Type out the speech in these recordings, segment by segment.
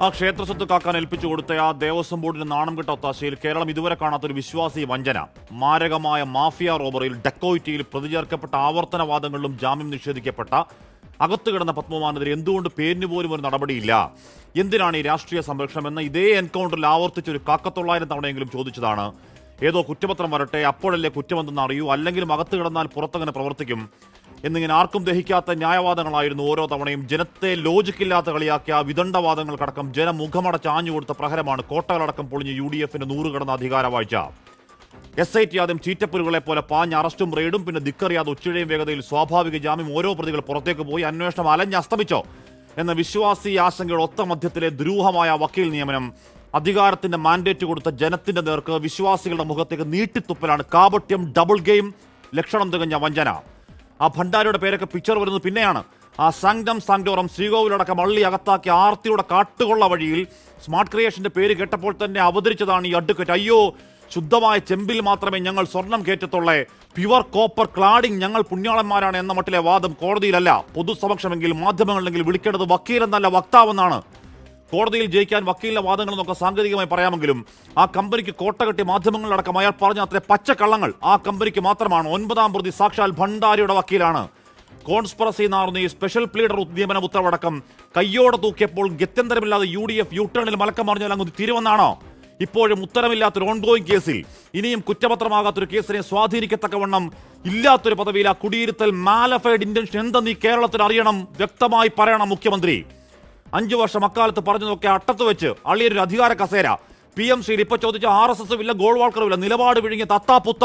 ആ ക്ഷേത്രസ്വത്ത് കാക്കാൻ ഏൽപ്പിച്ചു കൊടുത്ത ആ ദേവസ്വം ബോർഡിന് നാണം കെട്ട ഒത്താശയിൽ കേരളം ഇതുവരെ കാണാത്തൊരു വിശ്വാസി വഞ്ചന. മാരകമായ മാഫിയ റോബറിയിൽ ഡക്കോയിറ്റിയിൽ പ്രതിചേർക്കപ്പെട്ട ആവർത്തനവാദങ്ങളിലും ജാമ്യം നിഷേധിക്കപ്പെട്ട അകത്തു കിടന്ന പത്മകുമാറിനെതിരെ എന്തുകൊണ്ട് പേരിന് പോലും ഒരു നടപടിയില്ല? എന്തിനാണ് ഈ രാഷ്ട്രീയ സംരക്ഷണം എന്ന ഇതേ എൻകൗണ്ടറിൽ ആവർത്തിച്ചൊരു 1,100,000 തവണയെങ്കിലും ചോദിച്ചതാണ്. ഏതോ കുറ്റപത്രം വരട്ടെ, അപ്പോഴല്ലേ കുറ്റമെന്തെന്ന് അറിയൂ, അല്ലെങ്കിലും അകത്ത് കിടന്നാൽ പുറത്തങ്ങനെ പ്രവർത്തിക്കും എന്നിങ്ങനെ ആർക്കും ദഹിക്കാത്ത ന്യായവാദങ്ങളായിരുന്നു ഓരോ തവണയും. ജനത്തെ ലോജിക്കില്ലാത്ത കളിയാക്കിയ വിദണ്ഡവാദങ്ങൾക്കടക്കം ജനമുഖമടച്ച് ആഞ്ഞുകൊടുത്ത പ്രഹരമാണ് കോട്ടകളടക്കം പൊളിഞ്ഞ് UDF-ന് 100 കടന്ന അധികാരവാഴ്ച. SIT ആദ്യം ചീറ്റപ്പുരുകളെ പോലെ പാഞ്ഞ് അറസ്റ്റും റെയ്ഡും, പിന്നെ ദിക്കറിയാതെ ഉച്ചയുടെയും വേഗതയിൽ സ്വാഭാവിക ജാമ്യം. ഓരോ പ്രതികൾ പുറത്തേക്ക് പോയി, അന്വേഷണം അലഞ്ഞസ്തമിച്ചോ എന്ന വിശ്വാസി ആശങ്കയുടെ ഒത്ത മധ്യത്തിലെ ദുരൂഹമായ വക്കീൽ നിയമനം, അധികാരത്തിന്റെ മാൻഡേറ്റ് കൊടുത്ത ജനത്തിന്റെ നേർക്ക് വിശ്വാസികളുടെ മുഖത്തേക്ക് നീട്ടിത്തുപ്പലാണ്. കാപട്യം, ഡബിൾ ഗെയിം, ലക്ഷണം തികഞ്ഞ വഞ്ചന. ആ ഭണ്ഡാരിയുടെ പേരൊക്കെ പിക്ചർ വരുന്നത് പിന്നെയാണ്. ആ സാങ്ക്ടം സാങ്ക്ടോറം ശ്രീകോവിലടക്കം അള്ളി അകത്താക്കി ആർത്തിയുടെ കാട്ടുകൊള്ള വഴിയിൽ സ്മാർട്ട് ക്രിയേഷന്റെ പേര് കേട്ടപ്പോൾ തന്നെ അവതരിച്ചതാണ് ഈ അഡ്വക്കേറ്റ്. അയ്യോ, ശുദ്ധമായ ചെമ്പിൽ മാത്രമേ ഞങ്ങൾ സ്വർണം കയറ്റത്തുള്ളേ, പ്യുവർ കോപ്പർ ക്ലാഡിംഗ്, ഞങ്ങൾ പുണ്യാളന്മാരാണ് എന്ന മട്ടിലെ വാദം കോടതിയിലല്ല, പൊതുസമക്ഷമെങ്കിൽ മാധ്യമങ്ങളിലെങ്കിൽ വിളിക്കേണ്ടത് വക്കീലെന്നല്ല വക്താവെന്നാണ്. കോടതിയിൽ ജയിക്കാൻ വക്കീലിന്റെ വാദങ്ങളെന്നൊക്കെ സാങ്കേതികമായി പറയാമെങ്കിലും ആ കമ്പനിക്ക് കോട്ട കെട്ടി മാധ്യമങ്ങളിലടക്കം അയാൾ പറഞ്ഞ അത്ര പച്ചക്കള്ളങ്ങൾ ആ കമ്പനിക്ക് മാത്രമാണ്. 9ാം പ്രതി സാക്ഷാൽ ഭണ്ഡാരിയുടെ വക്കീലാണ്. കോൺസ്പിറസി നാർന്ന ഈ സ്പെഷ്യൽ പ്ലീഡർ നിയമന ഉത്തരവടക്കം കയ്യോടെ തൂക്കിയപ്പോൾ ഗത്യന്തരമില്ലാതെ UDF യൂട്ടേണിൽ മലക്കം മറിഞ്ഞാൽ അങ്ങ് തിരുവന്നാണോ? ഇപ്പോഴും ഉത്തരമില്ലാത്തൊരു ഓൺഗോയിങ് കേസിൽ, ഇനിയും കുറ്റപത്രമാകാത്തൊരു കേസിനെ സ്വാധീനിക്കത്തക്കവണ്ണം ഇല്ലാത്തൊരു പദവിയിൽ ആ കുടിയിരുത്തൽ മാലഫൈഡ് ഇന്റൻഷൻ എന്തെന്ന് ഈ കേരളത്തിൽ അറിയണം, വ്യക്തമായി പറയണം മുഖ്യമന്ത്രി. 5 വർഷം അക്കാലത്ത് പറഞ്ഞതൊക്കെ അട്ടത്ത് വെച്ച് അള്ളിയൊരു അധികാര കസേര. PMC-യിൽ ഇപ്പൊ ചോദിച്ച RSS ഇല്ല, ഗോൾവാൾക്കറുമില്ല, നിലപാട് വിഴുങ്ങിയ തത്താപുത്ത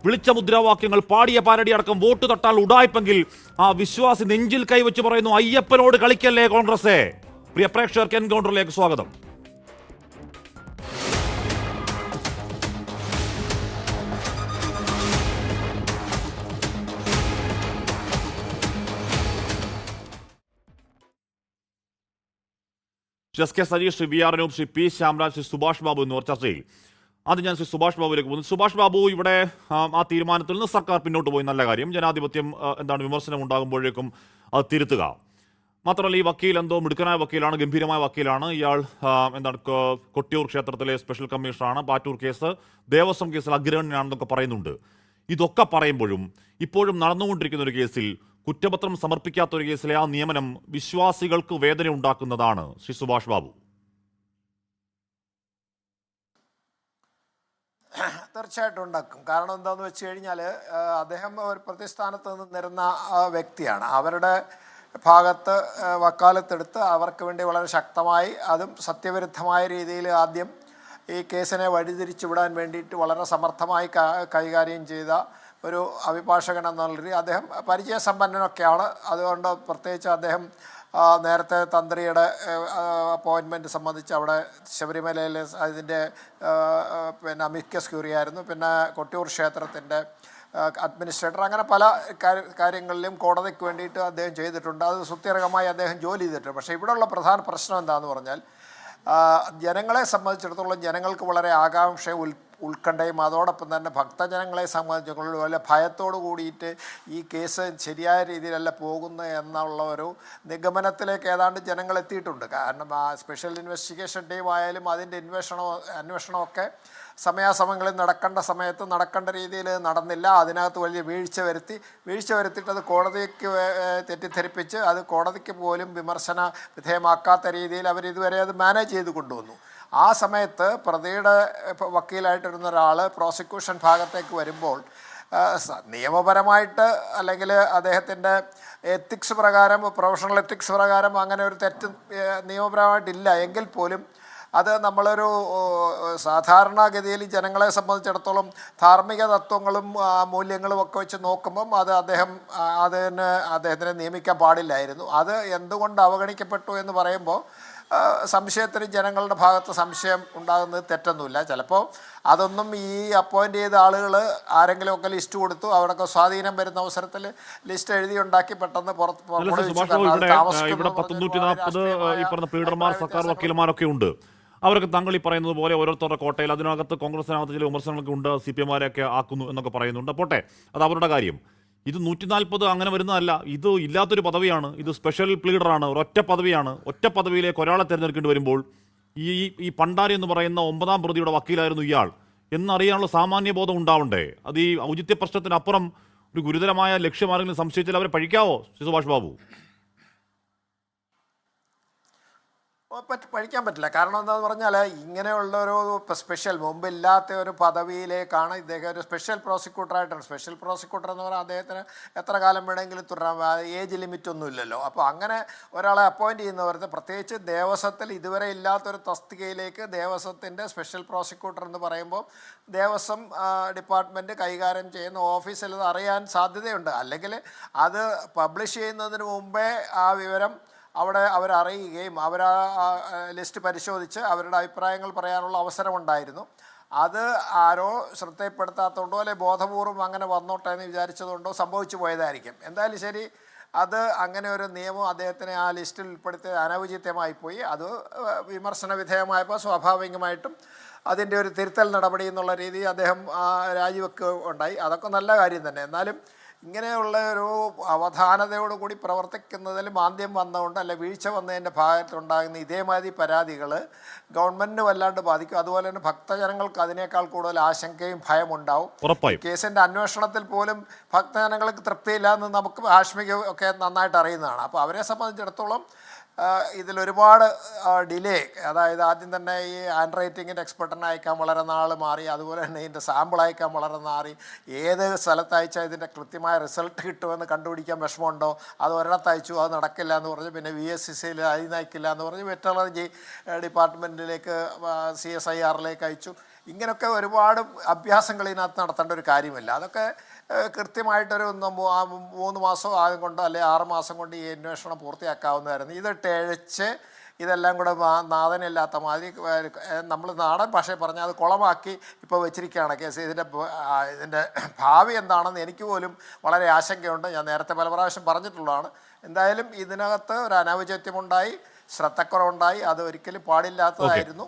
വിളിച്ച മുദ്രാവാക്യങ്ങൾ, പാടിയ പാരടി അടക്കം വോട്ട് തട്ടാൽ ഉടായ്പെങ്കിൽ ആ വിശ്വാസി നെഞ്ചിൽ കൈവച്ച് പറയുന്നു, അയ്യപ്പനോട് കളിക്കല്ലേ കോൺഗ്രസേ. പ്രിയ പ്രേക്ഷകർക്ക് എൻകൗണ്ടറിലേക്ക് സ്വാഗതം. K Sajeesh, Shri VR Anoop, Shri P Shyamraj, Shri Subhash Babu എന്നിവർ ചർച്ചയിൽ. ആദ്യം ഞാൻ ശ്രീ സുഭാഷ് ബാബുവിലേക്ക് പോകുന്നു. സുഭാഷ് ബാബു, ഇവിടെ ആ തീരുമാനത്തിൽ നിന്ന് സർക്കാർ പിന്നോട്ട് പോയി, നല്ല കാര്യം. ജനാധിപത്യം വിമർശനം ഉണ്ടാകുമ്പോഴേക്കും അത് തിരുത്തുക. മാത്രമല്ല, ഈ വക്കീൽ എന്തോ മിടുക്കനായ വക്കീലാണ്, ഗംഭീരമായ വക്കീലാണ്. ഇയാൾ കൊട്ടിയൂർ ക്ഷേത്രത്തിലെ സ്പെഷ്യൽ കമ്മീഷണറാണ്. പാറ്റൂർ കേസ്, ദേവസ്വം കേസിൽ അഗ്രഗണ്യനാണെന്നൊക്കെ പറയുന്നുണ്ട്. ഇതൊക്കെ പറയുമ്പോഴും ഇപ്പോഴും നടന്നുകൊണ്ടിരിക്കുന്ന ഒരു കേസിൽ, കുറ്റപത്രം സമർപ്പിക്കാത്ത ഒരു കേസിലെ ആ നിയമനം വിശ്വാസികൾക്ക് വേദന ഉണ്ടാക്കുന്നതാണ്. ശ്രീ സുഭാഷ് ബാബു. തീർച്ചയായിട്ടും ഉണ്ടാക്കും. കാരണം എന്താണെന്ന് വെച്ച് കഴിഞ്ഞാൽ, അദ്ദേഹം ഒരു പ്രതിസ്ഥാനത്ത് നിന്നിരുന്ന വ്യക്തിയാണ്. അവരുടെ ഭാഗത്ത് വക്കാലത്തെടുത്ത് അവർക്ക് വേണ്ടി വളരെ ശക്തമായി, അതും സത്യവിരുദ്ധമായ രീതിയിൽ ആദ്യം ഈ കേസിനെ വഴിതിരിച്ചു വിടാൻ വേണ്ടിയിട്ട് വളരെ സമർത്ഥമായി കൈകാര്യം ചെയ്ത ഒരു അഭിഭാഷകൻ എന്നുള്ള രീതി അദ്ദേഹം പരിചയസമ്പന്നനൊക്കെയാണ്. അതുകൊണ്ട് പ്രത്യേകിച്ച് അദ്ദേഹം നേരത്തെ തന്ത്രിയുടെ അപ്പോയിൻമെൻറ്റ് സംബന്ധിച്ച് അവിടെ ശബരിമലയിലെ അതിൻ്റെ പിന്നെ അമിക്കസ് ക്യൂറിയായിരുന്നു. പിന്നെ കൊട്ടിയൂർ ക്ഷേത്രത്തിൻ്റെ അഡ്മിനിസ്ട്രേറ്റർ, അങ്ങനെ പല കാര്യങ്ങളിലും കോടതിക്ക് വേണ്ടിയിട്ട് അദ്ദേഹം ചെയ്തിട്ടുണ്ട്. അത് സുത്യർഹമായി അദ്ദേഹം ജോലി ചെയ്തിട്ടുണ്ട്. പക്ഷേ ഇവിടെയുള്ള പ്രധാന പ്രശ്നം എന്താണെന്ന് പറഞ്ഞാൽ, ജനങ്ങളെ സംബന്ധിച്ചിടത്തോളം ജനങ്ങൾക്ക് വളരെ ആകാംക്ഷയും ഉത്കണ്ഠയും അതോടൊപ്പം തന്നെ ഭക്തജനങ്ങളെ സംബന്ധിച്ചുള്ള വല്ല ഭയത്തോടു കൂടിയിട്ട് ഈ കേസ് ശരിയായ രീതിയിലല്ല പോകുന്നത് എന്നുള്ള ഒരു നിഗമനത്തിലേക്ക് ഏതാണ്ട് ജനങ്ങൾ എത്തിയിട്ടുണ്ട്. കാരണം ആ സ്പെഷ്യൽ ഇൻവെസ്റ്റിഗേഷൻ ടീം ആയാലും അതിൻ്റെ അന്വേഷണമൊക്കെ സമയാസമയങ്ങളിൽ നടക്കേണ്ട സമയത്ത് നടക്കേണ്ട രീതിയിൽ നടന്നില്ല. അതിനകത്ത് വലിയ വീഴ്ച വരുത്തിയിട്ട് അത് കോടതിക്ക് തെറ്റിദ്ധരിപ്പിച്ച് അത് കോടതിക്ക് പോലും വിമർശന വിധേയമാക്കാത്ത രീതിയിൽ അവരിതുവരെ അത് മാനേജ് ചെയ്ത് കൊണ്ടുവന്നു. ആ സമയത്ത് പ്രതിയുടെ വക്കീലായിട്ടിരുന്ന ഒരാൾ പ്രോസിക്യൂഷൻ ഭാഗത്തേക്ക് വരുമ്പോൾ നിയമപരമായിട്ട് അല്ലെങ്കിൽ അദ്ദേഹത്തിൻ്റെ എത്തിക്സ് പ്രകാരം, പ്രൊഫഷണൽ എത്തിക്സ് പ്രകാരം അങ്ങനെ ഒരു തെറ്റ് നിയമപരമായിട്ടില്ല എങ്കിൽ പോലും അത് നമ്മളൊരു സാധാരണഗതിയിൽ ജനങ്ങളെ സംബന്ധിച്ചിടത്തോളം ധാർമ്മിക തത്വങ്ങളും മൂല്യങ്ങളും ഒക്കെ വെച്ച് നോക്കുമ്പം അത് അദ്ദേഹത്തിനെ നിയമിക്കാൻ പാടില്ലായിരുന്നു. അത് എന്തുകൊണ്ട് അവഗണിക്കപ്പെട്ടു എന്ന് പറയുമ്പോൾ സംശയത്തിന് ജനങ്ങളുടെ ഭാഗത്ത് സംശയം ഉണ്ടാകുന്നത് തെറ്റൊന്നുമില്ല. ചിലപ്പോൾ അതൊന്നും ഈ അപ്പോയിൻ്റ് ചെയ്ത ആളുകൾ ആരെങ്കിലുമൊക്കെ ലിസ്റ്റ് കൊടുത്തു, അവിടെയൊക്കെ സ്വാധീനം വരുന്ന അവസരത്തിൽ ലിസ്റ്റ് എഴുതി ഉണ്ടാക്കി പെട്ടെന്ന് ഇവിടെ 140 ഈ പറഞ്ഞ പ്ലീഡർമാർ, സർക്കാർ വക്കീലന്മാരൊക്കെ ഉണ്ട്. അവരൊക്കെ താങ്കൾ ഈ പറയുന്നത് പോലെ ഓരോരുത്തരുടെ കോട്ടയിൽ, അതിനകത്ത് കോൺഗ്രസിനകത്ത് ചില വിമർശനങ്ങളൊക്കെ ഉണ്ട്, CPM-മാരെയൊക്കെ ആക്കുന്നു എന്നൊക്കെ പറയുന്നുണ്ട്. പോട്ടെ, അത് അവരുടെ കാര്യം. ഇത് 140 അങ്ങനെ വരുന്നതല്ല. ഇത് ഇല്ലാത്തൊരു പദവിയാണ്. ഇത് സ്പെഷ്യൽ പ്ലീഡറാണ്. ഒരൊറ്റ പദവിയാണ്. ഒറ്റ പദവിയിലേക്ക് ഒരാളെ തിരഞ്ഞെടുക്കേണ്ടി വരുമ്പോൾ ഈ ഈ പണ്ടാരി എന്ന് പറയുന്ന 9ാം പ്രതിയുടെ വക്കീലായിരുന്നു ഇയാൾ എന്നറിയാനുള്ള സാമാന്യ ബോധം ഉണ്ടാവണ്ടേ? അത് ഈ ഔചിത്യ പ്രശ്നത്തിനപ്പുറം ഒരു ഗുരുതരമായ ലക്ഷ്യമാരെങ്കിലും സംശയിച്ചാൽ അവരെ പഴിക്കാവോ സുഭാഷ് ബാബു? പഠിക്കാൻ പറ്റില്ല. കാരണം എന്താണെന്ന് പറഞ്ഞാൽ ഇങ്ങനെയുള്ളൊരു സ്പെഷ്യൽ മുമ്പില്ലാത്ത ഒരു പദവിയിലേക്കാണ് ഇദ്ദേഹം ഒരു സ്പെഷ്യൽ പ്രോസിക്യൂട്ടറായിട്ടാണ്. സ്പെഷ്യൽ പ്രോസിക്യൂട്ടർ എന്ന് പറഞ്ഞാൽ അദ്ദേഹത്തിന് എത്ര കാലം വേണമെങ്കിലും തുടരാം, ഏജ് ലിമിറ്റ് ഒന്നും ഇല്ലല്ലോ. അപ്പോൾ അങ്ങനെ ഒരാളെ അപ്പോയിൻറ്റ് ചെയ്യുന്നവർക്ക്, പ്രത്യേകിച്ച് ദേവസ്വത്തിൽ ഇതുവരെ ഇല്ലാത്തൊരു തസ്തികയിലേക്ക് ദേവസ്വത്തിൻ്റെ സ്പെഷ്യൽ പ്രോസിക്യൂട്ടർ എന്ന് പറയുമ്പോൾ ദേവസ്വം ഡിപ്പാർട്ട്മെൻറ്റ് കൈകാര്യം ചെയ്യുന്ന ഓഫീസിൽ അത് അറിയാൻ സാധ്യതയുണ്ട്. അല്ലെങ്കിൽ അത് പബ്ലിഷ് ചെയ്യുന്നതിന് മുമ്പേ ആ വിവരം അവിടെ അവരറിയുകയും അവർ ആ ലിസ്റ്റ് പരിശോധിച്ച് അവരുടെ അഭിപ്രായങ്ങൾ പറയാനുള്ള അവസരമുണ്ടായിരുന്നു. അത് ആരോ ശ്രദ്ധയിൽപ്പെടുത്താത്തതുകൊണ്ടോ അല്ലെങ്കിൽ ബോധപൂർവം അങ്ങനെ വന്നോട്ടെ എന്ന് വിചാരിച്ചതുകൊണ്ടോ സംഭവിച്ചു പോയതായിരിക്കും. എന്തായാലും ശരി, അത് അങ്ങനെ ഒരു നിയമം അദ്ദേഹത്തിനെ ആ ലിസ്റ്റിൽ ഉൾപ്പെടുത്തി അനൗചിത്യമായി പോയി. അത് വിമർശന വിധേയമായപ്പോൾ സ്വാഭാവികമായിട്ടും അതിൻ്റെ ഒരു തിരുത്തൽ നടപടി എന്നുള്ള രീതിയിൽ അദ്ദേഹം രാജിവെക്കുകയുണ്ടായി. അതൊക്കെ നല്ല കാര്യം തന്നെ. എന്നാലും ഇങ്ങനെയുള്ള ഒരു അവധാനതയോടുകൂടി പ്രവർത്തിക്കുന്നതിൽ മാന്ദ്യം വന്നതുകൊണ്ട് അല്ലെ വീഴ്ച വന്നതിൻ്റെ ഭാഗത്തുണ്ടാകുന്ന ഇതേമാതിരി പരാതികൾ ഗവൺമെൻറ്റിന് വല്ലാണ്ട് ബാധിക്കും. അതുപോലെ തന്നെ ഭക്തജനങ്ങൾക്ക് അതിനേക്കാൾ കൂടുതൽ ആശങ്കയും ഭയമുണ്ടാവും. കേസിൻ്റെ അന്വേഷണത്തിൽ പോലും ഭക്തജനങ്ങൾക്ക് തൃപ്തിയില്ല എന്ന് നമുക്ക് ഹാഷ്മിക്ക് ഒക്കെ നന്നായിട്ട് അറിയുന്നതാണ്. അപ്പോൾ അവരെ സംബന്ധിച്ചിടത്തോളം ഇതിലൊരുപാട് ഡിലേ, അതായത് ആദ്യം തന്നെ ഈ ഹാൻഡ് റൈറ്റിങ്ങിൻ്റെ എക്സ്പെർട്ടിനെ അയക്കാൻ വളരെ നാൾ മാറി, അതുപോലെ തന്നെ ഇതിൻ്റെ സാമ്പിൾ അയക്കാൻ വളരെ മാറി, ഏത് സ്ഥലത്ത് അയച്ചാൽ ഇതിൻ്റെ കൃത്യമായ റിസൾട്ട് കിട്ടുമെന്ന് കണ്ടുപിടിക്കാൻ വിഷമമുണ്ടോ, അത് ഒരിടത്ത് അയച്ചു അത് നടക്കില്ല എന്ന് പറഞ്ഞ് പിന്നെ VSCCയിൽ അതിന് അയക്കില്ല എന്ന് പറഞ്ഞ് വെറ്ററണറി ഡിപ്പാർട്ട്മെൻറ്റിലേക്ക് CSIRലേക്ക് അയച്ചു. ഇങ്ങനെയൊക്കെ ഒരുപാട് അഭ്യാസങ്ങൾ ഇതിനകത്ത് നടത്തേണ്ട ഒരു കാര്യമില്ല. അതൊക്കെ കൃത്യമായിട്ടൊരു 3 മാസം ആദ്യം കൊണ്ടോ അല്ലെങ്കിൽ 6 മാസം കൊണ്ട് ഈ അന്വേഷണം പൂർത്തിയാക്കാവുന്നതായിരുന്നു. ഇത് ടെഴച്ച് ഇതെല്ലാം കൂടെ നാഥനില്ലാത്ത മാതിരി നമ്മൾ നാടൻ ഭാഷയിൽ പറഞ്ഞാൽ അത് കുളമാക്കി ഇപ്പോൾ വെച്ചിരിക്കുകയാണ് കേസ്. ഇതിൻ്റെ ഭാവി എന്താണെന്ന് എനിക്ക് പോലും വളരെ ആശങ്കയുണ്ട്. ഞാൻ നേരത്തെ പല പ്രാവശ്യം പറഞ്ഞിട്ടുള്ളതാണ്. എന്തായാലും ഇതിനകത്ത് ഒരു അനൗചിത്യമുണ്ടായി, ശ്രദ്ധക്കുറവുണ്ടായി. അത് ഒരിക്കലും പാടില്ലാത്തതായിരുന്നു.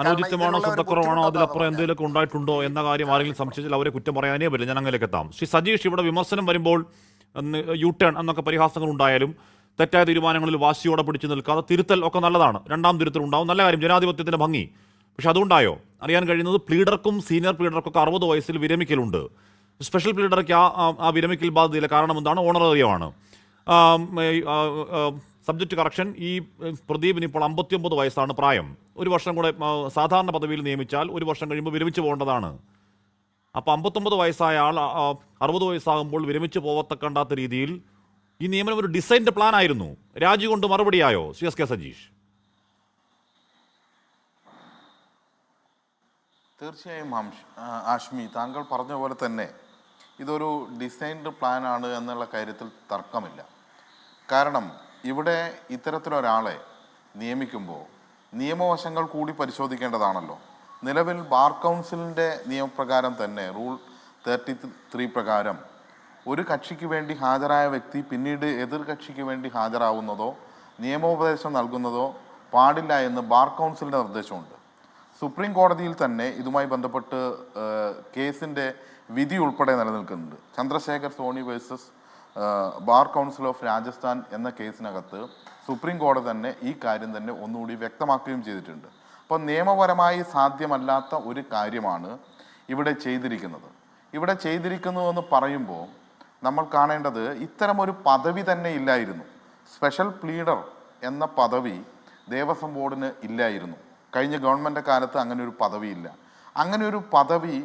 അനൗചിത്യമാണോ ശ്രദ്ധക്കുറവാണോ അതിലപ്പുറം എന്തെങ്കിലുമൊക്കെ ഉണ്ടായിട്ടുണ്ടോ എന്ന കാര്യം ആരെങ്കിലും സംശയിച്ചാൽ അവരെ കുറ്റം പറയാനേ പറ്റില്ല. ഞാൻ അങ്ങനെയൊക്കെ എത്താം. ശ്രീ സജീഷ്, ഇവിടെ വിമർശനം വരുമ്പോൾ U-turn എന്നൊക്കെ പരിഹാസങ്ങൾ ഉണ്ടായാലും തെറ്റായ തീരുമാനങ്ങളിൽ വാശിയോടെ പിടിച്ചു നിൽക്കാതെ തിരുത്തൽ ഒക്കെ നല്ലതാണ്. രണ്ടാം തിരുത്തൽ ഉണ്ടാവും, നല്ല കാര്യം, ജനാധിപത്യത്തിൻ്റെ ഭംഗി. പക്ഷെ അതുകൊണ്ടായോ? അറിയാൻ കഴിയുന്നത് പ്ലീഡർക്കും സീനിയർ പ്ലീഡർക്കൊക്കെ 60 വയസ്സിൽ വിരമിക്കലുണ്ട്. സ്പെഷ്യൽ പ്ലീഡർക്ക് ആ വിരമിക്കൽ ബാധ്യതയില്ല. കാരണം എന്താണ്? ഓണറേറിയമാണ്. സബ്ജക്റ്റ് കറക്ഷൻ, ഈ പ്രദീപിന് ഇപ്പോൾ 59 വയസ്സാണ് പ്രായം. ഒരു വർഷം കൂടെ സാധാരണ പദവിയിൽ നിയമിച്ചാൽ 1 വർഷം കഴിയുമ്പോൾ വിരമിച്ചു പോകേണ്ടതാണ്. അപ്പോൾ 59 വയസ്സായ ആൾ 60 വയസ്സാകുമ്പോൾ വിരമിച്ചു പോകത്തക്കണ്ടാത്ത രീതിയിൽ ഈ നിയമനം ഒരു ഡിസൈൻഡ് പ്ലാൻ ആയിരുന്നു. രാജി കൊണ്ട് മറുപടിയായോ CSK സജീഷ്? തീർച്ചയായും ആഷ്മി, താങ്കൾ പറഞ്ഞ പോലെ തന്നെ ഇതൊരു ഡിസൈൻഡ് പ്ലാനാണ് എന്നുള്ള കാര്യത്തിൽ തർക്കമില്ല. കാരണം ഇവിടെ ഇത്തരത്തിലൊരാളെ നിയമിക്കുമ്പോൾ നിയമവശങ്ങൾ കൂടി പരിശോധിക്കേണ്ടതാണല്ലോ. നിലവിൽ ബാർ കൗൺസിലിൻ്റെ നിയമപ്രകാരം തന്നെ റൂൾ 33 പ്രകാരം ഒരു കക്ഷിക്ക് വേണ്ടി ഹാജരായ വ്യക്തി പിന്നീട് എതിർ കക്ഷിക്ക് വേണ്ടി ഹാജരാകുന്നതോ നിയമോപദേശം നൽകുന്നതോ പാടില്ല എന്ന് ബാർ കൗൺസിലിൻ്റെ നിർദ്ദേശമുണ്ട്. സുപ്രീം കോടതിയിൽ തന്നെ ഇതുമായി ബന്ധപ്പെട്ട് കേസിൻ്റെ വിധി ഉൾപ്പെടെ നിലനിൽക്കുന്നുണ്ട്. Chandrashekhar Soni versus bar council of Rajasthan എന്ന കേസിനകത്ത് സുപ്രീം കോടതി തന്നെ ഈ കാര്യം തന്നെ ഒന്നുകൂടി വ്യക്തമാക്കുകയും ചെയ്തിട്ടുണ്ട്. അപ്പോൾ നിയമപരമായി സാധ്യമല്ലാത്ത ഒരു കാര്യമാണ് ഇവിടെ ചെയ്തിരിക്കുന്നത്. ഇവിടെ ചെയ്തിരിക്കുന്നതെന്ന് പറയുമ്പോൾ നമ്മൾ കാണേണ്ടത് ഇത്തരമൊരു പദവി തന്നെ ഇല്ലായിരുന്നു. സ്പെഷ്യൽ പ്ലീഡർ എന്ന പദവി ദേവസ്വം ബോർഡിന് ഇല്ലായിരുന്നു. കഴിഞ്ഞ ഗവൺമെൻറ് കാലത്ത് അങ്ങനെ ഒരു പദവിയില്ല. അങ്ങനെ ഒരു പദവി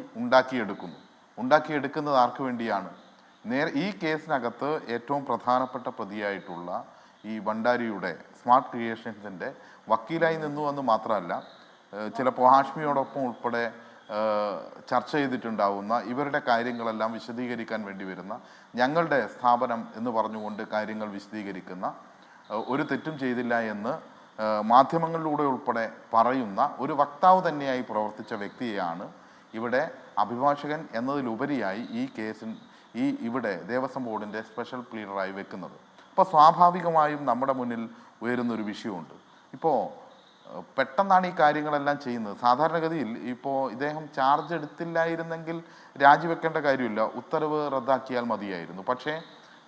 ഉണ്ടാക്കിയെടുക്കുന്നത് ആർക്ക് വേണ്ടിയാണ്? ഈ കേസിനകത്ത് ഏറ്റവും പ്രധാനപ്പെട്ട പ്രതിയായിട്ടുള്ള ഈ ഭണ്ഡാരിയുടെ സ്മാർട്ട് ക്രിയേഷൻസിൻ്റെ വക്കീലായി നിന്നു എന്ന് മാത്രമല്ല, ചിലപ്പോൾ ഹാഷ്മിയോടൊപ്പം ഉൾപ്പെടെ ചർച്ച ചെയ്തിട്ടുണ്ടാവുന്ന ഇവരുടെ കാര്യങ്ങളെല്ലാം വിശദീകരിക്കാൻ വേണ്ടി വരുന്ന, ഞങ്ങളുടെ സ്ഥാപനം എന്ന് പറഞ്ഞുകൊണ്ട് കാര്യങ്ങൾ വിശദീകരിക്കുന്ന, ഒരു തെറ്റും ചെയ്തില്ല എന്ന് മാധ്യമങ്ങളിലൂടെ ഉൾപ്പെടെ പറയുന്ന ഒരു വക്താവ് തന്നെയായി പ്രവർത്തിച്ച വ്യക്തിയെയാണ് ഇവിടെ അഭിഭാഷകൻ എന്നതിലുപരിയായി ഈ കേസിൽ ഇവിടെ ദേവസ്വം ബോർഡിൻ്റെ സ്പെഷ്യൽ പ്ലീഡറായി വെക്കുന്നത്. അപ്പോൾ സ്വാഭാവികമായും നമ്മുടെ മുന്നിൽ ഉയരുന്നൊരു വിഷയമുണ്ട്. ഇപ്പോൾ പെട്ടെന്നാണ് ഈ കാര്യങ്ങളെല്ലാം ചെയ്യുന്നത്. സാധാരണഗതിയിൽ ഇപ്പോൾ ഇദ്ദേഹം ചാർജ് എടുത്തില്ലായിരുന്നെങ്കിൽ രാജിവെക്കേണ്ട കാര്യമില്ല, ഉത്തരവ് റദ്ദാക്കിയാൽ മതിയായിരുന്നു. പക്ഷേ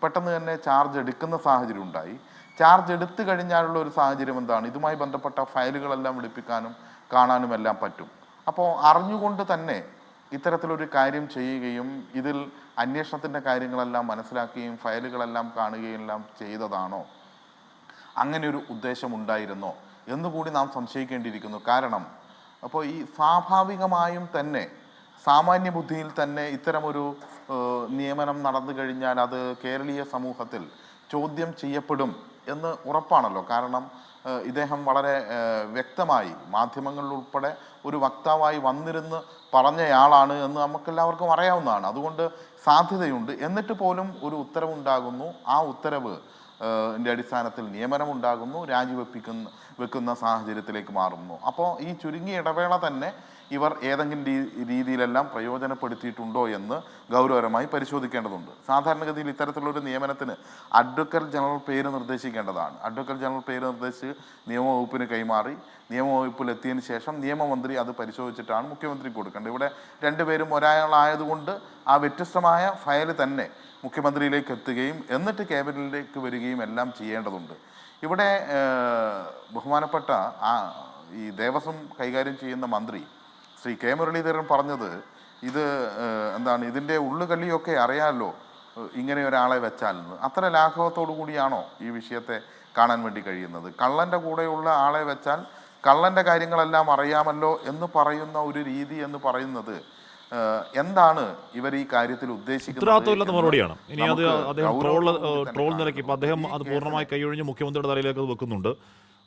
പെട്ടെന്ന് തന്നെ ചാർജ് എടുക്കുന്ന സാഹചര്യം ഉണ്ടായി. ചാർജ് എടുത്തു കഴിഞ്ഞാലുള്ള ഒരു സാഹചര്യം എന്താണ്? ഇതുമായി ബന്ധപ്പെട്ട ഫയലുകളെല്ലാം വിളിപ്പിക്കാനും കാണാനും എല്ലാം പറ്റും. അപ്പോൾ അറിഞ്ഞുകൊണ്ട് തന്നെ ഇത്തരത്തിലൊരു കാര്യം ചെയ്യുകയും ഇതിൽ അന്വേഷണത്തിൻ്റെ കാര്യങ്ങളെല്ലാം മനസ്സിലാക്കുകയും ഫയലുകളെല്ലാം കാണുകയും എല്ലാം ചെയ്തതാണോ? അങ്ങനെ ഒരു ഉദ്ദേശമുണ്ടായിരുന്നോ എന്നുകൂടി നാം സംശയിക്കേണ്ടിയിരിക്കുന്നു. കാരണം അപ്പോൾ ഈ സ്വാഭാവികമായും തന്നെ സാമാന്യ ബുദ്ധിയിൽ തന്നെ ഇത്തരമൊരു നിയമനം നടന്നു കഴിഞ്ഞാൽ അത് കേരളീയ സമൂഹത്തിൽ ചോദ്യം ചെയ്യപ്പെടും എന്ന് ഉറപ്പാണല്ലോ. കാരണം ഇദ്ദേഹം വളരെ വ്യക്തമായി മാധ്യമങ്ങളിൽ ഉൾപ്പെടെ ഒരു വക്താവായി വന്നിരുന്ന് പറഞ്ഞയാളാണ് എന്ന് നമുക്കെല്ലാവർക്കും അറിയാവുന്നതാണ്. അതുകൊണ്ട് സാധ്യതയുണ്ട്. എന്നിട്ട് പോലും ഒരു ഉത്തരവുണ്ടാകുന്നു. ആ ഉത്തരവ് അടിസ്ഥാനത്തിൽ നിയമനമുണ്ടാകുന്നു, വെക്കുന്ന സാഹചര്യത്തിലേക്ക് മാറുന്നു. അപ്പോൾ ഈ ചുരുങ്ങിയ ഇടവേള തന്നെ ഇവർ ഏതെങ്കിലും രീതിയിലെല്ലാം പ്രയോജനപ്പെടുത്തിയിട്ടുണ്ടോ എന്ന് ഗൗരവകരമായി പരിശോധിക്കേണ്ടതുണ്ട്. സാധാരണഗതിയിൽ ഇത്തരത്തിലുള്ളൊരു നിയമനത്തിന് അഡ്വക്കേറ്റ് ജനറൽ പേര് നിർദ്ദേശിക്കേണ്ടതാണ്. അഡ്വക്കേറ്റ് ജനറൽ പേര് നിർദ്ദേശിച്ച് നിയമവകുപ്പിന് കൈമാറി നിയമവകുപ്പിലെത്തിയതിന് ശേഷം നിയമമന്ത്രി അത് പരിശോധിച്ചിട്ടാണ് മുഖ്യമന്ത്രിക്ക് കൊടുക്കേണ്ടത്. ഇവിടെ രണ്ടുപേരും ഒരാളായതുകൊണ്ട് ആ വ്യത്യസ്തമായ ഫയൽ തന്നെ മുഖ്യമന്ത്രിയിലേക്ക് എത്തുകയും എന്നിട്ട് ക്യാബിനറ്റിലേക്ക് വരികയും എല്ലാം ചെയ്യേണ്ടതുണ്ട്. ഇവിടെ ബഹുമാനപ്പെട്ട ഈ ദേവസ്വം കൈകാര്യം ചെയ്യുന്ന മന്ത്രി ശ്രീ കെ മുരളീധരൻ പറഞ്ഞത് ഇത് എന്താണ്, ഇതിൻ്റെ ഉള്ളുകള്ളിയൊക്കെ അറിയാമല്ലോ ഇങ്ങനെ ഒരാളെ വെച്ചാൽ എന്ന്. അത്ര ലാഘവത്തോടു കൂടിയാണോ ഈ വിഷയത്തെ കാണാൻ വേണ്ടി കഴിയുന്നത്? കള്ളൻ്റെ കൂടെയുള്ള ആളെ വെച്ചാൽ കള്ളൻ്റെ കാര്യങ്ങളെല്ലാം അറിയാമല്ലോ എന്ന് പറയുന്ന ഒരു രീതി എന്ന് പറയുന്നത് എന്താണ് ഇവർ ഈ കാര്യത്തിൽ ഉദ്ദേശിക്കുന്നത്? ഉത്തരവാദിത്തമില്ലാത്ത മറുപടിയാണ്. ഇനി അത് അദ്ദേഹം ട്രോൾ നിലയ്ക്ക് ഇപ്പം അദ്ദേഹം അത് പൂർണ്ണമായി കൈയൊഴിഞ്ഞ് മുഖ്യമന്ത്രിയുടെ തലയിലേക്ക് അത് വെക്കുന്നുണ്ട്.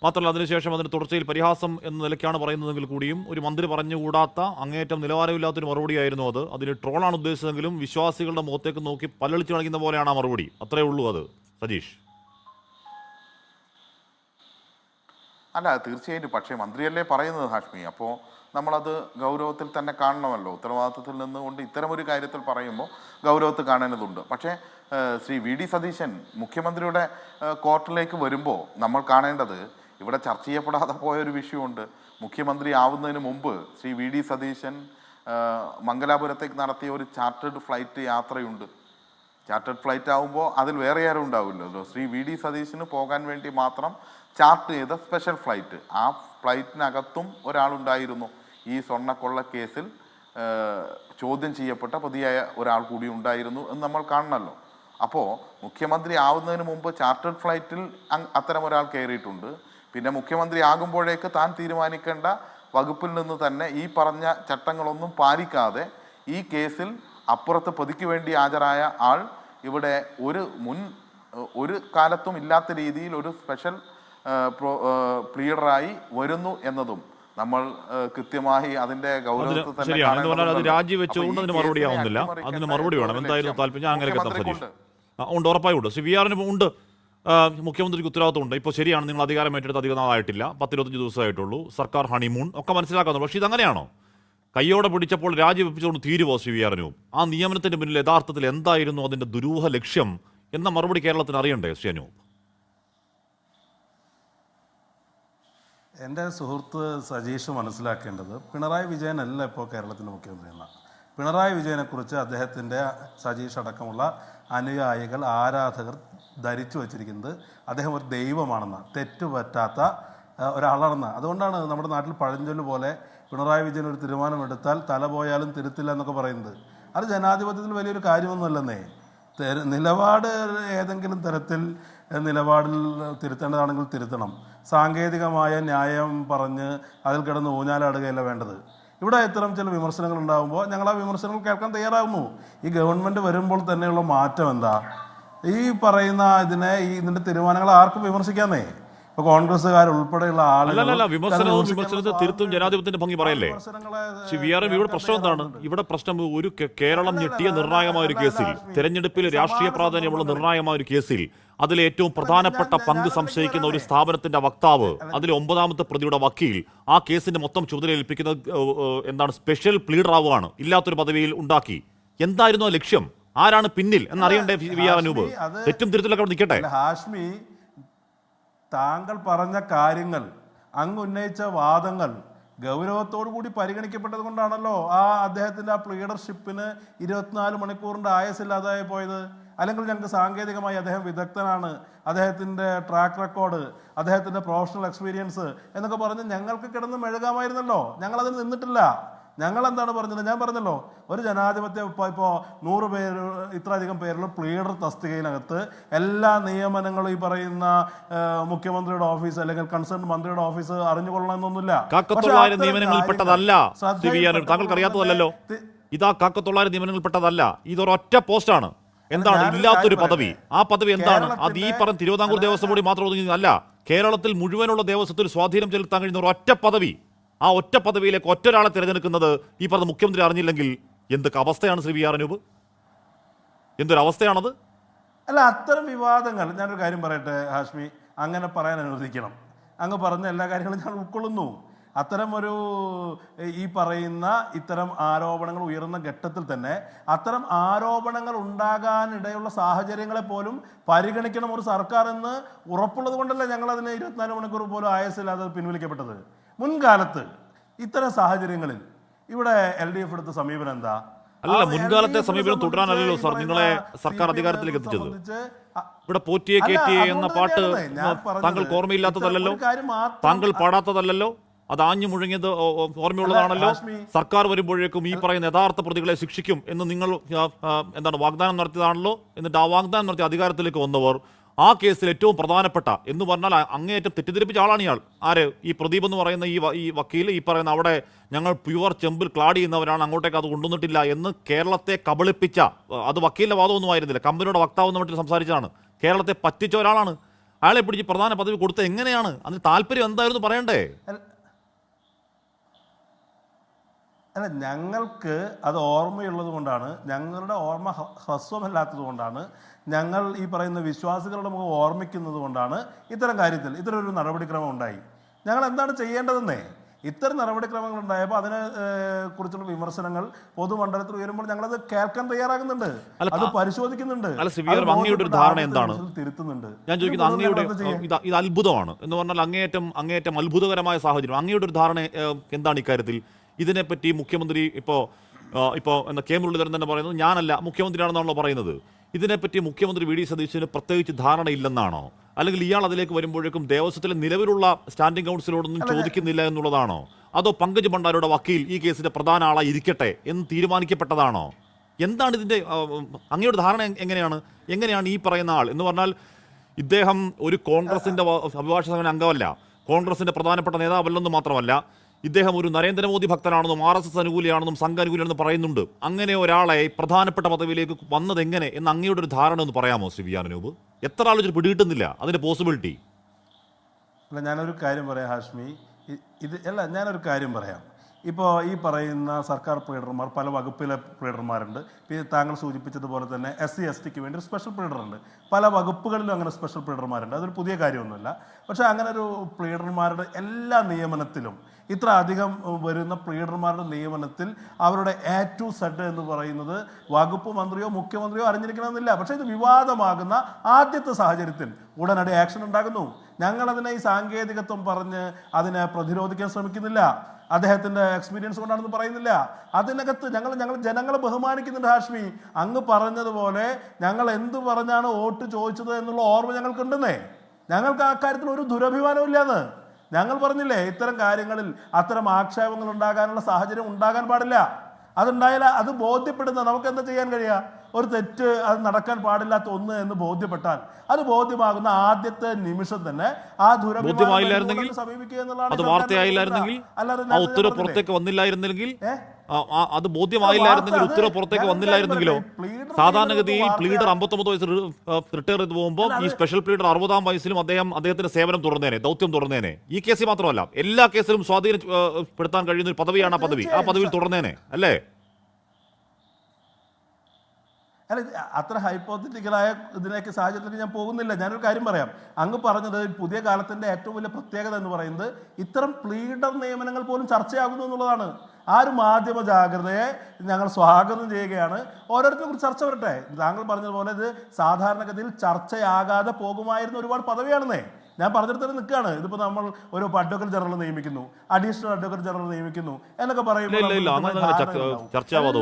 മാത്രമല്ല അതിനുശേഷം അതിന് തുടർച്ചയിൽ പരിഹാസം എന്ന നിലയ്ക്കാണ് പറയുന്നതെങ്കിൽ കൂടിയും ഒരു മന്ത്രി പറഞ്ഞുകൂടാത്ത അങ്ങേയറ്റം നിലവാരമില്ലാത്തൊരു മറുപടിയായിരുന്നു അത്. അതിന് ട്രോളാണ് ഉദ്ദേശിച്ചതെങ്കിലും വിശ്വാസികളുടെ മുഖത്തേക്ക് നോക്കി പല്ലളിച്ച് കാണിക്കുന്ന പോലെയാണ് ആ മറുപടി. അത്രേ ഉള്ളൂ അത്. സജീഷ് അല്ല, തീർച്ചയായിട്ടും. പക്ഷേ മന്ത്രിയല്ലേ പറയുന്നത് ഹാഷ്മി. അപ്പോൾ നമ്മളത് ഗൗരവത്തിൽ തന്നെ കാണണമല്ലോ. ഉത്തരവാദിത്തത്തിൽ നിന്നുകൊണ്ട് ഇത്തരമൊരു കാര്യത്തിൽ പറയുമ്പോൾ ഗൗരവത്തിൽ കാണേണ്ടതുണ്ട്. പക്ഷേ ശ്രീ വി ഡി സതീശൻ മുഖ്യമന്ത്രിയുടെ കോർട്ടിലേക്ക് വരുമ്പോൾ നമ്മൾ കാണേണ്ടത് ഇവിടെ ചർച്ച ചെയ്യപ്പെടാതെ പോയൊരു വിഷയമുണ്ട്. മുഖ്യമന്ത്രി ആവുന്നതിന് മുമ്പ് ശ്രീ വി ഡി സതീശൻ മംഗലാപുരത്തേക്ക് നടത്തിയ ഒരു ചാർട്ടേഡ് ഫ്ലൈറ്റ് യാത്രയുണ്ട്. ചാർട്ടേഡ് ഫ്ലൈറ്റ് ആകുമ്പോൾ അതിൽ വേറെ ആരും ഉണ്ടാവില്ലല്ലോ. ശ്രീ വി ഡി സതീശന് പോകാൻ വേണ്ടി മാത്രം ചാർട്ട് ചെയ്ത സ്പെഷ്യൽ ഫ്ലൈറ്റ്. ആ ഫ്ലൈറ്റിനകത്തും ഒരാളുണ്ടായിരുന്നു. ഈ സ്വർണ്ണക്കൊള്ള കേസിൽ ചോദ്യം ചെയ്യപ്പെട്ട പ്രതിയായ ഒരാൾ കൂടി ഉണ്ടായിരുന്നു എന്ന് നമ്മൾ കാണണമല്ലോ. അപ്പോൾ മുഖ്യമന്ത്രി ആവുന്നതിന് മുമ്പ് ചാർട്ടേഡ് ഫ്ലൈറ്റിൽ അത്തരം ഒരാൾ കയറിയിട്ടുണ്ട്. പിന്നെ മുഖ്യമന്ത്രി ആകുമ്പോഴേക്ക് താൻ തീരുമാനിക്കേണ്ട വകുപ്പിൽ നിന്ന് തന്നെ ഈ പറഞ്ഞ ചട്ടങ്ങളൊന്നും പാലിക്കാതെ ഈ കേസിൽ അപ്പുറത്ത് പ്രതിക്ക് വേണ്ടി ഹാജരായ ആൾ ഇവിടെ ഒരു കാലത്തും ഇല്ലാത്ത രീതിയിൽ ഒരു സ്പെഷ്യൽ പ്ലീഡറായി വരുന്നു എന്നതും നമ്മൾ കൃത്യമായി അതിന്റെ ഗൗരവത്തിൽ തന്നെ രാജിവെച്ചുകൊണ്ട് അതിന് മറുപടി ആവുന്നില്ല. അതിന് മറുപടി വേണം. എന്തായിരുന്നു താല്പര്യം? ഞാൻ അങ്ങനെ സതീഷ് ഉണ്ട്, ഉറപ്പായും ഉണ്ട്. വി ആറിന് ഉണ്ട്. മുഖ്യമന്ത്രിക്ക് ഉത്തരവാദിത്തമുണ്ട്. ഇപ്പോൾ ശരിയാണ്, നിങ്ങൾ അധികാരം ഏറ്റെടുത്ത് അധികം നാളായിട്ടില്ല, 10-25 ദിവസമായിട്ടുള്ളൂ, സർക്കാർ ഹണിമൂൺ ഒക്കെ മനസ്സിലാക്കുന്നു. പക്ഷേ ഇതങ്ങനെയാണോ? കയ്യോടെ പിടിച്ചപ്പോൾ രാജിവെപ്പിച്ചുകൊണ്ട് തീരുവോ ശ്രീ വി ആറിനും? ആ നിയമനത്തിന്റെ പിന്നിൽ യഥാർത്ഥത്തിൽ എന്തായിരുന്നു അതിന്റെ ദുരൂഹ ലക്ഷ്യം എന്ന മറുപടി കേരളത്തിന് അറിയണ്ടേ ശ്രീ അനൂപ്? എൻ്റെ സുഹൃത്ത് സജീഷ് മനസ്സിലാക്കേണ്ടത് പിണറായി വിജയനല്ല ഇപ്പോൾ കേരളത്തിൻ്റെ മുഖ്യമന്ത്രി എന്ന. പിണറായി വിജയനെക്കുറിച്ച് അദ്ദേഹത്തിൻ്റെ സജീഷ് അടക്കമുള്ള അനുയായികൾ, ആരാധകർ ധരിച്ചു വച്ചിരിക്കുന്നത് അദ്ദേഹം ഒരു ദൈവമാണെന്ന്, തെറ്റുപറ്റാത്ത ഒരാളാണെന്ന്. അതുകൊണ്ടാണ് നമ്മുടെ നാട്ടിൽ പഴഞ്ചൊല്ല് പോലെ പിണറായി വിജയൻ ഒരു തീരുമാനമെടുത്താൽ തല പോയാലും തിരുത്തില്ല എന്നൊക്കെ പറയുന്നത്. അത് ജനാധിപത്യത്തിൽ വലിയൊരു കാര്യമൊന്നുമല്ലെന്നേ. നിലപാട് ഏതെങ്കിലും തരത്തിൽ നിലപാടിൽ തിരുത്തേണ്ടതാണെങ്കിൽ തിരുത്തണം. സാങ്കേതികമായ ന്യായം പറഞ്ഞ് അതിൽ കിടന്ന് ഊഞ്ഞാലാടുകയല്ല വേണ്ടത്. ഇവിടെ ഇത്തരം ചില വിമർശനങ്ങൾ ഉണ്ടാകുമ്പോൾ ഞങ്ങൾ ആ വിമർശനങ്ങൾ കേൾക്കാൻ തയ്യാറാകുന്നു. ഈ ഗവൺമെൻറ് വരുമ്പോൾ തന്നെയുള്ള മാറ്റം എന്താ? ഈ പറയുന്ന ഇതിൻ്റെ തീരുമാനങ്ങൾ ആർക്കും വിമർശിക്കാന്നേ. ഇപ്പൊ കോൺഗ്രസ്സുകാർ ഉൾപ്പെടെയുള്ള വിമർശനത്തെ തിരുത്തും ജനാധിപത്യത്തിന്റെ ഭംഗി പറയല്ലേ ഇവിടെ പ്രശ്നം എന്താണ്? ഇവിടെ പ്രശ്നം ഒരു കേരളം ഞെട്ടിയ നിർണായകമായ ഒരു കേസിൽ, തെരഞ്ഞെടുപ്പിൽ രാഷ്ട്രീയ പ്രാധാന്യമുള്ള നിർണായകമായ ഒരു കേസിൽ അതിൽ ഏറ്റവും പ്രധാനപ്പെട്ട പങ്ക് സംശയിക്കുന്ന ഒരു സ്ഥാപനത്തിന്റെ വക്താവ്, അതിലെ 9ാമത്തെ പ്രതിയുടെ വക്കീൽ, ആ കേസിന്റെ മൊത്തം ചുമതല ഏൽപ്പിക്കുന്നത് എന്താണ്, സ്പെഷ്യൽ പ്ലീഡർ ആവുകയാണ്, ഇല്ലാത്തൊരു പദവിയിൽ ഉണ്ടാക്കി. എന്തായിരുന്നു ആ ലക്ഷ്യം? ആരാണ് പിന്നിൽ എന്നറിയണ്ടേ വി ആർ അനൂപ്? തെറ്റും തിരുത്തലൊക്കെ നിൽക്കട്ടെ. ഹാഷ്മി, താങ്കൾ പറഞ്ഞ കാര്യങ്ങൾ അങ്ങ് ഉന്നയിച്ച വാദങ്ങൾ ഗൗരവത്തോടു കൂടി പരിഗണിക്കപ്പെട്ടത് കൊണ്ടാണല്ലോ അദ്ദേഹത്തിൻ്റെ ആ ലീഡർഷിപ്പിന് 24 മണിക്കൂറിൻ്റെ ആയുസില്ലാതായി പോയത്. അല്ലെങ്കിൽ ഞങ്ങൾക്ക് സാങ്കേതികമായി അദ്ദേഹം വിദഗ്ധനാണ്, അദ്ദേഹത്തിൻ്റെ ട്രാക്ക് റെക്കോർഡ്, അദ്ദേഹത്തിൻ്റെ പ്രൊഫഷണൽ എക്സ്പീരിയൻസ് എന്നൊക്കെ പറഞ്ഞ് ഞങ്ങൾക്ക് കിടന്ന് മെഴുകാമായിരുന്നല്ലോ. ഞങ്ങളതിന് നിന്നിട്ടില്ല. ഞങ്ങൾ എന്താണ് പറഞ്ഞത്? ഞാൻ പറഞ്ഞല്ലോ, ഒരു ജനാധിപത്യ ഇപ്പോൾ 100 പേര് ഇത്രയധികം പേരുള്ള പ്ലീഡർ തസ്തികയിനകത്ത് എല്ലാ നിയമനങ്ങളും ഈ പറയുന്ന മുഖ്യമന്ത്രിയുടെ ഓഫീസ് അല്ലെങ്കിൽ കൺസേൺ മന്ത്രിയുടെ ഓഫീസ് അറിഞ്ഞുകൊള്ളണമെന്നൊന്നുമില്ല. താങ്കൾക്ക് അറിയാത്തതല്ലോ, ഇതാ 900 നിയമനങ്ങളിൽപ്പെട്ടതല്ല. ഇതൊരൊറ്റ പോസ്റ്റാണ്. എന്താണ് ഇല്ലാത്തൊരു പദവി? ആ പദവി എന്താണ്? അത് ഈ പറഞ്ഞ തിരുവിതാംകൂർ ദേവസ്വം ബോർഡിൽ മാത്രം ഒതുങ്ങിയതല്ല, കേരളത്തിൽ മുഴുവനുള്ള ദേവസ്വത്തിൽ സ്വാധീനം ചെലുത്താൻ കഴിയുന്ന ഒരു ഒറ്റ പദവി. ആ ഒറ്റ പദവിയിലേക്ക് ഒറ്റൊരാളെ തിരഞ്ഞെടുക്കുന്നത് ഈ പറഞ്ഞ മുഖ്യമന്ത്രി അറിഞ്ഞില്ലെങ്കിൽ എന്തൊക്കെ അവസ്ഥയാണ് ശ്രീ വി ആർ അനൂപ്? എന്തൊരവസ്ഥയാണത്? അല്ല, അത്തരം വിവാദങ്ങൾ, ഞാനൊരു കാര്യം പറയട്ടെ ഹാഷ്മി, അങ്ങനെ പറയാൻ അനുവദിക്കണം. അങ്ങ് പറഞ്ഞ എല്ലാ കാര്യങ്ങളും ഞാൻ ഉൾക്കൊള്ളുന്നു. അത്തരം ഒരു ഈ പറയുന്ന ഇത്തരം ആരോപണങ്ങൾ ഉയർന്ന ഘട്ടത്തിൽ തന്നെ അത്തരം ആരോപണങ്ങൾ ഉണ്ടാകാനിടയുള്ള സാഹചര്യങ്ങളെ പോലും പരിഗണിക്കണം ഒരു സർക്കാർ എന്ന് ഉറപ്പുള്ളത് കൊണ്ടല്ലേ ഞങ്ങളതിന് 24 മണിക്കൂർ പോലും ആയുസില്ലാതെ പിൻവലിക്കപ്പെട്ടത്. മുൻകാലത്ത് ഇത്തരം സാഹചര്യങ്ങളിൽ ഇവിടെ LDF എടുത്ത സമീപനം എന്താ? അല്ല, മുൻകാലത്തെ സമീപനം തുടരാനല്ലോ സാർ നിങ്ങളെ സർക്കാർ അധികാരത്തിലേക്ക് എത്തിച്ചത്. ഇവിടെ പോറ്റിയെ കേറ്റിയെ എന്ന പാട്ട് താങ്കൾക്ക് ഓർമ്മയില്ലാത്തതല്ലോ, താങ്കൾ പാടാത്തതല്ലോ, അത് ആഞ്ഞു മുഴങ്ങിയത് ഓർമ്മയുള്ളതാണല്ലോ. സർക്കാർ വരുമ്പോഴേക്കും ഈ പറയുന്ന യഥാർത്ഥ പ്രതികളെ ശിക്ഷിക്കും എന്ന് നിങ്ങൾ വാഗ്ദാനം നടത്തിയതാണല്ലോ. എന്നിട്ട് ആ വാഗ്ദാനം നടത്തി അധികാരത്തിലേക്ക് വന്നവർ ആ കേസിൽ ഏറ്റവും പ്രധാനപ്പെട്ട എന്ന് പറഞ്ഞാൽ അങ്ങേയറ്റം തെറ്റിദ്ധരിപ്പിച്ച ആളാണ് ഇയാൾ. ആര്? ഈ പ്രദീപ് എന്ന് പറയുന്ന ഈ വക്കീൽ ഈ പറയുന്ന അവിടെ ഞങ്ങൾ പ്യുവർ ചെമ്പിൽ ക്ലാഡ് ചെയ്യുന്നവരാണ്, അങ്ങോട്ടേക്ക് അത് കൊണ്ടുവന്നിട്ടില്ല എന്ന് കേരളത്തെ കബളിപ്പിച്ച, അത് വക്കീലിന്റെ വാദമൊന്നും ആയിരുന്നില്ല, കമ്പനിയുടെ വക്താവെന്ന് മറ്റും സംസാരിച്ചതാണ്, കേരളത്തെ പറ്റിച്ച ഒരാളാണ്. അയാളെ പിടിച്ച് പ്രധാന പദവി കൊടുത്തത് എങ്ങനെയാണ്? അതിന് താല്പര്യം എന്തായിരുന്നു പറയണ്ടേ? അല്ല, ഞങ്ങൾക്ക് അത് ഓർമ്മയുള്ളത് കൊണ്ടാണ്, ഞങ്ങളുടെ ഓർമ്മ ഹ്രസ്വമല്ലാത്തത് കൊണ്ടാണ്, ഞങ്ങൾ ഈ പറയുന്ന വിശ്വാസികളുടെ മുഖം ഓർമ്മിക്കുന്നത് കൊണ്ടാണ് ഇത്തരം കാര്യത്തിൽ ഇത്തരമൊരു നടപടിക്രമം ഉണ്ടായി. ഞങ്ങൾ എന്താണ് ചെയ്യേണ്ടതെന്നേ, ഇത്തരം നടപടിക്രമങ്ങൾ ഉണ്ടായപ്പോൾ അതിനെ കുറിച്ചുള്ള വിമർശനങ്ങൾ പൊതുമണ്ഡലത്തിൽ ഉയരുമ്പോൾ ഞങ്ങളത് കേൾക്കാൻ തയ്യാറാകുന്നുണ്ട്, അത് പരിശോധിക്കുന്നുണ്ട്, തിരുത്തുന്നുണ്ട്. ഞാൻ ചോദിക്കുന്നത് അങ്ങയുടെ ഇത് അത്ഭുതമാണ് എന്ന് പറഞ്ഞാൽ അങ്ങേയറ്റം അത്ഭുതകരമായ സാഹചര്യം. അങ്ങയുടെ ഒരു ധാരണ എന്താണ് ഇക്കാര്യത്തിൽ? ഇതിനെപ്പറ്റി മുഖ്യമന്ത്രി ഇപ്പോൾ കെ മുരളീധരൻ തന്നെ പറയുന്നത് ഞാനല്ല മുഖ്യമന്ത്രിയാണെന്നാണല്ലോ പറയുന്നത്. ഇതിനെപ്പറ്റി മുഖ്യമന്ത്രി വി ഡി സതീശന് പ്രത്യേകിച്ച് ധാരണയില്ലെന്നാണോ? അല്ലെങ്കിൽ ഇയാൾ അതിലേക്ക് വരുമ്പോഴേക്കും ദേവസ്വത്തിലെ നിലവിലുള്ള സ്റ്റാൻഡിംഗ് കൗൺസിലോടൊന്നും ചോദിക്കുന്നില്ല എന്നുള്ളതാണോ? അതോ പങ്കജ് ഭണ്ഡാരിയുടെ വക്കീൽ ഈ കേസിന്റെ പ്രധാന ആളായി ഇരിക്കട്ടെ എന്ന് തീരുമാനിക്കപ്പെട്ടതാണോ? എന്താണ് ഇതിന്റെ അങ്ങയുടെ ധാരണ? എങ്ങനെയാണ് ഈ പറയുന്ന ആൾ എന്ന് പറഞ്ഞാൽ ഇദ്ദേഹം ഒരു കോൺഗ്രസിന്റെ അഭിഭാഷക സമിതി അംഗമല്ല, കോൺഗ്രസിന്റെ പ്രധാനപ്പെട്ട നേതാവല്ലെന്ന് മാത്രമല്ല, ഇദ്ദേഹം ഒരു നരേന്ദ്രമോദി ഭക്തനാണെന്നും RSS അനുകൂലിയാണെന്നും സംഘ അനുകൂലിയാണെന്നും പറയുന്നുണ്ട്. അങ്ങനെ ഒരാളെ പ്രധാനപ്പെട്ട പദവിയിലേക്ക് വന്നത് എങ്ങനെ എന്ന് അങ്ങയുടെ ഒരു ധാരണ ഒന്ന് പറയാമോ ശ്രീ വി ആർ അനൂപ്? എത്ര ആളുകൾ പിടികിട്ടുന്നില്ല അതിന്റെ പോസിബിലിറ്റി? അല്ല, ഞാനൊരു കാര്യം പറയാം ഹാഷ്മി, ഞാനൊരു കാര്യം പറയാം. ഇപ്പോൾ ഈ പറയുന്ന സർക്കാർ പ്ലീഡർമാർ, പല വകുപ്പിലെ പ്ലീഡർമാരുണ്ട്. പിന്നെ താങ്കൾ സൂചിപ്പിച്ചതുപോലെ തന്നെ SC STക്ക് വേണ്ടി ഒരു സ്പെഷ്യൽ പ്ലീഡറുണ്ട്. പല വകുപ്പുകളിലും അങ്ങനെ സ്പെഷ്യൽ പ്ലീഡർമാരുണ്ട്. അതൊരു പുതിയ കാര്യമൊന്നുമല്ല. പക്ഷേ അങ്ങനെ ഒരു പ്ലീഡർമാരുടെ എല്ലാ നിയമനത്തിലും, ഇത്ര അധികം വരുന്ന പ്ലീഡർമാരുടെ നിയമനത്തിൽ അവരുടെ A to Z എന്ന് പറയുന്നത് വകുപ്പ് മന്ത്രിയോ മുഖ്യമന്ത്രിയോ അറിഞ്ഞിരിക്കണമെന്നില്ല. പക്ഷേ ഇത് വിവാദമാകുന്ന ആദ്യത്തെ സാഹചര്യത്തിൽ ഉടനടി ആക്ഷൻ ഉണ്ടാകുന്നു. ഞങ്ങളതിനെ ഈ സാങ്കേതികത്വം പറഞ്ഞ് അതിനെ പ്രതിരോധിക്കാൻ ശ്രമിക്കുന്നില്ല, അദ്ദേഹത്തിൻ്റെ എക്സ്പീരിയൻസ് കൊണ്ടാണെന്ന് പറയുന്നില്ല. അതിനകത്ത് ഞങ്ങൾ ജനങ്ങളെ ബഹുമാനിക്കുന്നുണ്ട് ഹാഷ്മി. അങ്ങ് പറഞ്ഞതുപോലെ ഞങ്ങൾ എന്ത് പറഞ്ഞാണ് വോട്ട് ചോദിച്ചത് എന്നുള്ള ഓർമ്മ ഞങ്ങൾക്കുണ്ടെന്നേ. ഞങ്ങൾക്ക് ആ കാര്യത്തിൽ ഒരു ദുരഭിമാനവും ഇല്ലാന്ന് ഞങ്ങൾ പറഞ്ഞില്ലേ. ഇത്തരം കാര്യങ്ങളിൽ അത്തരം ആക്ഷേപങ്ങൾ ഉണ്ടാകാനുള്ള സാഹചര്യം ഉണ്ടാകാൻ പാടില്ല. അതുണ്ടായാൽ അത് ബോധ്യപ്പെടുന്ന നമുക്ക് എന്താ ചെയ്യാൻ കഴിയുക? ഒരു തെറ്റ് അത് നടക്കാൻ പാടില്ലാത്ത ഒന്ന് എന്ന് ബോധ്യപ്പെട്ടാൽ അത് ബോധ്യമാകുന്ന ആദ്യത്തെ നിമിഷം തന്നെ ആ ദുരഭിമാനമായില്ലായിരുന്നെങ്കിൽ, അത് വാർത്തയായില്ലായിരുന്നെങ്കിൽ, ആ ഉത്തരവ് പുറത്തേക്ക് വന്നില്ലായിരുന്നെങ്കിൽ, അത് ബോധ്യമായില്ലായിരുന്നെങ്കിൽ, ഉത്തരവ് പുറത്തേക്ക് വന്നില്ലായിരുന്നെങ്കിലോ? സാധാരണഗതിയിൽ പ്ലീഡർ 59 വയസ്സ് റിട്ടയർ ചെയ്ത് പോകുമ്പോൾ ഈ സ്പെഷ്യൽ പ്ലീഡർ 60-ാം വയസ്സിലും അദ്ദേഹത്തിന്റെ സേവനം തുടർന്നേനെ, ദൗത്യം തുടർന്നേനെ. ഈ കേസിൽ മാത്രമല്ല, എല്ലാ കേസിലും സ്വാധീനപ്പെടുത്താൻ കഴിയുന്ന ഒരു പദവിയാണ് ആ പദവിയിൽ തുടർന്നേനെ അല്ലേ? അല്ല, അത്ര ഹൈപ്പോത്തറ്റിക്കലായ ഇതിലേക്ക് സാഹചര്യത്തിലേക്ക് ഞാൻ പോകുന്നില്ല. ഞാനൊരു കാര്യം പറയാം. അങ്ങ് പറഞ്ഞത് പുതിയ കാലത്തിൻ്റെ ഏറ്റവും വലിയ പ്രത്യേകത എന്ന് പറയുന്നത് ഇത്തരം പ്ലീഡർ നിയമനങ്ങൾ പോലും ചർച്ചയാകുന്നു എന്നുള്ളതാണ്. ആ ഒരു മാധ്യമ ജാഗ്രതയെ ഞങ്ങൾ സ്വാഗതം ചെയ്യുകയാണ്. ഓരോരുത്തരെ കുറിച്ച് ചർച്ച വരട്ടെ. താങ്കൾ പറഞ്ഞതുപോലെ ഇത് സാധാരണഗതിയിൽ ചർച്ചയാകാതെ പോകുമായിരുന്ന ഒരുപാട് പദവിയാണെന്നേ. ഞാൻ പറഞ്ഞിടത്ത് നിൽക്കുകയാണ്. ഇതിപ്പോൾ നമ്മൾ ഒരു അഡ്വക്കേറ്റ് ജനറൽ നിയമിക്കുന്നു, അഡീഷണൽ അഡ്വക്കേറ്റ് ജനറൽ നിയമിക്കുന്നു എന്നൊക്കെ ചർച്ചയാവാതെ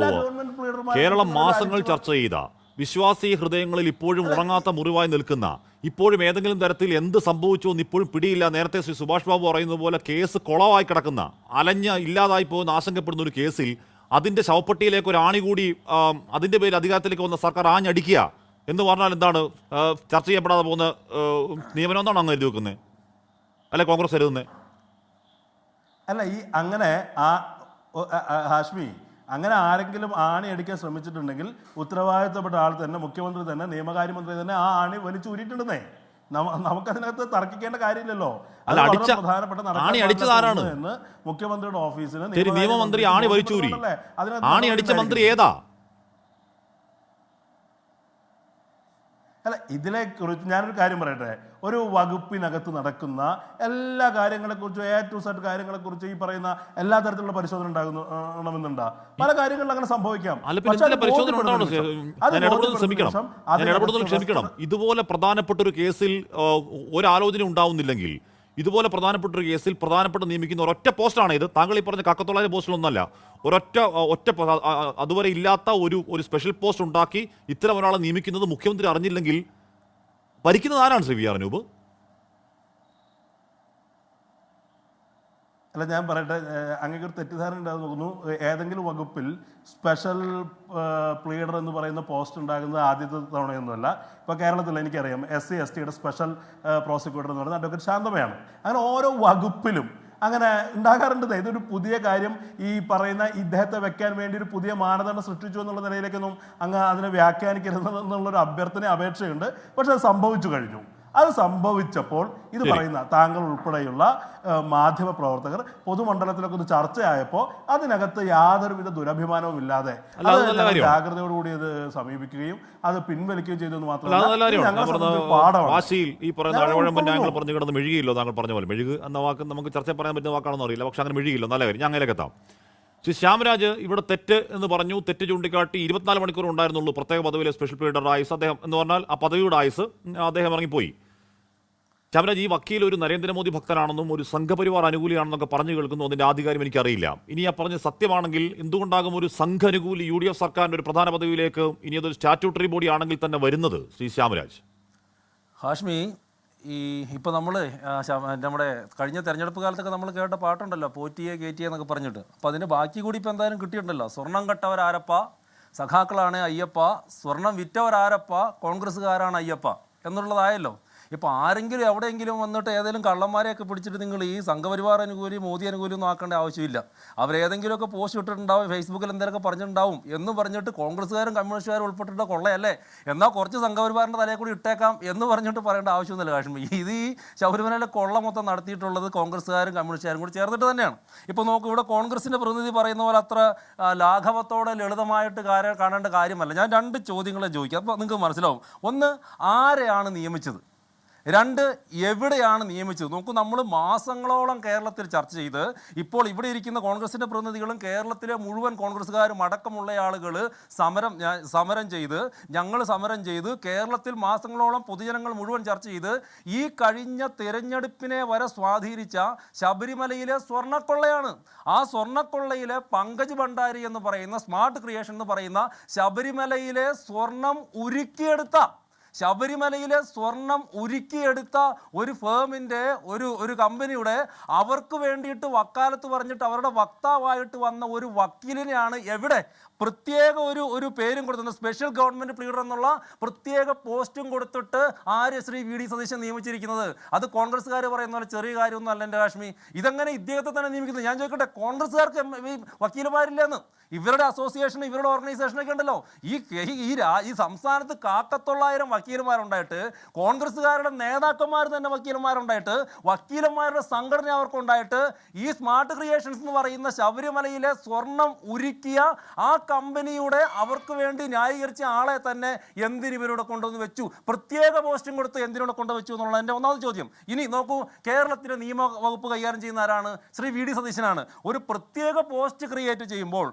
കേരളം മാസങ്ങൾ ചർച്ച ചെയ്ത വിശ്വാസി ഹൃദയങ്ങളിൽ ഇപ്പോഴും ഉറങ്ങാത്ത മുറിവായി നിൽക്കുന്ന, ഇപ്പോഴും ഏതെങ്കിലും തരത്തിൽ എന്ത് സംഭവിച്ചു എന്ന് ഇപ്പോഴും പിടിയില്ല, നേരത്തെ ശ്രീ സുഭാഷ് ബാബു പറയുന്നത് പോലെ കേസ് കുളമായി കിടക്കുന്ന, ഇല്ലാതായി പോകുന്ന ആശങ്കപ്പെടുന്ന ഒരു കേസിൽ അതിന്റെ ശവപ്പെട്ടിയിലേക്ക് ഒരു ആണി കൂടി അതിന്റെ പേരിൽ അധികാരത്തിലേക്ക് വന്ന സർക്കാർ ആഞ്ഞടിക്കുക എന്ന് പറഞ്ഞാൽ എന്താണ് ചർച്ച ചെയ്യപ്പെടാതെ പോകുന്ന നിയമനം എന്നാണ് അങ്ങ് എഴുതി വെക്കുന്നത്, അല്ലെ കോൺഗ്രസ് എഴുതുന്നത്? അല്ല, ഈ അങ്ങനെ ഹാഷ്മി, അങ്ങനെ ആരെങ്കിലും ആണി അടിക്കാൻ ശ്രമിച്ചിട്ടുണ്ടെങ്കിൽ ഉത്തരവാദിത്തപ്പെട്ട ആൾ തന്നെ, മുഖ്യമന്ത്രി തന്നെ, നിയമകാര്യമന്ത്രി തന്നെ ആ ആണി വലിച്ചൂരിയിട്ടുണ്ടെന്നേ. നമുക്കതിനകത്ത് തർക്കിക്കേണ്ട കാര്യമില്ലല്ലോ. ആണി അടിച്ചത് ആരാണ്? എന്ന് മുഖ്യമന്ത്രിയുടെ ഓഫീസിന് നിയമമന്ത്രി ആണി വലിച്ചൂരി. ആണി അടിച്ച മന്ത്രി ഏതാ? അല്ല, ഇതിനെക്കുറിച്ച് ഞാനൊരു കാര്യം പറയട്ടെ. ഒരു വകുപ്പിനകത്ത് നടക്കുന്ന എല്ലാ കാര്യങ്ങളെക്കുറിച്ചും A to Z കാര്യങ്ങളെക്കുറിച്ച് ഈ പറയുന്ന എല്ലാ തരത്തിലുള്ള പരിശോധന ഉണ്ടാകണമെന്നുണ്ടാ? പല കാര്യങ്ങളിലും അങ്ങനെ സംഭവിക്കാം. ക്ഷമിക്കണം. ഇതുപോലെ പ്രധാനപ്പെട്ട ഒരു കേസിൽ ഒരാലോചന ഉണ്ടാവുന്നില്ലെങ്കിൽ, ഇതുപോലെ പ്രധാനപ്പെട്ട ഒരു കേസിൽ പ്രധാനപ്പെട്ട നിയമിക്കുന്ന ഒരൊറ്റ പോസ്റ്റാണ് ഇത്. താങ്കൾ ഈ പറഞ്ഞ കക്കത്തൊള്ളായിരം പോസ്റ്റിലൊന്നല്ല, ഒരൊറ്റ അതുവരെ ഇല്ലാത്ത ഒരു സ്പെഷ്യൽ പോസ്റ്റ് ഉണ്ടാക്കി ഇത്തരം ഒരാളെ നിയമിക്കുന്നത് മുഖ്യമന്ത്രി അറിഞ്ഞില്ലെങ്കിൽ ഭരിക്കുന്നത് ആരാണ് ശ്രീ വി ആർ അനൂപ്? അല്ല, ഞാൻ പറയട്ടെ, അങ്ങനെ ഒരു തെറ്റിദ്ധാരണ ഉണ്ടാകുന്നു തോന്നുന്നു. ഏതെങ്കിലും വകുപ്പിൽ സ്പെഷ്യൽ പ്ലീഡർ എന്ന് പറയുന്ന പോസ്റ്റ് ഉണ്ടാകുന്നത് ആദ്യത്തെ തവണയൊന്നുമല്ല. ഇപ്പോൾ കേരളത്തിൽ എനിക്കറിയാം SC/ST സ്പെഷ്യൽ പ്രോസിക്യൂട്ടർ എന്ന് പറയുന്നത് അഡ്വക്കേറ്റ് ശാന്തമയാണ്. അങ്ങനെ ഓരോ വകുപ്പിലും അങ്ങനെ ഉണ്ടാകാറുണ്ട്. ഇതൊരു പുതിയ കാര്യം, ഈ പറയുന്ന ഇദ്ദേഹത്തെ വെക്കാൻ വേണ്ടി ഒരു പുതിയ മാനദണ്ഡം സൃഷ്ടിച്ചു എന്നുള്ള നിലയിലേക്കൊന്നും അങ്ങ് അതിനെ വ്യാഖ്യാനിക്കരുതെന്നുള്ളൊരു അഭ്യർത്ഥന, പക്ഷെ അത് സംഭവിച്ചു കഴിഞ്ഞു. അത് സംഭവിച്ചപ്പോൾ ഇത് പറയുന്ന താങ്കൾ ഉൾപ്പെടെയുള്ള മാധ്യമ പ്രവർത്തകർ പൊതുമണ്ഡലത്തിലൊക്കെ ഒരു ചർച്ചയായപ്പോൾ അതിനകത്ത് യാതൊരുവിധ ദുരഭിമാനവും ഇല്ലാതെ ജാഗ്രതയോടുകൂടി അത് സമീപിക്കുകയും അത് പിൻവലിക്കുകയും ചെയ്തു എന്ന് മാത്രമല്ല, വാശിയിൽ ഈ പറയുന്ന അഴവഴമ്പ് പറഞ്ഞു കിടന്ന് മെഴുകിയില്ലോ. താങ്കൾ പറഞ്ഞ പോലെ മെഴുക് എന്ന വാക്ക് നമുക്ക് ചർച്ച പറയാൻ പറ്റുന്ന വാക്കാണെന്ന് അറിയില്ല, പക്ഷെ അങ്ങനെ മെഴുകിയില്ലോ. നല്ല കാര്യം, ഞാൻ അങ്ങനെയൊക്കെ എത്താം. ശ്രീ ശ്യാമരാജ് ഇവിടെ തെറ്റ് എന്ന് പറഞ്ഞു, തെറ്റ് ചൂണ്ടിക്കാട്ടി 24 മണിക്കൂർ ഉണ്ടായിരുന്നുള്ളൂ പ്രത്യേക പദവിയിലെ സ്പെഷ്യൽ പ്ലീഡർ ആയുസ്. അദ്ദേഹം എന്ന് പറഞ്ഞാൽ ആ പദവിയുടെ ആയുസ്, അദ്ദേഹം ഇറങ്ങിപ്പോയി. ശ്യാമരാജ്, ഈ വക്കീൽ ഒരു നരേന്ദ്രമോദി ഭക്തനാണെന്നും ഒരു സംഘപരിവാർ അനുകൂലിയാണെന്നൊക്കെ പറഞ്ഞു കേൾക്കുന്നു. അതിന്റെ ആധികാരം എനിക്കറിയില്ല. ഇനി ആ പറഞ്ഞ സത്യമാണെങ്കിൽ എന്തുകൊണ്ടാകും ഒരു സംഘാനുകൂലി UDF സർക്കാരിന്റെ ഒരു പ്രധാന പദവിയിലേക്ക് ഇനി അതൊരു സ്റ്റാറ്റ്യൂട്ടറി ബോഡി ആണെങ്കിൽ തന്നെ വരുന്നത്? ശ്രീ ശ്യാമരാജ്. ഹാഷ്മി, ഇപ്പോൾ നമ്മൾ നമ്മുടെ കഴിഞ്ഞ തെരഞ്ഞെടുപ്പ് കാലത്തൊക്കെ നമ്മൾ കേട്ട പാട്ടുണ്ടല്ലോ, പോറ്റിയെ കയറ്റിയെ എന്നൊക്കെ പറഞ്ഞിട്ട്. അപ്പോൾ അതിൻ്റെ ബാക്കി കൂടി ഇപ്പോൾ എന്തായാലും കിട്ടിയിട്ടുണ്ടല്ലോ. സ്വർണം കട്ടവരാരപ്പ, സഖാക്കളാണ് അയ്യപ്പ, സ്വർണം വിറ്റവരാരപ്പ, കോൺഗ്രസ്സുകാരാണ് അയ്യപ്പ എന്നുള്ളതായല്ലോ. ഇപ്പോൾ ആരെങ്കിലും എവിടെയെങ്കിലും വന്നിട്ട് ഏതെങ്കിലും കള്ളന്മാരെയൊക്കെ പിടിച്ചിട്ട് നിങ്ങൾ ഈ സംഘപരിവാർ അനുകൂലി, മോദി അനുകൂലി ഒന്നും ആക്കേണ്ട ആവശ്യമില്ല. അവരേതെങ്കിലുമൊക്കെ പോസ്റ്റ് ഇട്ടിട്ടുണ്ടാവും, ഫേസ്ബുക്കിൽ എന്തെങ്കിലുമൊക്കെ പറഞ്ഞിട്ടുണ്ടാവും എന്ന് പറഞ്ഞിട്ട് കോൺഗ്രസ്സുകാരും കമ്മ്യൂണിസ്റ്റുകാരും ഉൾപ്പെട്ടിട്ട് കൊള്ളയല്ലേ, എന്നാൽ കുറച്ച് സംഘപരിവാറിൻ്റെ തലയിൽ കൂടി ഇട്ടേക്കാം എന്ന് പറഞ്ഞിട്ട് പറയേണ്ട ആവശ്യമൊന്നുമില്ല കാശ്മീർ. ഇത് ഈ ശബരിമലയിലെ കൊള്ള മൊത്തം നടത്തിയിട്ടുള്ളത് കോൺഗ്രസ്സുകാരും കമ്മ്യൂണിസ്റ്റുകാരും കൂടി ചേർന്നിട്ട് തന്നെയാണ്. ഇപ്പോൾ നോക്കൂ, ഇവിടെ കോൺഗ്രസിൻ്റെ പ്രതിനിധി പറയുന്ന പോലെ അത്ര ലാഘവത്തോടെ ലളിതമായിട്ട് കാണേണ്ട കാര്യമല്ല. ഞാൻ 2 ചോദ്യങ്ങളെ ചോദിക്കാം, അപ്പോൾ നിങ്ങൾക്ക് മനസ്സിലാവും. ഒന്ന്, ആരെയാണ് നിയമിച്ചത്? 2, എവിടെയാണ് നിയമിച്ചത്? നോക്കൂ, നമ്മൾ മാസങ്ങളോളം കേരളത്തിൽ ചർച്ച ചെയ്ത് ഇപ്പോൾ ഇവിടെ ഇരിക്കുന്ന കോൺഗ്രസിൻ്റെ പ്രതിനിധികളും കേരളത്തിലെ മുഴുവൻ കോൺഗ്രസ്സുകാരും അടക്കമുള്ള ആളുകൾ ഞങ്ങൾ സമരം ചെയ്ത് കേരളത്തിൽ മാസങ്ങളോളം പൊതുജനങ്ങൾ മുഴുവൻ ചർച്ച ചെയ്ത് ഈ കഴിഞ്ഞ തിരഞ്ഞെടുപ്പിനെ വരെ സ്വാധീനിച്ച ശബരിമലയിലെ സ്വർണ്ണക്കൊള്ളയാണ്. ആ സ്വർണ്ണക്കൊള്ളയിലെ പങ്കജ് ഭണ്ഡാരി എന്ന് പറയുന്ന സ്മാർട്ട് ക്രിയേഷൻ എന്ന് പറയുന്ന ശബരിമലയിലെ സ്വർണം ഉരുക്കിയെടുത്ത ഒരു ഫേമിൻ്റെ ഒരു കമ്പനിയുടെ അവർക്ക് വേണ്ടിയിട്ട് വക്കാലത്ത് പറഞ്ഞിട്ട് അവരുടെ വക്താവായിട്ട് വന്ന ഒരു വക്കീലിനെയാണ് എവിടെ പ്രത്യേക ഒരു പേരും കൊടുത്തിട്ടുണ്ട്, സ്പെഷ്യൽ ഗവൺമെൻറ് പ്ലീഡർ എന്നുള്ള പ്രത്യേക പോസ്റ്റും കൊടുത്തിട്ട് ശ്രീ VD സതീശൻ നിയമിച്ചിരിക്കുന്നത്. അത് കോൺഗ്രസ്സുകാർ പറയുന്ന പോലെ ചെറിയ കാര്യമൊന്നും അല്ല എൻ്റെ കാശ്മീർ. ഇതെങ്ങനെ ഇദ്ദേഹത്തെ തന്നെ നിയമിക്കുന്നത്? ഞാൻ ചോദിക്കട്ടെ, കോൺഗ്രസ്സുകാർക്ക് വക്കീലുമാരില്ലെന്ന്? ഇവരുടെ അസോസിയേഷൻ, ഇവരുടെ ഓർഗനൈസേഷനൊക്കെ ഉണ്ടല്ലോ. ഈ സംസ്ഥാനത്ത് 1,000 വക്കീലന്മാരുണ്ടായിട്ട്, കോൺഗ്രസ്സുകാരുടെ നേതാക്കന്മാർ തന്നെ വക്കീലന്മാരുണ്ടായിട്ട്, വക്കീലന്മാരുടെ സംഘടന അവർക്കുണ്ടായിട്ട്, ഈ സ്മാർട്ട് ക്രിയേഷൻസ് എന്ന് പറയുന്ന ശബരിമലയിലെ സ്വർണം ഉരുക്കിയ ആ കമ്പനിയുടെ അവർക്ക് വേണ്ടി ന്യായീകരിച്ച ആളെ തന്നെ എന്തിന് ഇവരുടെ കൊണ്ടുവന്ന് വെച്ചു? പ്രത്യേക പോസ്റ്റും കൊടുത്ത് എന്തിനോടെ കൊണ്ടുവച്ചു എന്നുള്ളത് എൻ്റെ ഒന്നാമത്തെ ചോദ്യം. ഇനി നോക്കൂ, കേരളത്തിലെ നിയമ വകുപ്പ് കൈകാര്യം ചെയ്യുന്ന ആരാണ്? ശ്രീ VD സതീശനാണ്. ഒരു പ്രത്യേക പോസ്റ്റ് ക്രിയേറ്റ് ചെയ്യുമ്പോൾ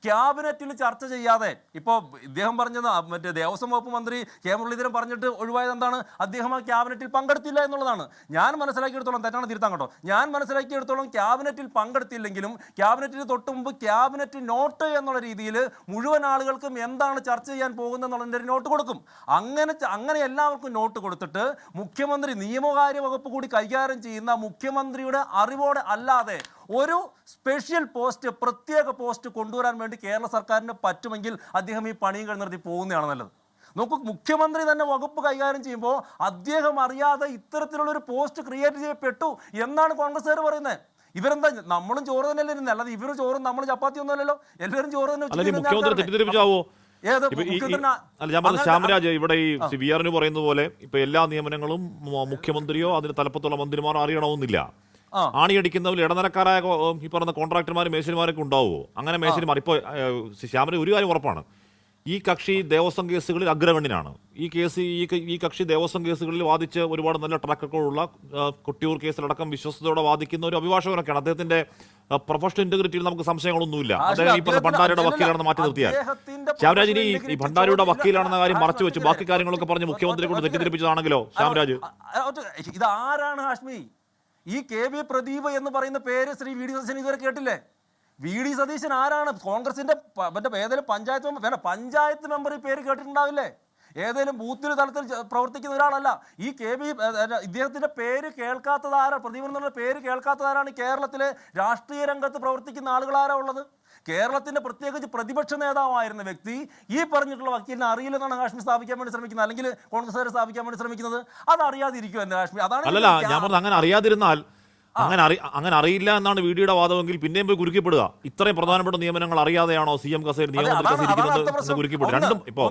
ക്യാബിനറ്റിൽ ചർച്ച ചെയ്യാതെ, ഇപ്പോൾ ഇദ്ദേഹം പറഞ്ഞത് മറ്റേ ദേവസ്വം വകുപ്പ് മന്ത്രി കെ മുരളീധരൻ പറഞ്ഞിട്ട് ഒഴിവായത് എന്താണ്? അദ്ദേഹം ആ ക്യാബിനറ്റിൽ പങ്കെടുത്തില്ല എന്നുള്ളതാണ്. ഞാൻ മനസ്സിലാക്കിയെടുത്തോളം, തെറ്റാണ് തിരുത്താൻ കേട്ടോ, ഞാൻ മനസ്സിലാക്കിയെടുത്തോളം ക്യാബിനറ്റിൽ പങ്കെടുത്തില്ലെങ്കിലും ക്യാബിനറ്റിന് തൊട്ട് മുമ്പ് ക്യാബിനറ്റ് നോട്ട് എന്നുള്ള രീതിയിൽ മുഴുവൻ ആളുകൾക്കും എന്താണ് ചർച്ച ചെയ്യാൻ പോകുന്നത് എന്നുള്ളതിൻ്റെ നോട്ട് കൊടുക്കും. അങ്ങനെ എല്ലാവർക്കും നോട്ട് കൊടുത്തിട്ട് മുഖ്യമന്ത്രി നിയമകാര്യ വകുപ്പ് കൂടി കൈകാര്യം ചെയ്യുന്ന മുഖ്യമന്ത്രിയുടെ അറിവോടെ അല്ലാതെ ഒരു സ്പെഷ്യൽ പോസ്റ്റ്, പ്രത്യേക പോസ്റ്റ് കൊണ്ടുവരാൻ വേണ്ടി കേരള സർക്കാരിന് പറ്റുമെങ്കിൽ അദ്ദേഹം ഈ പണിയും നിർത്തി പോകുന്നതാണ് നല്ലത്. നോക്കൂ, മുഖ്യമന്ത്രി തന്നെ വകുപ്പ് കൈകാര്യം ചെയ്യുമ്പോൾ അദ്ദേഹം അറിയാതെ ഇത്തരത്തിലുള്ളൊരു പോസ്റ്റ് ക്രിയേറ്റ് ചെയ്യപ്പെട്ടു എന്നാണ് കോൺഗ്രസ്സുകാർ പറയുന്നത്. ഇവരെന്താ, നമ്മളും ചോറ് തന്നെയല്ലേ ഇരുന്നത്, അല്ലാതെ ഇവരും ചോറും നമ്മൾ ചപ്പാത്തി ഒന്നുമല്ലല്ലോ, എല്ലാവരും ചോറ് തന്നെ. മുഖ്യമന്ത്രി തെറ്റിദ്ധരിപ്പിച്ചാവോ? അല്ല, ഞാൻ പറഞ്ഞ ശ്യാമരാജ്, ഇവിടെ ഈ വി ആറിന് പറയുന്നത് പോലെ ഇപ്പൊ എല്ലാ നിയമനങ്ങളും മുഖ്യമന്ത്രിയോ അതിന് തലപ്പത്തുള്ള മന്ത്രിമാരോ അറിയണമെന്നില്ല. ആണിയടിക്കുന്നവർ ഇടനിലക്കാരായ ഈ പറഞ്ഞ കോൺട്രാക്ടർമാരും മേശന്മാരൊക്കെ ഉണ്ടാവുമോ? അങ്ങനെ മേശന്മാർ ഇപ്പോൾ ശ്യാമരാജ് ഒരു കാര്യം ഉറപ്പാണ്, ഈ കക്ഷി ദേവസ്വം കേസുകളിൽ അഗ്രഗണ്യനാണ്. ഈ കക്ഷി ദേവസ്വം കേസുകളിൽ വാദിച്ച് ഒരുപാട് നല്ല ട്രാക്ക് റെക്കോർഡുള്ള, കൊട്ടിയൂർ കേസിലടക്കം വിശ്വസ്തയോടെ വാദിക്കുന്ന ഒരു അഭിഭാഷകനൊക്കെയാണ്. അദ്ദേഹത്തിന്റെ പ്രൊഫഷണൽ ഇന്റഗ്രിറ്റിയിൽ നമുക്ക് സംശയങ്ങളൊന്നുമില്ല. അദ്ദേഹം ഈ പറഞ്ഞ ഭണ്ഡാരിയുടെ വക്കീലാണെന്ന് മാറ്റി നിർത്തിയാൽ, ശ്യാമരാജിന് ഈ ഭണ്ഡാരിയുടെ വക്കീലാണെന്ന കാര്യം മറച്ചു വെച്ച് ബാക്കി കാര്യങ്ങളൊക്കെ പറഞ്ഞ് മുഖ്യമന്ത്രിയെ കൊണ്ട് തെറ്റിദ്ധരിപ്പിച്ചതാണെങ്കിലോ ശ്യാമരാജ്? ഇതാരാണ് ഹാഷ്മി? ഈ കെ വി പ്രദീപ് എന്ന് പറയുന്ന പേര് ശ്രീ വി ഡി സതീശൻ ഇതുവരെ കേട്ടില്ലേ? വി ഡി സതീശൻ ആരാണ്? കോൺഗ്രസിന്റെ ഏതെങ്കിലും പഞ്ചായത്ത് മെമ്പർ ഈ പേര് കേട്ടിട്ടുണ്ടാവില്ലേ? ഏതെങ്കിലും ബൂത്തിൽ തലത്തിൽ പ്രവർത്തിക്കുന്ന ഒരാളല്ല. ഈ കെ വി ഇദ്ദേഹത്തിന്റെ പേര് കേൾക്കാത്തതാരാ? പ്രദീപ് എന്നുള്ള പേര് കേൾക്കാത്തതാരാണ്? കേരളത്തിലെ രാഷ്ട്രീയ രംഗത്ത് പ്രവർത്തിക്കുന്ന ആളുകളാരാ ഉള്ളത്? കേരളത്തിന്റെ പ്രത്യേകിച്ച് പ്രതിപക്ഷ നേതാവായിരുന്ന വ്യക്തി ഈ പറഞ്ഞിട്ടുള്ള വക്കീലിനെ അറിയില്ലെന്നാണ് ഹാഷ്മി സ്ഥാപിക്കാൻ വേണ്ടി ശ്രമിക്കുന്നത്, അല്ലെങ്കിൽ കോൺഗ്രസ്സുകാർ സ്ഥാപിക്കാൻ വേണ്ടി ശ്രമിക്കുന്നത്. അത് അറിയാതിരിക്കും എന്റെ ഹാഷ്മി. അതാണ് അല്ലല്ല, ഞാൻ പറഞ്ഞത് അങ്ങനെ അറിയാതിരുന്നാൽ, അങ്ങനെ അറിയില്ല എന്നാണ് വിഡിയുടെ വാദമെങ്കിൽ പിന്നെയും പോയി കുരുക്കിപ്പെടുക. ഇത്രയും പ്രധാനപ്പെട്ട നിയമനങ്ങൾ അറിയാതെയാണോ CM കസേര നിയമമന്ത്രി കസേര ഇരിക്കുന്നത് കുരുക്കിപ്പെടുക? രണ്ടും ഇപ്പൊ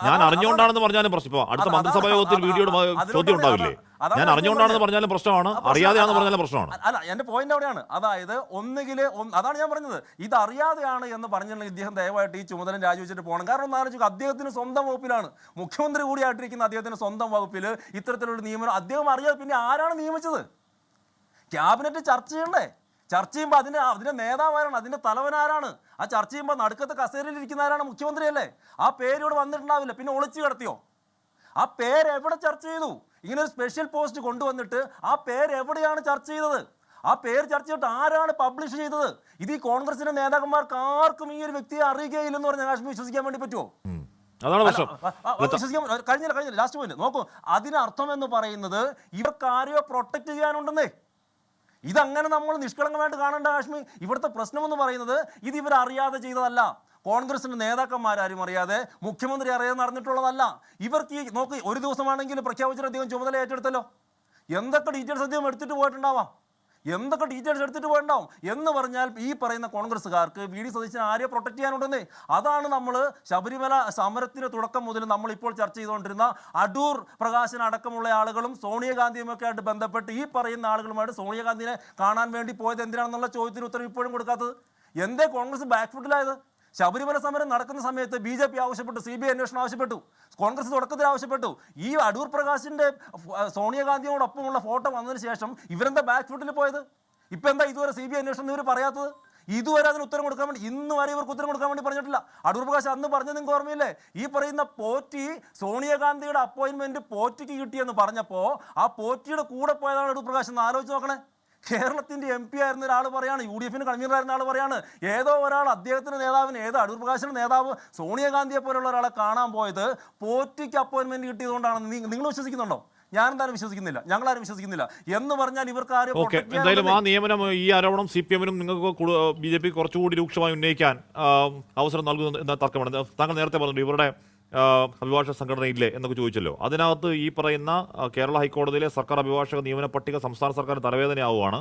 ഞാൻ അറിഞ്ഞുകൊണ്ടാണെന്ന് പറഞ്ഞാലും പ്രശ്നം. ഇപ്പൊ അടുത്ത മന്ത്രിസഭാ യോഗത്തിൽ വിഡിയുടെ ചോദ്യം ഉണ്ടാവില്ലേ? ഞാൻ അറിഞ്ഞുകൊണ്ടാണെന്ന് പറഞ്ഞാലും പ്രശ്നമാണ്, അറിയാതെയാണെന്ന് പറഞ്ഞാലും പ്രശ്നമാണ്. അല്ല, എന്റെ പോയിന്റ് അവിടെയാണ്. അതായത് ഒന്നുകിൽ അതാണ് ഞാൻ പറഞ്ഞത്, ഇത് അറിയാതെയാണ് എന്ന് പറഞ്ഞിട്ടുണ്ടെങ്കിൽ ഇദ്ദേഹം ദയവായിട്ട് ഈ ചുമതല രാജിവെച്ചിട്ട് പോകണം. കാരണം ഒന്ന് ആലോചിക്കുക, അദ്ദേഹത്തിന് സ്വന്തം വകുപ്പിലാണ്, മുഖ്യമന്ത്രി കൂടിയായിട്ടിരിക്കുന്ന അദ്ദേഹത്തിന് സ്വന്തം വകുപ്പിൽ ഇത്തരത്തിലുള്ള നിയമനം അദ്ദേഹം അറിയാതെ പിന്നെ ആരാണ് നിയമിച്ചത്? ക്യാബിനറ്റ് ചർച്ച ചെയ്യണ്ടേ? ചർച്ച ചെയ്യുമ്പോൾ അതിന്റെ നേതാവാരാണ്, അതിന്റെ തലവനാരാണ്? ആ ചർച്ച ചെയ്യുമ്പോൾ നടുക്കത്ത് കസേരയിൽ ഇരിക്കുന്നവരാണ്, മുഖ്യമന്ത്രിയല്ലേ? ആ പേര് ഇവിടെ വന്നിട്ടുണ്ടാവില്ല, പിന്നെ ഒളിച്ചു കിടത്തിയോ? ആ പേര് എവിടെ ചർച്ച ചെയ്തു? ഇങ്ങനെ ഒരു സ്പെഷ്യൽ പോസ്റ്റ് കൊണ്ടുവന്നിട്ട് ആ പേര് എവിടെയാണ് ചർച്ച ചെയ്തത്? ആ പേര് ചർച്ച ചെയ്തിട്ട് ആരാണ് പബ്ലിഷ് ചെയ്തത്? ഇത് ഈ കോൺഗ്രസിന്റെ നേതാക്കന്മാർക്ക് ആർക്കും ഈ ഒരു വ്യക്തിയെ അറിയുകയില്ലെന്ന് പറഞ്ഞാൽ കാശ്മീർ വിശ്വസിക്കാൻ വേണ്ടി പറ്റുമോ? കഴിഞ്ഞില്ല. ലാസ്റ്റ് പോയിന്റ് നോക്കൂ. അതിനർത്ഥം എന്ന് പറയുന്നത് ഇവർക്ക് ആരെയോ പ്രൊട്ടക്ട് ചെയ്യാനുണ്ടെന്നേ. ഇതങ്ങനെ നമ്മൾ നിഷ്കളങ്കമായിട്ട് കാണേണ്ട കാശ്മീർ. ഇവിടുത്തെ പ്രശ്നമെന്ന് പറയുന്നത് ഇത് ഇവരറിയാതെ ചെയ്തതല്ല, കോൺഗ്രസിന്റെ നേതാക്കന്മാരും അറിയാതെ, മുഖ്യമന്ത്രി അറിയാതെ നടന്നിട്ടുള്ളതല്ല. ഇവർക്ക് ഈ നോക്കി ഒരു ദിവസമാണെങ്കിൽ പ്രഖ്യാപിച്ചിട്ട് അദ്ദേഹം ചുമതല ഏറ്റെടുത്തല്ലോ. എന്തൊക്കെ ഡീറ്റെയിൽസ് അദ്ദേഹം എടുത്തിട്ട് പോയിട്ടുണ്ടാവാം, എന്തൊക്കെ ഡീറ്റെയിൽസ് എടുത്തിട്ട് പോയിട്ടുണ്ടാവും എന്ന് പറഞ്ഞാൽ ഈ പറയുന്ന കോൺഗ്രസ്സുകാർക്ക് വി ഡി സതീശനെ ആരെയോ പ്രൊട്ടക്ട് ചെയ്യാനുണ്ടെന്നേ. അതാണ് നമ്മൾ ശബരിമല സമരത്തിന് തുടക്കം മുതൽ നമ്മളിപ്പോൾ ചർച്ച ചെയ്തുകൊണ്ടിരുന്ന അടൂർ പ്രകാശൻ അടക്കമുള്ള ആളുകളും സോണിയാഗാന്ധിയുമൊക്കെ ആയിട്ട് ബന്ധപ്പെട്ട് ഈ പറയുന്ന ആളുകളുമായിട്ട് സോണിയാഗാന്ധിനെ കാണാൻ വേണ്ടി പോയത് എന്തിനാണെന്നുള്ള ചോദ്യത്തിന് ഉത്തരം ഇപ്പോഴും കൊടുക്കാത്തത്? എന്തേ കോൺഗ്രസ് ബാക്ക് ഫുട്ടിലായത്? ശബരിമല സമരം നടക്കുന്ന സമയത്ത് BJP ആവശ്യപ്പെട്ടു, CBI അന്വേഷണം ആവശ്യപ്പെട്ടു, കോൺഗ്രസ് തുടക്കത്തിൽ ആവശ്യപ്പെട്ടു. ഈ അടൂർ പ്രകാശിന്റെ സോണിയാഗാന്ധിയോടൊപ്പമുള്ള ഫോട്ടോ വന്നതിന് ശേഷം ഇവരെന്താ ബാക്ക് ഫുട്ടിൽ പോയത്? ഇപ്പം എന്താ ഇതുവരെ CBI അന്വേഷണം ഇവർ പറയാത്തത്? ഇതുവരെ അതിന് ഉത്തരം കൊടുക്കാൻ വേണ്ടി, ഇന്ന് വരെ ഇവർക്ക് ഉത്തരം കൊടുക്കാൻ വേണ്ടി പറഞ്ഞിട്ടില്ല. അടൂർ പ്രകാശ് അന്ന് പറഞ്ഞത് നിങ്ങൾക്ക് ഓർമ്മയില്ലേ? ഈ പറയുന്ന പോറ്റി സോണിയാഗാന്ധിയുടെ അപ്പോയിന്റ്മെന്റ് പോറ്റിക്ക് കിട്ടിയെന്ന് പറഞ്ഞപ്പോൾ ആ പോറ്റിയുടെ കൂടെ പോയതാണ് അടൂർ പ്രകാശ് എന്ന് ആലോചിച്ച് നോക്കണേ. കേരളത്തിന്റെ MP ആയിരുന്ന ഒരാൾ പറയാണ്, UDF കൺവീനറായിരുന്ന ആൾ പറയാണ്, ഏതോ ഒരാൾ അദ്ദേഹത്തിന്റെ നേതാവിന്, ഏതോ അടൂർ പ്രകാശിന്റെ നേതാവ് സോണിയാഗാന്ധിയെ പോലുള്ള ഒരാളെ കാണാൻ പോയത് പോറ്റിക്ക് അപ്പോയിന്റ്മെന്റ് കിട്ടിയതുകൊണ്ടാണെന്ന് നിങ്ങൾ വിശ്വസിക്കുന്നുണ്ടോ? ഞാൻ എന്തായാലും വിശ്വസിക്കുന്നില്ല, ഞങ്ങളാരും വിശ്വസിക്കുന്നില്ല. എന്ന് പറഞ്ഞാൽ ഇവർക്ക് ആരും എന്തായാലും ആ നിയമനം, ഈ ആരോപണം CPM-നും നിങ്ങൾക്ക് BJP കുറച്ചുകൂടി രൂക്ഷമായി ഉന്നയിക്കാൻ അവസരം നൽകുന്നു എന്ന തർക്കമാണ്. താങ്കൾ നേരത്തെ പറഞ്ഞു ഇവരുടെ അഭിഭാഷക സംഘടനയില്ലേ എന്നൊക്കെ ചോദിച്ചല്ലോ. അതിനകത്ത് ഈ പറയുന്ന കേരള ഹൈക്കോടതിയിലെ സർക്കാർ അഭിഭാഷക നിയമന പട്ടിക സംസ്ഥാന സർക്കാരിന് തലവേദനയാവുകയാണ്.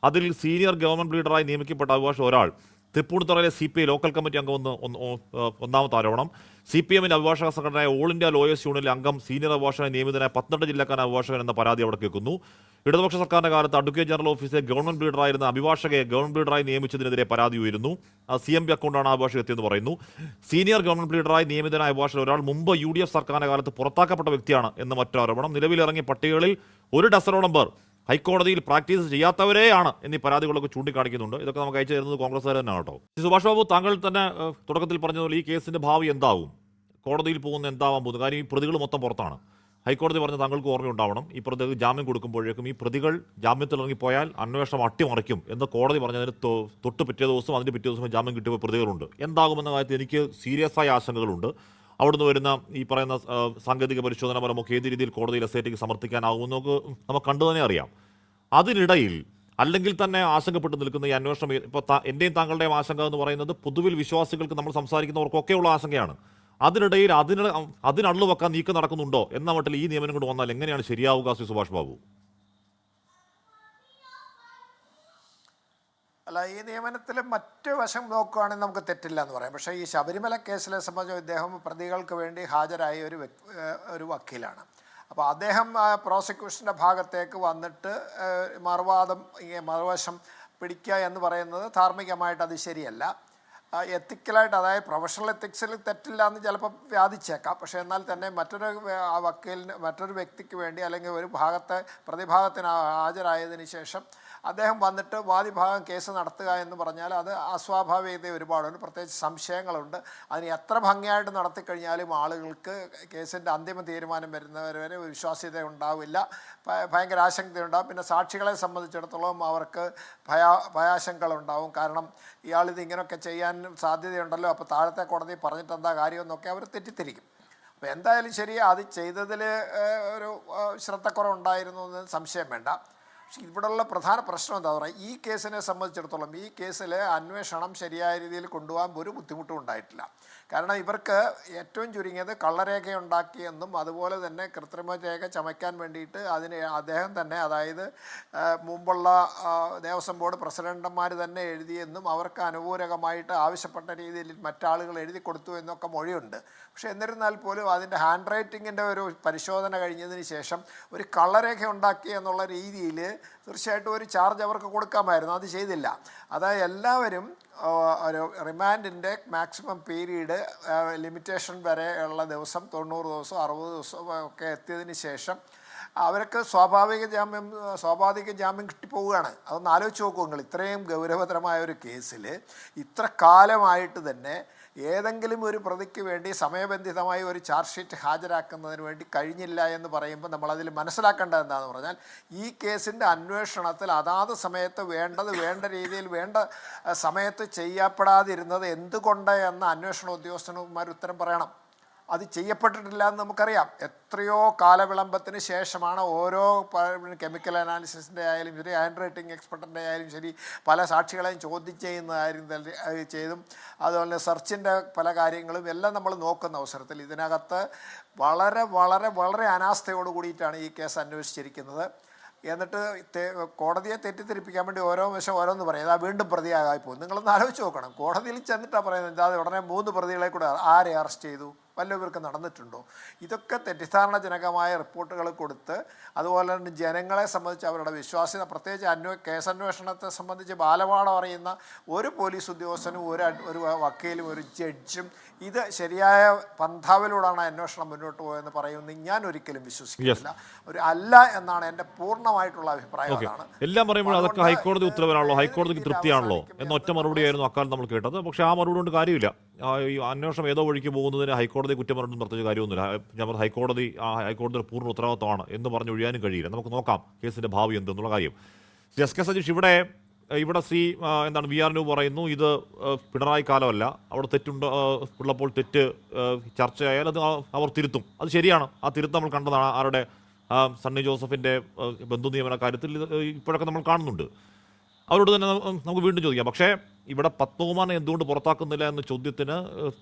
അതിൽ സീനിയർ ഗവൺമെന്റ് ലീഡറായി നിയമിക്കപ്പെട്ട അഭിഭാഷക ഒരാൾ തൃപ്പൂണിത്തുറയിലെ CPI ലോക്കൽ കമ്മിറ്റി അംഗം ഒന്നാമത്തെ ആരോപണം. CPM-ന്റെ അഭിഭാഷക സംഘടനയായ ഓൾ ഇന്ത്യ ലോയേഴ്സ് യൂണിയനിലെ അംഗം സീനിയർ അഭിഭാഷകനെ നിയമിതനായ 12 ജില്ലക്കാരൻ അഭിഭാഷകൻ എന്ന പരാതി അവിടെ കേൾക്കുന്നു. ഇടതുപക്ഷ സർക്കാരിന്റെ കാലത്ത് അഡ്വക്കേറ്റ് ജനറൽ ഓഫീസിലെ ഗവൺമെന്റ് ലീഡറായിരുന്ന അഭിഭാഷകയെ ഗവൺമെന്റ് ലീഡറായി നിയമിച്ചതിനെതിരെ പരാതി ഉയരുന്നു. CMP അക്കൗണ്ടാണ് അഭിഭാഷക എത്തിയെന്ന് പറയുന്നു. സീനിയർ ഗവൺമെന്റ് ലീഡറായി നിയമിതനായ അഭിഭാഷകൻ ഒരാൾ മുമ്പ് UDF സർക്കാരിന്റെ കാലത്ത് പുറത്താക്കപ്പെട്ട വ്യക്തിയാണ് എന്ന് മറ്റൊരു ആരോപണം. നിലവിലിറങ്ങിയ പട്ടികകളിൽ 1 ഡസനോളം പേർ ഹൈക്കോടതിയിൽ പ്രാക്ടീസ് ചെയ്യാത്തവരെയാണ് എന്നീ പരാതികളൊക്കെ ചൂണ്ടിക്കാണിക്കുന്നുണ്ട്. ഇതൊക്കെ നമുക്ക് അയച്ചു തരുന്നത് കോൺഗ്രസ്സുകാർ തന്നെയാണ് കേട്ടോ. സുഭാഷ് ബാബു, താങ്കൾ തന്നെ തുടക്കത്തിൽ പറഞ്ഞതുപോലെ ഈ കേസിന്റെ ഭാവി എന്താവും? കോടതിയിൽ പോകുന്ന എന്താവാൻ പോകുന്നത്? കാര്യം ഈ പ്രതികൾ മൊത്തം പുറത്താണ്. ഹൈക്കോടതി പറഞ്ഞ താങ്കൾക്ക് ഓർമ്മയുണ്ടാവണം, ഈ പ്രതികൾ ജാമ്യം കൊടുക്കുമ്പോഴേക്കും ഈ പ്രതികൾ ജാമ്യത്തിൽ ഇറങ്ങിപ്പോയാൽ അന്വേഷണം അട്ടിമറിക്കും എന്ന് കോടതി പറഞ്ഞതിന് തൊട്ട് പിറ്റേ ദിവസം അതിൻ്റെ പിറ്റേ ദിവസം ജാമ്യം കിട്ടിയ പ്രതികളുണ്ട്. എന്താകുമെന്ന കാര്യത്തിൽ എനിക്ക് സീരിയസ് ആയ ആശങ്കകളുണ്ട്. അവിടുന്ന് വരുന്ന ഈ പറയുന്ന സാങ്കേതിക പരിശോധന പരമൊക്കെ ഏത് രീതിയിൽ കോടതിയിൽ എസ്ഐറ്റിക്ക് സമർപ്പിക്കാനാകുമെന്ന് നമുക്ക് കണ്ടു തന്നെ അറിയാം. അതിനിടയിൽ അല്ലെങ്കിൽ തന്നെ ആശങ്കപ്പെട്ട് നിൽക്കുന്ന ഈ അന്വേഷണം, ഇപ്പോൾ എൻ്റെയും താങ്കളുടെയും ആശങ്ക എന്ന് പറയുന്നത് പൊതുവിൽ വിശ്വാസികൾക്ക് നമ്മൾ സംസാരിക്കുന്നവർക്കൊക്കെയുള്ള ആശങ്കയാണ്. അതിനിടയിൽ അതിനള്ളു വെക്കാൻ നീക്കം നടക്കുന്നുണ്ടോ എന്ന മട്ടിൽ ഈ നിയമനം കൊണ്ട് വന്നാൽ എങ്ങനെയാണ് ശരിയാവുക ശ്രീ സുഭാഷ് ബാബു? അല്ല, ഈ നിയമനത്തിൽ മറ്റു വശം നോക്കുകയാണെങ്കിൽ നമുക്ക് തെറ്റില്ല എന്ന് പറയാം. പക്ഷേ ഈ ശബരിമല കേസിലെ സംബന്ധിച്ച് ഇദ്ദേഹം പ്രതികൾക്ക് വേണ്ടി ഹാജരായ ഒരു വക്കീലാണ്. അപ്പോൾ അദ്ദേഹം പ്രോസിക്യൂഷൻ്റെ ഭാഗത്തേക്ക് വന്നിട്ട് മറുവശം പിടിക്കുക എന്ന് പറയുന്നത് ധാർമ്മികമായിട്ട് അത് ശരിയല്ല. എത്തിക്കലായിട്ട്, അതായത് പ്രൊഫഷണൽ എത്തിക്സിൽ തെറ്റില്ല എന്ന് ചിലപ്പോൾ വാദിച്ചേക്കാം. പക്ഷേ എന്നാൽ തന്നെ മറ്റൊരു വ്യക്തിക്ക് വേണ്ടി അല്ലെങ്കിൽ ഒരു പ്രതിഭാഗത്തിന് ഹാജരായതിനു ശേഷം അദ്ദേഹം വന്നിട്ട് വാദിഭാഗം കേസ് നടത്തുക എന്ന് പറഞ്ഞാൽ അത് അസ്വാഭാവികത ഒരുപാടുണ്ട്, പ്രത്യേകിച്ച് സംശയങ്ങളുണ്ട്. അതിന് എത്ര ഭംഗിയായിട്ട് നടത്തിക്കഴിഞ്ഞാലും ആളുകൾക്ക് കേസിൻ്റെ അന്തിമ തീരുമാനം വരുന്നവരെ വിശ്വാസ്യത ഉണ്ടാവില്ല, ഭയങ്കര ആശങ്കയുണ്ടാവും. പിന്നെ സാക്ഷികളെ സംബന്ധിച്ചിടത്തോളം അവർക്ക് ഭയാശങ്കകളുണ്ടാവും. കാരണം ഇയാളിത് ഇങ്ങനെയൊക്കെ ചെയ്യാൻ സാധ്യതയുണ്ടല്ലോ, അപ്പോൾ താഴത്തെ കോടതി പറഞ്ഞിട്ട് എന്താ കാര്യമെന്നൊക്കെ അവർ തെറ്റിദ്ധരിക്കും. അപ്പോൾ എന്തായാലും ശരി, അത് ചെയ്തതിൽ ഒരു ശ്രദ്ധക്കുറവുണ്ടായിരുന്നു എന്ന് സംശയം വേണ്ട. പക്ഷേ ഇവിടെയുള്ള പ്രധാന പ്രശ്നം എന്താ പറയുക, ഈ കേസിനെ സംബന്ധിച്ചിടത്തോളം ഈ കേസിൽ അന്വേഷണം ശരിയായ രീതിയിൽ കൊണ്ടുപോകാൻ ഒരു ബുദ്ധിമുട്ടും ഉണ്ടായിട്ടില്ല. കാരണം ഇവർക്ക് ഏറ്റവും ചുരുങ്ങിയത് കള്ളരേഖയുണ്ടാക്കിയെന്നും അതുപോലെ തന്നെ കൃത്രിമ രേഖ ചമയ്ക്കാൻ വേണ്ടിയിട്ട് അദ്ദേഹം തന്നെ, അതായത് മുമ്പുള്ള ദേവസ്വം ബോർഡ് പ്രസിഡന്റുമാർ തന്നെ എഴുതിയെന്നും അവർക്ക് അനുകൂലമായിട്ട് ആവശ്യപ്പെട്ട രീതിയിൽ മറ്റാളുകൾ എഴുതി കൊടുത്തു എന്നൊക്കെ മൊഴിയുണ്ട്. പക്ഷേ എന്നിരുന്നാൽ പോലും അതിൻ്റെ ഹാൻഡ് റൈറ്റിങ്ങിൻ്റെ ഒരു പരിശോധന കഴിഞ്ഞതിന് ശേഷം ഒരു കള്ളരേഖ ഉണ്ടാക്കി എന്നുള്ള രീതിയിൽ തീർച്ചയായിട്ടും ഒരു ചാർജ് അവർക്ക് കൊടുക്കാമായിരുന്നു. അത് ചെയ്തില്ല. അതായത് എല്ലാവരും ഒരു റിമാൻഡിൻ്റെ മാക്സിമം പീരീഡ് ലിമിറ്റേഷൻ വരെ ഉള്ള ദിവസം 90 ദിവസം 60 ദിവസം ഒക്കെ എത്തിയതിന് ശേഷം അവർക്ക് സ്വാഭാവിക ജാമ്യം കിട്ടിപ്പോവുകയാണ്. അതൊന്ന് ആലോചിച്ച് നോക്കൂ നിങ്ങൾ. ഇത്രയും ഗൗരവതരമായ ഒരു കേസിൽ ഇത്ര കാലമായിട്ട് തന്നെ ഏതെങ്കിലും ഒരു പ്രതിക്ക് വേണ്ടി സമയബന്ധിതമായി ഒരു ചാർജ് ഷീറ്റ് ഹാജരാക്കുന്നതിന് വേണ്ടി കഴിഞ്ഞില്ല എന്ന് പറയുമ്പോൾ നമ്മളതിൽ മനസ്സിലാക്കേണ്ടത് എന്താണെന്ന് പറഞ്ഞാൽ, ഈ കേസിൻ്റെ അന്വേഷണത്തിൽ അതാത് സമയത്ത് വേണ്ട രീതിയിൽ വേണ്ട സമയത്ത് ചെയ്യപ്പെടാതിരുന്നത് എന്തുകൊണ്ട് എന്ന അന്വേഷണ ഉദ്യോഗസ്ഥന്മാർ ഉത്തരം പറയണം. അത് ചെയ്യപ്പെട്ടിട്ടില്ല എന്ന് നമുക്കറിയാം. എത്രയോ കാലവിളംബത്തിന് ശേഷമാണ് ഓരോ കെമിക്കൽ അനാലിസിസിൻ്റെ ആയാലും ശരി, ഹാൻഡ് റൈറ്റിംഗ് എക്സ്പെർട്ടിൻ്റെ ആയാലും ശരി, പല സാക്ഷികളെയും ചോദ്യം ചെയ്തും അതുപോലെ സെർച്ചിൻ്റെ പല കാര്യങ്ങളും എല്ലാം നമ്മൾ നോക്കുന്ന അവസരത്തിൽ ഇതിനകത്ത് വളരെ വളരെ വളരെ അനാസ്ഥയോട് കൂടിയിട്ടാണ് ഈ കേസ് അന്വേഷിച്ചിരിക്കുന്നത്. എന്നിട്ട് കോടതിയെ തെറ്റിദ്ധരിപ്പിക്കാൻ വേണ്ടി ഓരോ വശം ഓരോന്ന് പറയും. അത് വീണ്ടും പ്രതിയാകായി പോകും. നിങ്ങളൊന്ന് ആലോചിച്ച് നോക്കണം. കോടതിയിൽ ചെന്നിട്ടാണ് പറയുന്നത്, എന്താ ഉടനെ 3 പ്രതികളെ കൂടെ ആരെ അറസ്റ്റ് ചെയ്തു, വല്ലവർക്ക് നടന്നിട്ടുണ്ടോ? ഇതൊക്കെ തെറ്റിദ്ധാരണജനകമായ റിപ്പോർട്ടുകൾ കൊടുത്ത് അതുപോലെ തന്നെ ജനങ്ങളെ സംബന്ധിച്ച് അവരുടെ വിശ്വാസ്യത, പ്രത്യേകിച്ച് കേസന്വേഷണത്തെ സംബന്ധിച്ച് ബാലപാഠം അറിയുന്ന ഒരു പോലീസ് ഉദ്യോഗസ്ഥനും ഒരു വക്കീലും ഒരു ജഡ്ജും ഇത് ശരിയായ പന്ഥാവിലൂടെയാണ് അന്വേഷണം മുന്നോട്ട് പോയെന്ന് പറയുന്നത് ഞാൻ ഒരിക്കലും വിശ്വസിക്കുന്നില്ല. അല്ല എന്നാണ് എൻ്റെ പൂർണ്ണമായിട്ടുള്ള അഭിപ്രായം. അതാണ് എല്ലാം പറയുമ്പോൾ അതൊക്കെ ഹൈക്കോടതി ഉത്തരവിനാണല്ലോ, ഹൈക്കോടതിക്ക് തൃപ്തിയാണല്ലോ എന്ന ഒറ്റ മറുപടിയായിരുന്നു അക്കാലം നമ്മൾ കേട്ടത്. പക്ഷേ ആ മറുപടി കൊണ്ട് കാര്യമില്ല. ഈ അന്വേഷണം ഏതോ വഴിക്ക് പോകുന്നതിന് ഹൈക്കോടതി കുറ്റം പറഞ്ഞിട്ട് പ്രത്യേകിച്ച് കാര്യമൊന്നുമില്ല. ഞാൻ പറഞ്ഞ ഹൈക്കോടതിയുടെ പൂർണ്ണ ഉത്തരവാദിത്തമാണ് എന്ന് പറഞ്ഞ് ഒഴിയാനും കഴിയില്ല. നമുക്ക് നോക്കാം കേസിൻ്റെ ഭാവി എന്തെന്നുള്ള കാര്യം. എസ് കെ സതീഷ്, ഇവിടെ ശ്രീ വി ആർ ന്യൂ പറയുന്നു ഇത് പിണറായി കാലമല്ല, അവിടെ ഉള്ളപ്പോൾ തെറ്റ് ചർച്ചയായാൽ അത് അവർ തിരുത്തും. അത് ശരിയാണ്, ആ തിരുത്ത് നമ്മൾ കണ്ടതാണ്. ആരുടെ സണ്ണി ജോസഫിൻ്റെ ബന്ധു നിയമന കാര്യത്തിൽ ഇപ്പോഴൊക്കെ നമ്മൾ കാണുന്നുണ്ട്. അവരോട് തന്നെ നമുക്ക് വീണ്ടും ചോദിക്കാം. പക്ഷേ ഇവിടെ പത്മകുമാറിനെ എന്തുകൊണ്ട് പുറത്താക്കുന്നില്ല എന്ന ചോദ്യത്തിന്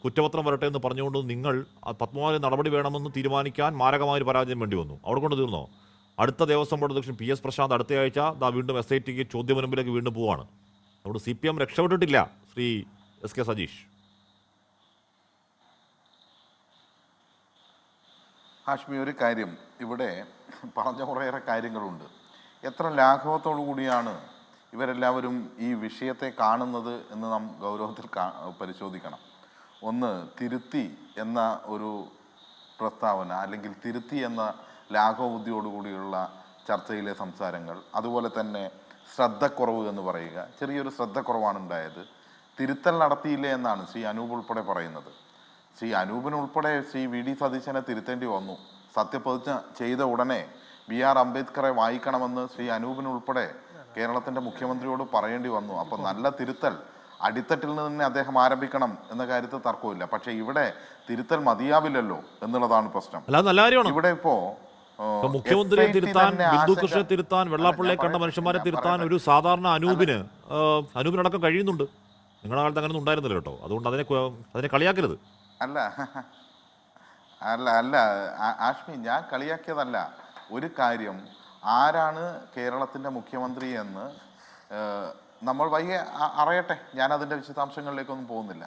കുറ്റപത്രം വരട്ടെ എന്ന് പറഞ്ഞുകൊണ്ട് നിങ്ങൾ പത്മകുമാറിന് നടപടി വേണമെന്ന് തീരുമാനിക്കാൻ മാരകമായൊരു പരാജയം വേണ്ടി വന്നു. അവിടെ കൊണ്ട് തീർന്നോ? അടുത്ത ദേവസ്വം ബോർഡ് അധ്യക്ഷൻ PS പ്രശാന്ത് അടുത്തയാഴ്ച വീണ്ടും SITക്ക് ചോദ്യമുൻപിലേക്ക് വീണ്ടും പോവാണ്. അതുകൊണ്ട് CPM രക്ഷപ്പെട്ടിട്ടില്ല. ശ്രീ SK സജീഷ്. ഹാഷ്മി, ഒരു കാര്യം ഇവിടെ പറഞ്ഞ കുറേയേറെ കാര്യങ്ങളുണ്ട്. എത്ര ലാഘവത്തോടു കൂടിയാണ് ഇവരെല്ലാവരും ഈ വിഷയത്തെ കാണുന്നത് എന്ന് നാം ഗൗരവത്തിൽ പരിശോധിക്കണം. ഒന്ന്, തിരുത്തി എന്ന ഒരു പ്രസ്താവന അല്ലെങ്കിൽ തിരുത്തി എന്ന ലാഘവബുദ്ധിയോടുകൂടിയുള്ള ചർച്ചയിലെ സംസാരങ്ങൾ, അതുപോലെ തന്നെ ശ്രദ്ധക്കുറവ് എന്ന് പറയുക. ചെറിയൊരു ശ്രദ്ധക്കുറവാണ് ഉണ്ടായത്. തിരുത്തൽ നടത്തിയില്ലേ എന്നാണ് ശ്രീ അനൂപ് ഉൾപ്പെടെ പറയുന്നത്. ശ്രീ അനൂപിന് ഉൾപ്പെടെ ശ്രീ വി ഡി സതീശനെ തിരുത്തേണ്ടി വന്നു. സത്യപ്രതിജ്ഞ ചെയ്ത ഉടനെ BR അംബേദ്കറെ വായിക്കണമെന്ന് ശ്രീ അനൂപിന് ഉൾപ്പെടെ കേരളത്തിന്റെ മുഖ്യമന്ത്രിയോട് പറയേണ്ടി വന്നു. അപ്പം നല്ല തിരുത്തൽ അടിത്തട്ടിൽ നിന്ന് തന്നെ അദ്ദേഹം ആരംഭിക്കണം എന്ന കാര്യത്തിൽ തർക്കമില്ല. പക്ഷെ ഇവിടെ തിരുത്തൽ മതിയാവില്ലല്ലോ എന്നുള്ളതാണ് പ്രശ്നം. ഇവിടെ ഇപ്പോ മുഖ്യമന്ത്രിയെ തിരുത്താൻ, ബിന്ദു കൃഷ്ണയെ തിരുത്താൻ, വെള്ളാപ്പള്ളിയെ കണ്ട മനുഷ്യന്മാരെ തിരുത്താൻ ഒരു സാധാരണ അനൂപിനടക്കം കഴിയുന്നുണ്ട്. നിങ്ങളുടെ കാലത്ത് അങ്ങനെ ഉണ്ടായിരുന്നില്ല കേട്ടോ. അതുകൊണ്ട് അതിനെ കളിയാക്കരുത്. അല്ല അല്ല അല്ല ആഷ്മി, ഞാൻ കളിയാക്കിയതല്ല. ഒരു കാര്യം, ആരാണ് കേരളത്തിന്റെ മുഖ്യമന്ത്രി എന്ന് നമ്മൾ വയ്യ അറിയട്ടെ. ഞാൻ അതിൻ്റെ വിശദാംശങ്ങളിലേക്കൊന്നും പോകുന്നില്ല.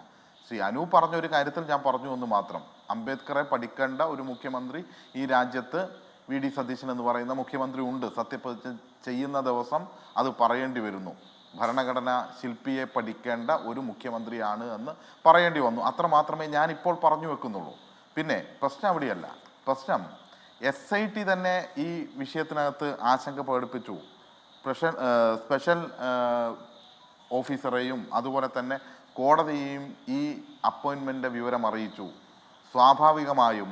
ശ്രീ അനൂപ് പറഞ്ഞ ഒരു കാര്യത്തിൽ ഞാൻ പറഞ്ഞു എന്ന് മാത്രം. അംബേദ്കറെ പഠിക്കേണ്ട ഒരു മുഖ്യമന്ത്രി ഈ രാജ്യത്ത് വി ഡി സതീശൻ എന്ന് പറയുന്ന മുഖ്യമന്ത്രി ഉണ്ട്. സത്യപ്രതിജ്ഞ ചെയ്യുന്ന ദിവസം അത് പറയേണ്ടി വരുന്നു. ഭരണഘടന ശില്പിയെ പഠിക്കേണ്ട ഒരു മുഖ്യമന്ത്രിയാണ് എന്ന് പറയേണ്ടി വന്നു. അത്ര മാത്രമേ ഞാൻ ഇപ്പോൾ പറഞ്ഞു വെക്കുന്നുള്ളൂ. പിന്നെ പ്രശ്നം അവിടെയല്ല. പ്രശ്നം SIT തന്നെ ഈ വിഷയത്തിനകത്ത് ആശങ്ക പ്രകടിപ്പിച്ചു. സ്പെഷ്യൽ ഓഫീസറെയും അതുപോലെ തന്നെ കോടതിയെയും ഈ അപ്പോയിൻമെൻ്റ് വിവരം അറിയിച്ചു. സ്വാഭാവികമായും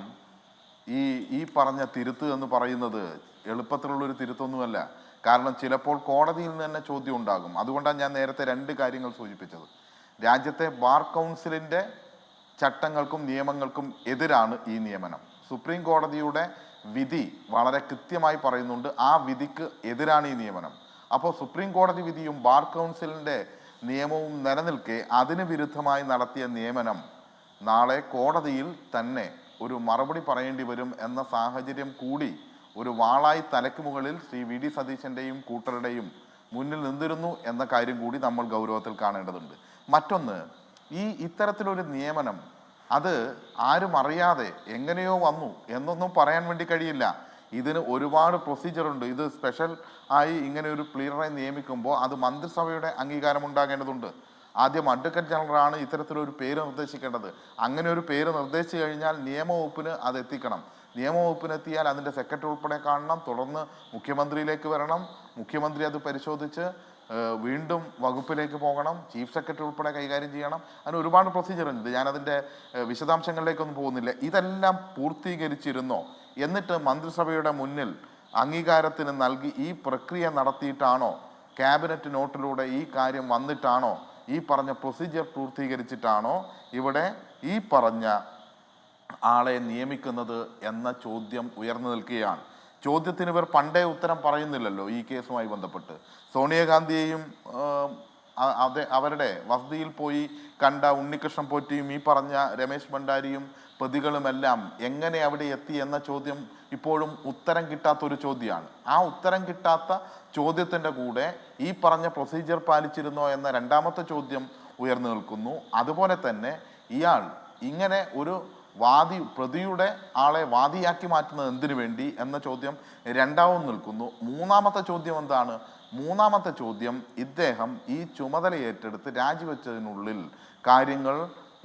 ഈ പറഞ്ഞ തിരുത്ത് എന്ന് പറയുന്നത് എളുപ്പത്തിലുള്ളൊരു തിരുത്തൊന്നുമല്ല. കാരണം ചിലപ്പോൾ കോടതിയിൽ നിന്ന് തന്നെ ചോദ്യം ഉണ്ടാകും. അതുകൊണ്ടാണ് ഞാൻ നേരത്തെ 2 കാര്യങ്ങൾ സൂചിപ്പിച്ചത്. രാജ്യത്തെ ബാർ കൗൺസിലിൻ്റെ ചട്ടങ്ങൾക്കും നിയമങ്ങൾക്കും എതിരാണ് ഈ നിയമനം. സുപ്രീം കോടതിയുടെ വിധി വളരെ കൃത്യമായി പറയുന്നുണ്ട്, ആ വിധിക്ക് എതിരാണ് ഈ നിയമനം. അപ്പോൾ സുപ്രീം കോടതി വിധിയും ബാർ കൗൺസിലിൻ്റെ നിയമവും നിലനിൽക്കെ അതിന് വിരുദ്ധമായി നടത്തിയ നിയമനം നാളെ കോടതിയിൽ തന്നെ ഒരു മറുപടി പറയേണ്ടി വരും എന്ന സാഹചര്യം കൂടി ഒരു വാളായി തലയ്ക്ക് മുകളിൽ ശ്രീ വി ഡി സതീശൻ്റെയും കൂട്ടരുടെയും മുന്നിൽ നിന്നിരുന്നു എന്ന കാര്യം കൂടി നമ്മൾ ഗൗരവത്തിൽ കാണേണ്ടതുണ്ട്. മറ്റൊന്ന്, ഇത്തരത്തിലൊരു നിയമനം അത് ആരും അറിയാതെ എങ്ങനെയോ വന്നു എന്നൊന്നും പറയാൻ വേണ്ടി കഴിയില്ല. ഇതിന് ഒരുപാട് പ്രൊസീജിയറുണ്ട്. ഇത് സ്പെഷ്യൽ ആയി ഇങ്ങനെ ഒരു ക്ലീനറെ നിയമിക്കുമ്പോൾ അത് മന്ത്രിസഭയുടെ അംഗീകാരം ഉണ്ടാകേണ്ടതുണ്ട്. ആദ്യം അഡ്വക്കേറ്റ് ജനറലാണ് ഇത്തരത്തിലൊരു പേര് നിർദ്ദേശിക്കേണ്ടത്. അങ്ങനെ ഒരു പേര് നിർദ്ദേശിച്ചു കഴിഞ്ഞാൽ നിയമവകുപ്പിന് അത് എത്തിക്കണം. നിയമവകുപ്പിനെത്തിയാൽ അതിൻ്റെ സെക്രട്ടറി ഉൾപ്പെടെ കാണണം. തുടർന്ന് മുഖ്യമന്ത്രിയിലേക്ക് വരണം. മുഖ്യമന്ത്രി അത് പരിശോധിച്ച് വീണ്ടും വകുപ്പിലേക്ക് പോകണം. ചീഫ് സെക്രട്ടറി ഉൾപ്പെടെ കൈകാര്യം ചെയ്യണം. അതിന് ഒരുപാട് പ്രൊസീജിയർ ഉണ്ട്. ഞാനതിൻ്റെ വിശദാംശങ്ങളിലേക്കൊന്നും പോകുന്നില്ല. ഇതെല്ലാം പൂർത്തീകരിച്ചിരുന്നോ? എന്നിട്ട് മന്ത്രിസഭയുടെ മുന്നിൽ അംഗീകാരത്തിന് നൽകി ഈ പ്രക്രിയ നടത്തിയിട്ടാണോ, ക്യാബിനറ്റ് നോട്ടിലൂടെ ഈ കാര്യം വന്നിട്ടാണോ, ഈ പറഞ്ഞ പ്രൊസീജിയർ പൂർത്തീകരിച്ചിട്ടാണോ ഇവിടെ ഈ പറഞ്ഞ ആളെ നിയമിക്കുന്നത് എന്ന ചോദ്യം ഉയർന്നു നിൽക്കുകയാണ്. ചോദ്യത്തിന് ഇവർ പണ്ടേ ഉത്തരം പറയുന്നില്ലല്ലോ. ഈ കേസുമായി ബന്ധപ്പെട്ട് സോണിയാഗാന്ധിയെയും അവരുടെ വസതിയിൽ പോയി കണ്ട ഉണ്ണികൃഷ്ണൻ പോറ്റിയും ഈ പറഞ്ഞ രമേശ് ഭണ്ഡാരിയും പ്രതികളുമെല്ലാം എങ്ങനെ അവിടെ എത്തി എന്ന ചോദ്യം ഇപ്പോഴും ഉത്തരം കിട്ടാത്തൊരു ചോദ്യമാണ്. ആ ഉത്തരം കിട്ടാത്ത ചോദ്യത്തിൻ്റെ കൂടെ ഈ പറഞ്ഞ പ്രൊസീജിയർ പാലിച്ചിരുന്നോ എന്ന രണ്ടാമത്തെ ചോദ്യം ഉയർന്നു നിൽക്കുന്നു. അതുപോലെ തന്നെ ഇയാൾ ഇങ്ങനെ ഒരു പ്രതിയുടെ ആളെ വാദിയാക്കി മാറ്റുന്നത് എന്തിനു വേണ്ടി എന്ന ചോദ്യം രണ്ടാമതും നിൽക്കുന്നു. മൂന്നാമത്തെ ചോദ്യം എന്താണ്? മൂന്നാമത്തെ ചോദ്യം, ഇദ്ദേഹം ഈ ചുമതല ഏറ്റെടുത്ത് രാജിവെച്ചതിനുള്ളിൽ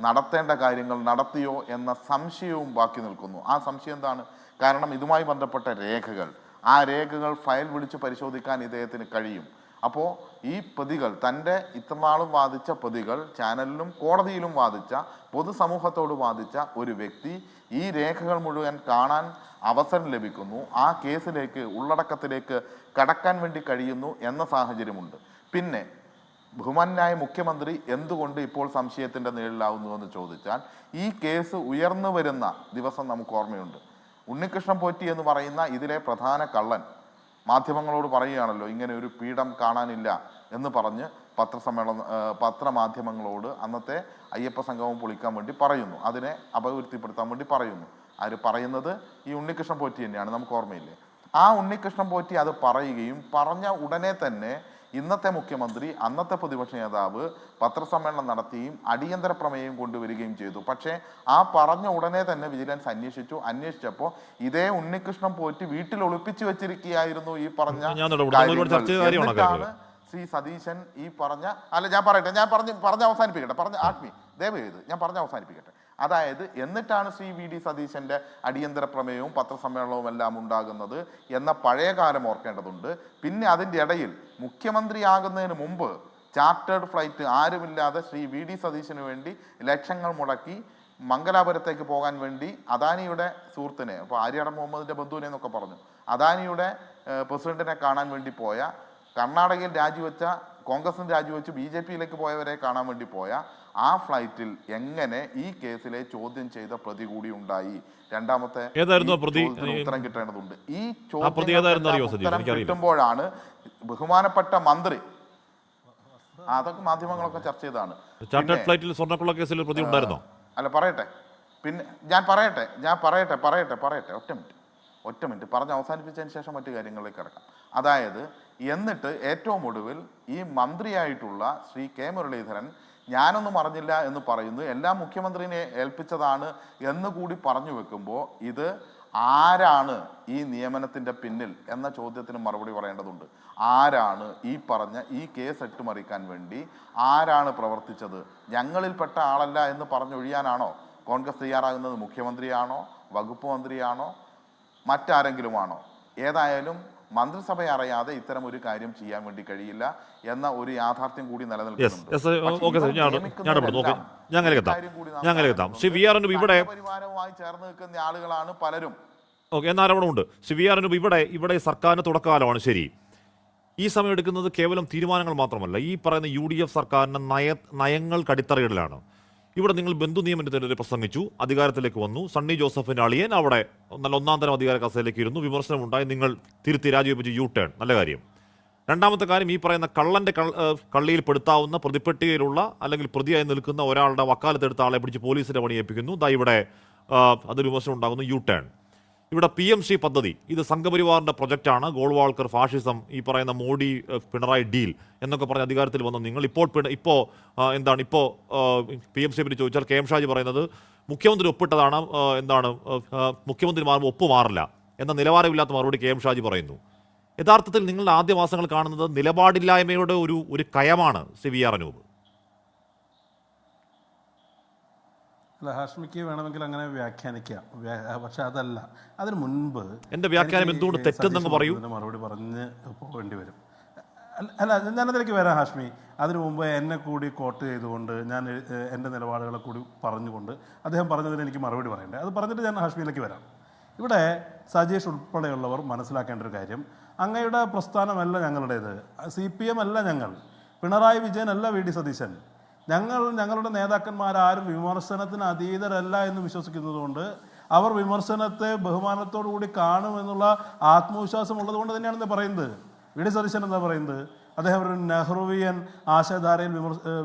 നടത്തേണ്ട കാര്യങ്ങൾ നടത്തിയോ എന്ന സംശയവും ബാക്കി നിൽക്കുന്നു. ആ സംശയം എന്താണ്? കാരണം ഇതുമായി ബന്ധപ്പെട്ട രേഖകൾ, ആ രേഖകൾ ഫയൽ വിളിച്ച് പരിശോധിക്കാൻ ഇദ്ദേഹത്തിന് കഴിയും. അപ്പോൾ ഈ പ്രതികൾ, തൻ്റെ ഇത്രനാളും വാദിച്ച പ്രതികൾ, ചാനലിലും കോടതിയിലും വാദിച്ച, പൊതുസമൂഹത്തോട് വാദിച്ച ഒരു വ്യക്തി ഈ രേഖകൾ മുഴുവൻ കാണാൻ അവസരം ലഭിക്കുന്നു. ആ കേസിലേക്ക്, ഉള്ളടക്കത്തിലേക്ക് കടക്കാൻ വേണ്ടി കഴിയുന്നു എന്ന സാഹചര്യമുണ്ട്. പിന്നെ ബഹുമാന്യനായ മുഖ്യമന്ത്രി എന്തുകൊണ്ട് ഇപ്പോൾ സംശയത്തിൻ്റെ നിഴലിലാവുന്നു എന്ന് ചോദിച്ചാൽ, ഈ കേസ് ഉയർന്നു വരുന്ന ദിവസം നമുക്ക് ഓർമ്മയുണ്ട്. ഉണ്ണികൃഷ്ണൻ പോറ്റി എന്ന് പറയുന്ന ഇതിലെ പ്രധാന കള്ളൻ മാധ്യമങ്ങളോട് പറയുകയാണല്ലോ, ഇങ്ങനെ ഒരു പീഠം കാണാനില്ല എന്ന് പറഞ്ഞ് പത്രമാധ്യമങ്ങളോട് അന്നത്തെ അയ്യപ്പ സംഗമം പൊളിക്കാൻ വേണ്ടി പറയുന്നു. അതിനെ അപകീർത്തിപ്പെടുത്താൻ വേണ്ടി പറയുന്നു. ആര് പറയുന്നത്? ഈ ഉണ്ണികൃഷ്ണൻ പോറ്റി തന്നെയാണ്. നമുക്ക് ഓർമ്മയില്ലേ? ആ ഉണ്ണികൃഷ്ണൻ പോറ്റി അത് പറയുകയും പറഞ്ഞ ഉടനെ തന്നെ ഇന്നത്തെ മുഖ്യമന്ത്രി, അന്നത്തെ പ്രതിപക്ഷ നേതാവ് പത്രസമ്മേളനം നടത്തുകയും അടിയന്തര പ്രമേയം കൊണ്ടുവരികയും ചെയ്തു. പക്ഷേ ആ പറഞ്ഞ ഉടനെ തന്നെ വിജിലൻസ് അന്വേഷിച്ചപ്പോൾ ഇതേ ഉണ്ണികൃഷ്ണൻ പോറ്റി വീട്ടിൽ ഒളിപ്പിച്ചു വെച്ചിരിക്കുകയായിരുന്നു ഈ പറഞ്ഞ കാര്യങ്ങൾ. ശ്രീ സതീശൻ ഈ പറഞ്ഞ ഞാൻ പറയട്ടെ, ഞാൻ പറഞ്ഞ് അവസാനിപ്പിക്കട്ടെ. ആഷ്മി ദയവേത് ഞാൻ പറഞ്ഞ് അവസാനിപ്പിക്കട്ടെ. അതായത് എന്നിട്ടാണ് ശ്രീ വി ഡി സതീശൻ്റെ അടിയന്തര പ്രമേയവും പത്രസമ്മേളനവും എല്ലാം ഉണ്ടാകുന്നത് എന്ന പഴയ കാലം ഓർക്കേണ്ടതുണ്ട്. പിന്നെ അതിൻ്റെ ഇടയിൽ മുഖ്യമന്ത്രിയാകുന്നതിന് മുമ്പ് ചാർട്ടേഡ് ഫ്ലൈറ്റ് ആരുമില്ലാതെ ശ്രീ വി ഡി സതീശന് വേണ്ടി ലക്ഷങ്ങൾ മുടക്കി മംഗലാപുരത്തേക്ക് പോകാൻ വേണ്ടി അദാനിയുടെ സുഹൃത്തിനെ, അപ്പോൾ ആര്യാടൻ മുഹമ്മദിൻ്റെ ബന്ധുവിനെ എന്നൊക്കെ പറഞ്ഞു, അദാനിയുടെ പ്രസിഡന്റിനെ കാണാൻ വേണ്ടി പോയ, കർണാടകയിൽ രാജിവെച്ച, കോൺഗ്രസിന് രാജിവെച്ച് BJP-യിലേക്ക് പോയവരെ കാണാൻ വേണ്ടി പോയ ആ ഫ്ലൈറ്റിൽ എങ്ങനെ ഈ കേസിലെ ചോദ്യം ചെയ്ത പ്രതി കൂടി ഉണ്ടായി? രണ്ടാമത്തെ ഉത്തരം കിട്ടേണ്ടതുണ്ട്. ഈ ചോദ്യം കിട്ടുമ്പോഴാണ് ബഹുമാനപ്പെട്ട മന്ത്രി, അതൊക്കെ മാധ്യമങ്ങളൊക്കെ ചർച്ച ചെയ്താണ്. ചാർട്ടേഡ് ഫ്ലൈറ്റിൽ സ്വർണ്ണക്കുള്ള കേസിൽ പ്രതി ഉണ്ടായിരുന്നോ? അല്ല, പറയട്ടെ, പിന്നെ ഞാൻ പറയട്ടെ, ഒറ്റ മിനിറ്റ് പറഞ്ഞ് അവസാനിപ്പിച്ചതിന് ശേഷം മറ്റു കാര്യങ്ങളിലേക്ക് കിടക്കാം. അതായത് എന്നിട്ട് ഏറ്റവും ഒടുവിൽ ഈ മന്ത്രിയായിട്ടുള്ള ശ്രീ കെ മുരളീധരൻ ഞാനൊന്നും അറിഞ്ഞില്ല എന്ന് പറയുന്നു, എല്ലാം മുഖ്യമന്ത്രിനെ ഏൽപ്പിച്ചതാണ് എന്ന് കൂടി പറഞ്ഞു വെക്കുമ്പോൾ ഇത് ആരാണ് ഈ നിയമനത്തിൻ്റെ പിന്നിൽ എന്ന ചോദ്യത്തിന് മറുപടി പറയേണ്ടതുണ്ട്. ആരാണ് ഈ പറഞ്ഞ ഈ കേസ് അട്ടിമറിക്കാൻ വേണ്ടി ആരാണ് പ്രവർത്തിച്ചത്? ഞങ്ങളിൽപ്പെട്ട ആളല്ല എന്ന് പറഞ്ഞൊഴിയാനാണോ കോൺഗ്രസ് തയ്യാറാകുന്നത്? മുഖ്യമന്ത്രിയാണോ, വകുപ്പ് മന്ത്രിയാണോ, മറ്റാരെങ്കിലുമാണോ? ഏതായാലും മന്ത്രിസഭയെ അറിയാതെ ഇത്തരം ഒരു കാര്യം ചെയ്യാൻ വേണ്ടി കഴിയില്ല എന്ന ഒരു യാഥാർത്ഥ്യം കൂടി നിലനിൽക്കുന്നുണ്ട്. പരിവാരവുമായി ചേർന്ന് നിൽക്കുന്ന ആളുകളാണ് പലരും. എന്നാരോടുണ്ട് ഇവിടെ സർക്കാരിന് തുടക്കകാലമാണ്. ശരി, ഈ സമയം എടുക്കുന്നത് കേവലം തീരുമാനങ്ങൾ മാത്രമല്ല, ഈ പറയുന്ന UDF സർക്കാരിന് നയങ്ങൾക്ക് അടിത്തറയിടലാണ്. ഇവിടെ നിങ്ങൾ ബന്ധു നിയമനത്തിനെതിരെ പ്രസംഗിച്ചു, അധികാരത്തിലേക്ക് വന്നു, സണ്ണി ജോസഫിന്റെ അളിയൻ അവിടെ നല്ല ഒന്നാം തരം അധികാര കസേരയിലേക്ക് ഇരുന്നു, വിമർശനമുണ്ടായി, നിങ്ങൾ തിരുത്തി രാജിവെപ്പിച്ച് U-turn, നല്ല കാര്യം. രണ്ടാമത്തെ കാര്യം, ഈ പറയുന്ന കള്ളന്റെ കള്ളിയിൽ പെടുത്താവുന്ന പ്രതിപ്പട്ടികയിലുള്ള അല്ലെങ്കിൽ പ്രതിയായി നിൽക്കുന്ന ഒരാളുടെ വക്കാലത്തെടുത്ത ആളെ പിടിച്ച് പോലീസിന്റെ പണിയേൽപ്പിക്കുന്നു. ഇവിടെ അതൊരു വിമർശനം ഉണ്ടാകുന്നു. U-turn. ഇവിടെ PMC പദ്ധതി, ഇത് സംഘപരിവാറിന്റെ പ്രൊജക്റ്റാണ്, ഗോൾവാൾക്കർ ഫാഷിസം, ഈ പറയുന്ന മോഡി പിണറായി ഡീൽ എന്നൊക്കെ പറഞ്ഞ അധികാരത്തിൽ വന്ന നിങ്ങൾ ഇപ്പോൾ PMCയെ പറ്റി ചോദിച്ചാൽ KM ഷാജി പറയുന്നത് മുഖ്യമന്ത്രി ഒപ്പിട്ടതാണ്, മുഖ്യമന്ത്രി മാറുമ്പോൾ ഒപ്പ് മാറില്ല എന്ന നിലവാരമില്ലാത്ത മറുപടി KM ഷാജി പറയുന്നു. യഥാർത്ഥത്തിൽ നിങ്ങളുടെ ആദ്യ മാസങ്ങൾ കാണുന്നത് നിലപാടില്ലായ്മയുടെ ഒരു കയമാണ് CVR അനൂപ്. അല്ല, ഹാഷ്മിക്ക് വേണമെങ്കിൽ അങ്ങനെ വ്യാഖ്യാനിക്കാം, പക്ഷെ അതല്ല. അതിന് മുൻപ് എൻ്റെ വ്യാഖ്യാനം എന്തുകൊണ്ട് തെറ്റെന്നങ്ങ് പറയൂ. മറുപടി പറഞ്ഞ് പോകേണ്ടി വരും. അല്ല, ഞാനതിലേക്ക് വരാം ഹാഷ്മി. അതിനു മുമ്പ് എന്നെ കൂടി കോട്ട് ചെയ്തുകൊണ്ട് ഞാൻ എൻ്റെ നിലപാടുകളെ കൂടി പറഞ്ഞുകൊണ്ട് അദ്ദേഹം പറഞ്ഞതിന് എനിക്ക് മറുപടി പറയണ്ടേ? അത് പറഞ്ഞിട്ട് ഞാൻ ഹാഷ്മിയിലേക്ക് വരാം. ഇവിടെ സജീഷ് ഉൾപ്പെടെയുള്ളവർ മനസ്സിലാക്കേണ്ട ഒരു കാര്യം, അങ്ങയുടെ പ്രസ്ഥാനമല്ല ഞങ്ങളുടേത്, CPM അല്ല ഞങ്ങൾ, പിണറായി വിജയൻ അല്ല VD സതീശൻ. ഞങ്ങളുടെ നേതാക്കന്മാരാരും വിമർശനത്തിന് അതീതരല്ല എന്ന് വിശ്വസിക്കുന്നതുകൊണ്ട് അവർ വിമർശനത്തെ ബഹുമാനത്തോടു കൂടി കാണുമെന്നുള്ള ആത്മവിശ്വാസം ഉള്ളത് കൊണ്ട് തന്നെയാണ് പറയുന്നത്. VD സതീശൻ എന്താ പറയുന്നത്? അദ്ദേഹം ഒരു നെഹ്റുവിയൻ ആശയധാരയിൽ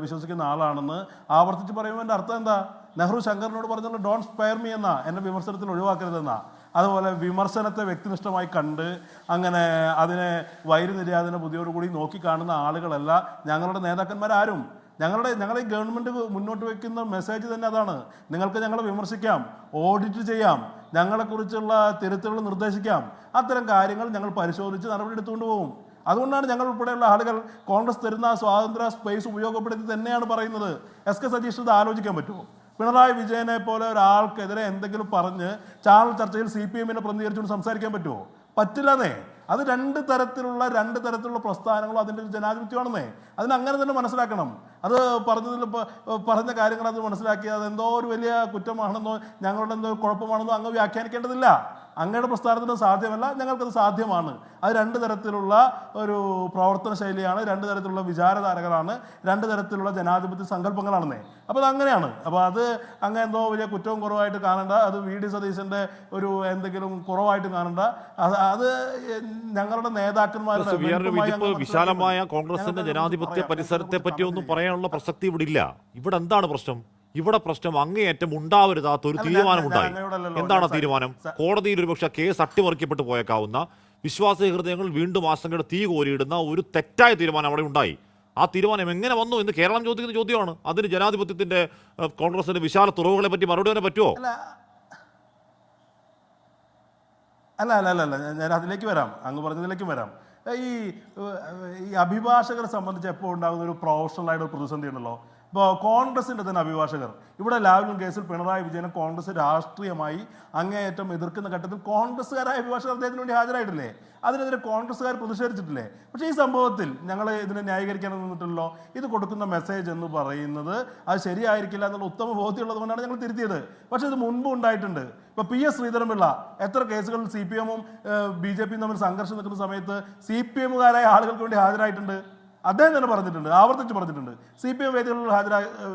വിശ്വസിക്കുന്ന ആളാണെന്ന് ആവർത്തിച്ച് പറയുമ്പോൾ എൻ്റെ അർത്ഥം എന്താ? നെഹ്റു ശങ്കറിനോട് പറഞ്ഞുള്ള ഡോണ്ട് സ്പെയർ മീ എന്നാ, എന്നെ വിമർശനത്തിൽ ഒഴിവാക്കരുതെന്നാ. അതുപോലെ വിമർശനത്തെ വ്യക്തിനിഷ്ഠമായി കണ്ട് അങ്ങനെ അതിനെ വൈരുനിര്യാതന ബുദ്ധിയോടുകൂടി നോക്കിക്കാണുന്ന ആളുകളല്ല ഞങ്ങളുടെ നേതാക്കന്മാരാരും. ഞങ്ങളെ ഗവൺമെൻറ് മുന്നോട്ട് വയ്ക്കുന്ന മെസ്സേജ് തന്നെ അതാണ്. നിങ്ങൾക്ക് ഞങ്ങളെ വിമർശിക്കാം, ഓഡിറ്റ് ചെയ്യാം, ഞങ്ങളെക്കുറിച്ചുള്ള തിരുത്തുകൾ നിർദ്ദേശിക്കാം, അത്തരം കാര്യങ്ങൾ ഞങ്ങൾ പരിശോധിച്ച് നടപടി എടുത്തുകൊണ്ട് പോകും. അതുകൊണ്ടാണ് ഞങ്ങൾ ഉൾപ്പെടെയുള്ള ആളുകൾ കോൺഗ്രസ് തരുന്ന സ്വാതന്ത്ര്യ സ്പേസ് ഉപയോഗപ്പെടുത്തി തന്നെയാണ് പറയുന്നത്. SK സജീഷ് ഇത് ആലോചിക്കാൻ പറ്റുമോ? പിണറായി വിജയനെ പോലെ ഒരാൾക്കെതിരെ എന്തെങ്കിലും പറഞ്ഞ് ചാനൽ ചർച്ചയിൽ CPM-നെ പ്രതിനിധീകരിച്ചുകൊണ്ട് സംസാരിക്കാൻ പറ്റുമോ? പറ്റില്ലെന്നേ. അത് രണ്ട് തരത്തിലുള്ള പ്രസ്ഥാനങ്ങളും അതിൻ്റെ ഒരു ജനാധിപത്യമാണെന്നേ. അതിനങ്ങനെ തന്നെ മനസ്സിലാക്കണം. അത് പറഞ്ഞ കാര്യങ്ങൾ അത് മനസ്സിലാക്കി അതെന്തോ ഒരു വലിയ കുറ്റമാണെന്നോ ഞങ്ങളുടെ എന്തോ കുഴപ്പമാണെന്നോ അങ്ങ് വ്യാഖ്യാനിക്കേണ്ടതില്ല. അങ്ങയുടെ പ്രസ്ഥാനത്തിന് സാധ്യമല്ല, ഞങ്ങൾക്കത് സാധ്യമാണ്. അത് രണ്ട് തരത്തിലുള്ള ഒരു പ്രവർത്തന ശൈലിയാണ്, രണ്ട് തരത്തിലുള്ള വിചാരധാരകളാണ്, രണ്ട് തരത്തിലുള്ള ജനാധിപത്യ സങ്കല്പങ്ങളാണെന്നേ. അപ്പോൾ അത് അങ്ങനെയാണ്. അപ്പോൾ അത് അങ്ങനെ എന്തോ വലിയ കുറ്റവും കുറവായിട്ട് കാണണ്ട, അത് VD സതീശൻ്റെ ഒരു എന്തെങ്കിലും കുറവായിട്ട് കാണണ്ട. അത് ഞങ്ങളുടെ നേതാക്കന്മാരുടെ വിശാലമായ കോൺഗ്രസിന്റെ ജനാധിപത്യ പരിസരത്തെ പറ്റിയൊന്നും പറയാനുള്ള പ്രസക്തി ഇവിടെ ഇല്ല. ഇവിടെ എന്താണ് പ്രശ്നം? ഇവിടെ പ്രശ്നം അങ്ങേയറ്റം ഉണ്ടാവരുതാത്ത ഒരു തീരുമാനമുണ്ടായി. എന്താണ് തീരുമാനം? കോടതിയിൽ ഒരുപക്ഷെ കേസ് അട്ടിമറിക്കപ്പെട്ടു പോയേക്കാവുന്ന, വിശ്വാസ ഹൃദയങ്ങൾ വീണ്ടും ആശങ്കയുടെ തീ കോരിയിടുന്ന ഒരു തെറ്റായ തീരുമാനം അവിടെ ഉണ്ടായി. ആ തീരുമാനം എങ്ങനെ വന്നു എന്ന് കേരളം ചോദിക്കുന്ന ചോദ്യമാണ്. അതിന് ജനാധിപത്യത്തിന്റെ കോൺഗ്രസിന്റെ വിശാല തുറവുകളെ പറ്റി മറുപടി തന്നെ പറ്റുമോ? അല്ല, ഞാൻ അതിലേക്ക് വരാം, അങ്ങ് പറഞ്ഞതിലേക്ക് വരാം. ഈ അഭിഭാഷകരെ സംബന്ധിച്ച് എപ്പോൾ ഉണ്ടാകുന്ന ഒരു പ്രൊഫഷണലായിട്ട് ഒരു പ്രതിസന്ധി ഉണ്ടല്ലോ, ഇപ്പോൾ കോൺഗ്രസിൻ്റെ തന്നെ അഭിഭാഷകർ ഇവിടെ ലാവ്ലിൻ കേസിൽ പിണറായി വിജയനെ കോൺഗ്രസ് രാഷ്ട്രീയമായി അങ്ങേയറ്റം എതിർക്കുന്ന ഘട്ടത്തിൽ കോൺഗ്രസ്സുകാരായ അഭിഭാഷകർ അദ്ദേഹത്തിന് വേണ്ടി ഹാജരായിട്ടില്ലേ? അതിനെതിരെ കോൺഗ്രസ്സുകാർ പ്രതിഷേധിച്ചിട്ടില്ലേ? പക്ഷേ ഈ സംഭവത്തിൽ ഞങ്ങൾ ഇതിനെ ന്യായീകരിക്കാൻ നിന്നിട്ടില്ലല്ലോ. ഇത് കൊടുക്കുന്ന മെസ്സേജ് എന്ന് പറയുന്നത് അത് ശരിയായിരിക്കില്ല എന്നുള്ള ഉത്തമ ബോധ്യമുള്ളത് കൊണ്ടാണ് ഞങ്ങൾ തിരുത്തിയത്. പക്ഷേ ഇത് മുൻപ് ഉണ്ടായിട്ടുണ്ട്. ഇപ്പോൾ PS ശ്രീധരൻപിള്ള എത്ര കേസുകളിൽ CPM-ഉം BJP-യും തമ്മിൽ സംഘർഷം നിൽക്കുന്ന സമയത്ത് CPM-കാരായ ആളുകൾക്ക് വേണ്ടി ഹാജരായിട്ടുണ്ട്. അദ്ദേഹം തന്നെ പറഞ്ഞിട്ടുണ്ട്, ആവർത്തിച്ച് പറഞ്ഞിട്ടുണ്ട്, CPM വേദികളിൽ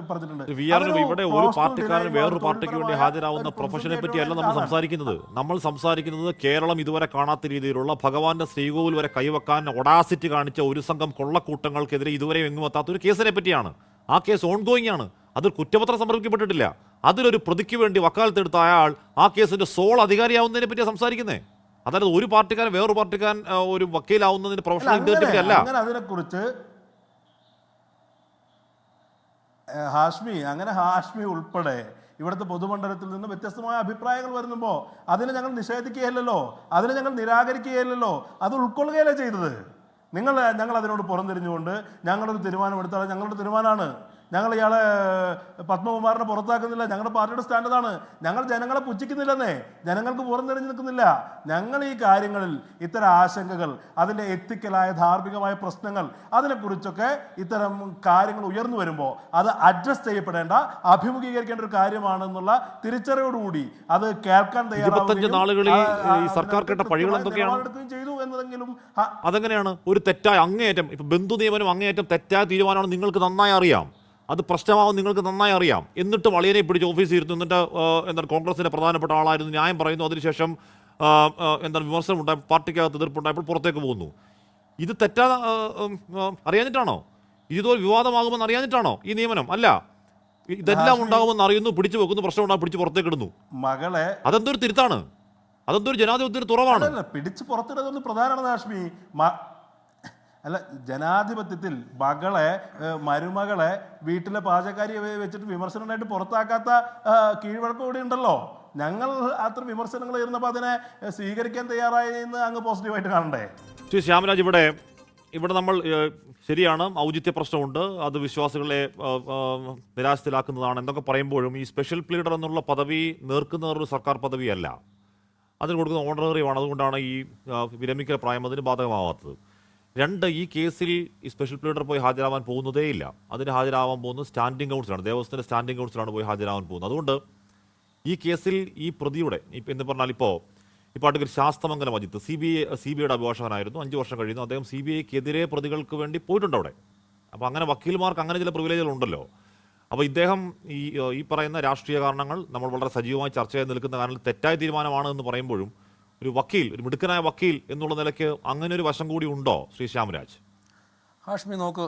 പറഞ്ഞിട്ടുണ്ട്. ഇവിടെ ഒരു പാർട്ടിക്കാരൻ വേറൊരു പാർട്ടിക്ക് വേണ്ടി ഹാജരാവുന്ന പ്രൊഫഷനെ പറ്റിയല്ല നമ്മൾ സംസാരിക്കുന്നത്. നമ്മൾ സംസാരിക്കുന്നത് കേരളം ഇതുവരെ കാണാത്ത രീതിയിലുള്ള ഭഗവാന്റെ ശ്രീകോവിൽ വരെ കൈവക്കാൻ ഒഡാസിറ്റി കാണിച്ച ഒരു സംഘം കൊള്ളക്കൂട്ടങ്ങൾക്കെതിരെ ഇതുവരെ എങ്ങും എത്താത്ത ഒരു കേസിനെ പറ്റിയാണ്. ആ കേസ് ഓൺഗോയിങ് ആണ്. അതൊരു കുറ്റപത്രം സമർപ്പിക്കപ്പെട്ടിട്ടില്ല. അതിലൊരു പ്രതിക്ക് വേണ്ടി വക്കാലത്തെടുത്ത അയാൾ ആ കേസിന്റെ സോൾ അധികാരിയാവുന്നതിനെ പറ്റിയാണ് സംസാരിക്കുന്നത്. അതായത് ഒരു പാർട്ടിക്കാരൻ വേറൊരു പാർട്ടിക്കാരൻ ഒരു വക്കീലാവുന്നതിന് പ്രൊഫഷണൽ ഇന്റർവ്യൂ അല്ല. അതിനെക്കുറിച്ച് ഹാഷ്മി ഉൾപ്പെടെ ഇവിടുത്തെ പൊതുമണ്ഡലത്തിൽ നിന്ന് വ്യത്യസ്തമായ അഭിപ്രായങ്ങൾ വരുമ്പോൾ അതിനെ ഞങ്ങൾ നിഷേധിക്കുകയല്ലോ, അതിനെ ഞങ്ങൾ നിരാകരിക്കുകയല്ലോ, അത് ഉൾക്കൊള്ളുകയല്ലേ ചെയ്തത്. ഞങ്ങൾ അതിനോട് പുറംതിരിഞ്ഞുകൊണ്ട് ഞങ്ങളൊരു തീരുമാനമെടുത്താൽ ഞങ്ങളുടെ തീരുമാനമാണ്. ഞങ്ങൾ ഇയാളെ പത്മകുമാറിനെ പുറത്താക്കുന്നില്ല. ഞങ്ങളുടെ പാർട്ടിയുടെ സ്റ്റാൻഡാണ്. ഞങ്ങൾ ജനങ്ങളെ പുച്ഛിക്കുന്നില്ലെന്നേ, ജനങ്ങൾക്ക് പുറംതിരിഞ്ഞ് നിൽക്കുന്നില്ല. ഞങ്ങൾ ഈ കാര്യങ്ങളിൽ ഇത്തരം ആശങ്കകൾ, അതിൻ്റെ എത്തിക്കലായ ധാർമ്മികമായ പ്രശ്നങ്ങൾ, അതിനെക്കുറിച്ചൊക്കെ ഇത്തരം കാര്യങ്ങൾ ഉയർന്നു വരുമ്പോൾ അത് അഡ്രസ് ചെയ്യപ്പെടേണ്ട, അഭിമുഖീകരിക്കേണ്ട ഒരു കാര്യമാണെന്നുള്ള തിരിച്ചറിവോടുകൂടി അത് കേൾക്കാൻ ചെയ്തു എന്നതെങ്കിലും അതെങ്ങനെയാണ് ഒരു തെറ്റായ അങ്ങേയറ്റം ഇപ്പൊ ബന്ധു നിയമനം അങ്ങേയറ്റം തെറ്റായ തീരുമാനമാണ്. നിങ്ങൾക്ക് നന്നായി അറിയാം, അത് പ്രശ്നമാവും, നിങ്ങൾക്ക് നന്നായി അറിയാം. എന്നിട്ട് വളിയനെ പിടിച്ച് ഓഫീസിൽ ഇരുന്നു. എന്നിട്ട് എന്താണ് കോൺഗ്രസിന്റെ പ്രധാനപ്പെട്ട ആളായിരുന്നു, ന്യായം പറയുന്നു. അതിനുശേഷം എന്താണ് വിമർശനം ഉണ്ടായി, പാർട്ടിക്കകത്ത് എതിർപ്പുണ്ടായപ്പോൾ പുറത്തേക്ക് പോകുന്നു. ഇത് തെറ്റാ അറിയാഞ്ഞിട്ടാണോ? ഇതൊരു വിവാദമാകുമെന്ന് അറിയാഞ്ഞിട്ടാണോ ഈ നിയമനം? അല്ല, ഇതെല്ലാം ഉണ്ടാകുമെന്ന് അറിയുന്നു, പിടിച്ചു വെക്കുന്നു, പ്രശ്നം ഉണ്ടാകും, പിടിച്ച് പുറത്തേക്ക് ഇടുന്നു. മകളെ അതെന്തൊരു തിരുത്താണ്? അതെന്തൊരു ജനാധിപത്യത്തിന് തുറവാണ്? പിടിച്ച് പുറത്തിടുന്നത് പ്രധാനമാണ് ഹാഷ്മി. അല്ല, ജനാധിപത്യത്തിൽ മരുമകളെ വീട്ടിലെ പാചകക്കാരിയെ വെച്ചിട്ട് വിമർശനം ഉണ്ടായിട്ട് പുറത്താക്കാത്ത കീഴ്വഴക്കം ഇവിടെ ഉണ്ടല്ലോ. ഞങ്ങൾ അത്ര വിമർശനങ്ങൾ ഇരുന്നപ്പോൾ അതിനെ സ്വീകരിക്കാൻ തയ്യാറായെന്ന് അങ്ങ് പോസിറ്റീവായിട്ട് കാണണ്ടേ? ശ്രീ ശ്യാമരാജ്, ഇവിടെ നമ്മൾ ശരിയാണ്, ഔചിത്യ പ്രശ്നമുണ്ട്, അത് വിശ്വാസികളെ നിരാശത്തിലാക്കുന്നതാണ് എന്നൊക്കെ പറയുമ്പോഴും ഈ സ്പെഷ്യൽ പ്ലീഡർ എന്നുള്ള പദവി നേർക്കുന്നൊരു സർക്കാർ പദവിയല്ല, അതിന് കൊടുക്കുന്ന ഓണററിയുമാണ്. അതുകൊണ്ടാണ് ഈ വിരമിക്കൽ പ്രായം അതിന് ബാധകമാവാത്തത്. രണ്ട്, ഈ കേസിൽ ഈ സ്പെഷ്യൽ പ്ലീഡർ പോയി ഹാജരാവാൻ പോകുന്നതേയില്ല. അതിന് ഹാജരാവാൻ പോകുന്നത് സ്റ്റാൻഡിംഗ് കൗൺസിലാണ്, ദേവസ്വത്തിൻ്റെ സ്റ്റാൻഡിംഗ് കൗൺസിലാണ് പോയി ഹാജരാവാൻ പോകുന്നത്. അതുകൊണ്ട് ഈ കേസിൽ ഈ പ്രതിയുടെ എന്ന് പറഞ്ഞാൽ ഇപ്പോൾ അഡ്വക്കേറ്റ് ശാസ്തമംഗലം അജിത്ത് CBIയുടെ അഭിഭാഷകനായിരുന്നു, 5 വർഷം കഴിയുന്നു. അദ്ദേഹം CBIക്കെതിരെ പ്രതികൾക്ക് വേണ്ടി പോയിട്ടുണ്ട് അവിടെ. അപ്പോൾ അങ്ങനെ വക്കീൽമാർക്ക് അങ്ങനെ ചില പ്രിവിലേജുകളുണ്ടല്ലോ. അപ്പോൾ ഇദ്ദേഹം ഈ പറയുന്ന രാഷ്ട്രീയ കാരണങ്ങൾ നമ്മൾ വളരെ സജീവമായി ചർച്ച ചെയ്ത് നിൽക്കുന്ന കാരണം തെറ്റായ തീരുമാനമാണ് എന്ന് പറയുമ്പോഴും ഒരു മിടുക്കനായ വക്കീൽ എന്നുള്ള നിലയ്ക്ക് അങ്ങനെ ഒരു വശം കൂടി ഉണ്ടോ ശ്രീ ശ്യാമരാജ്? ഹാഷ്മി, നോക്ക്,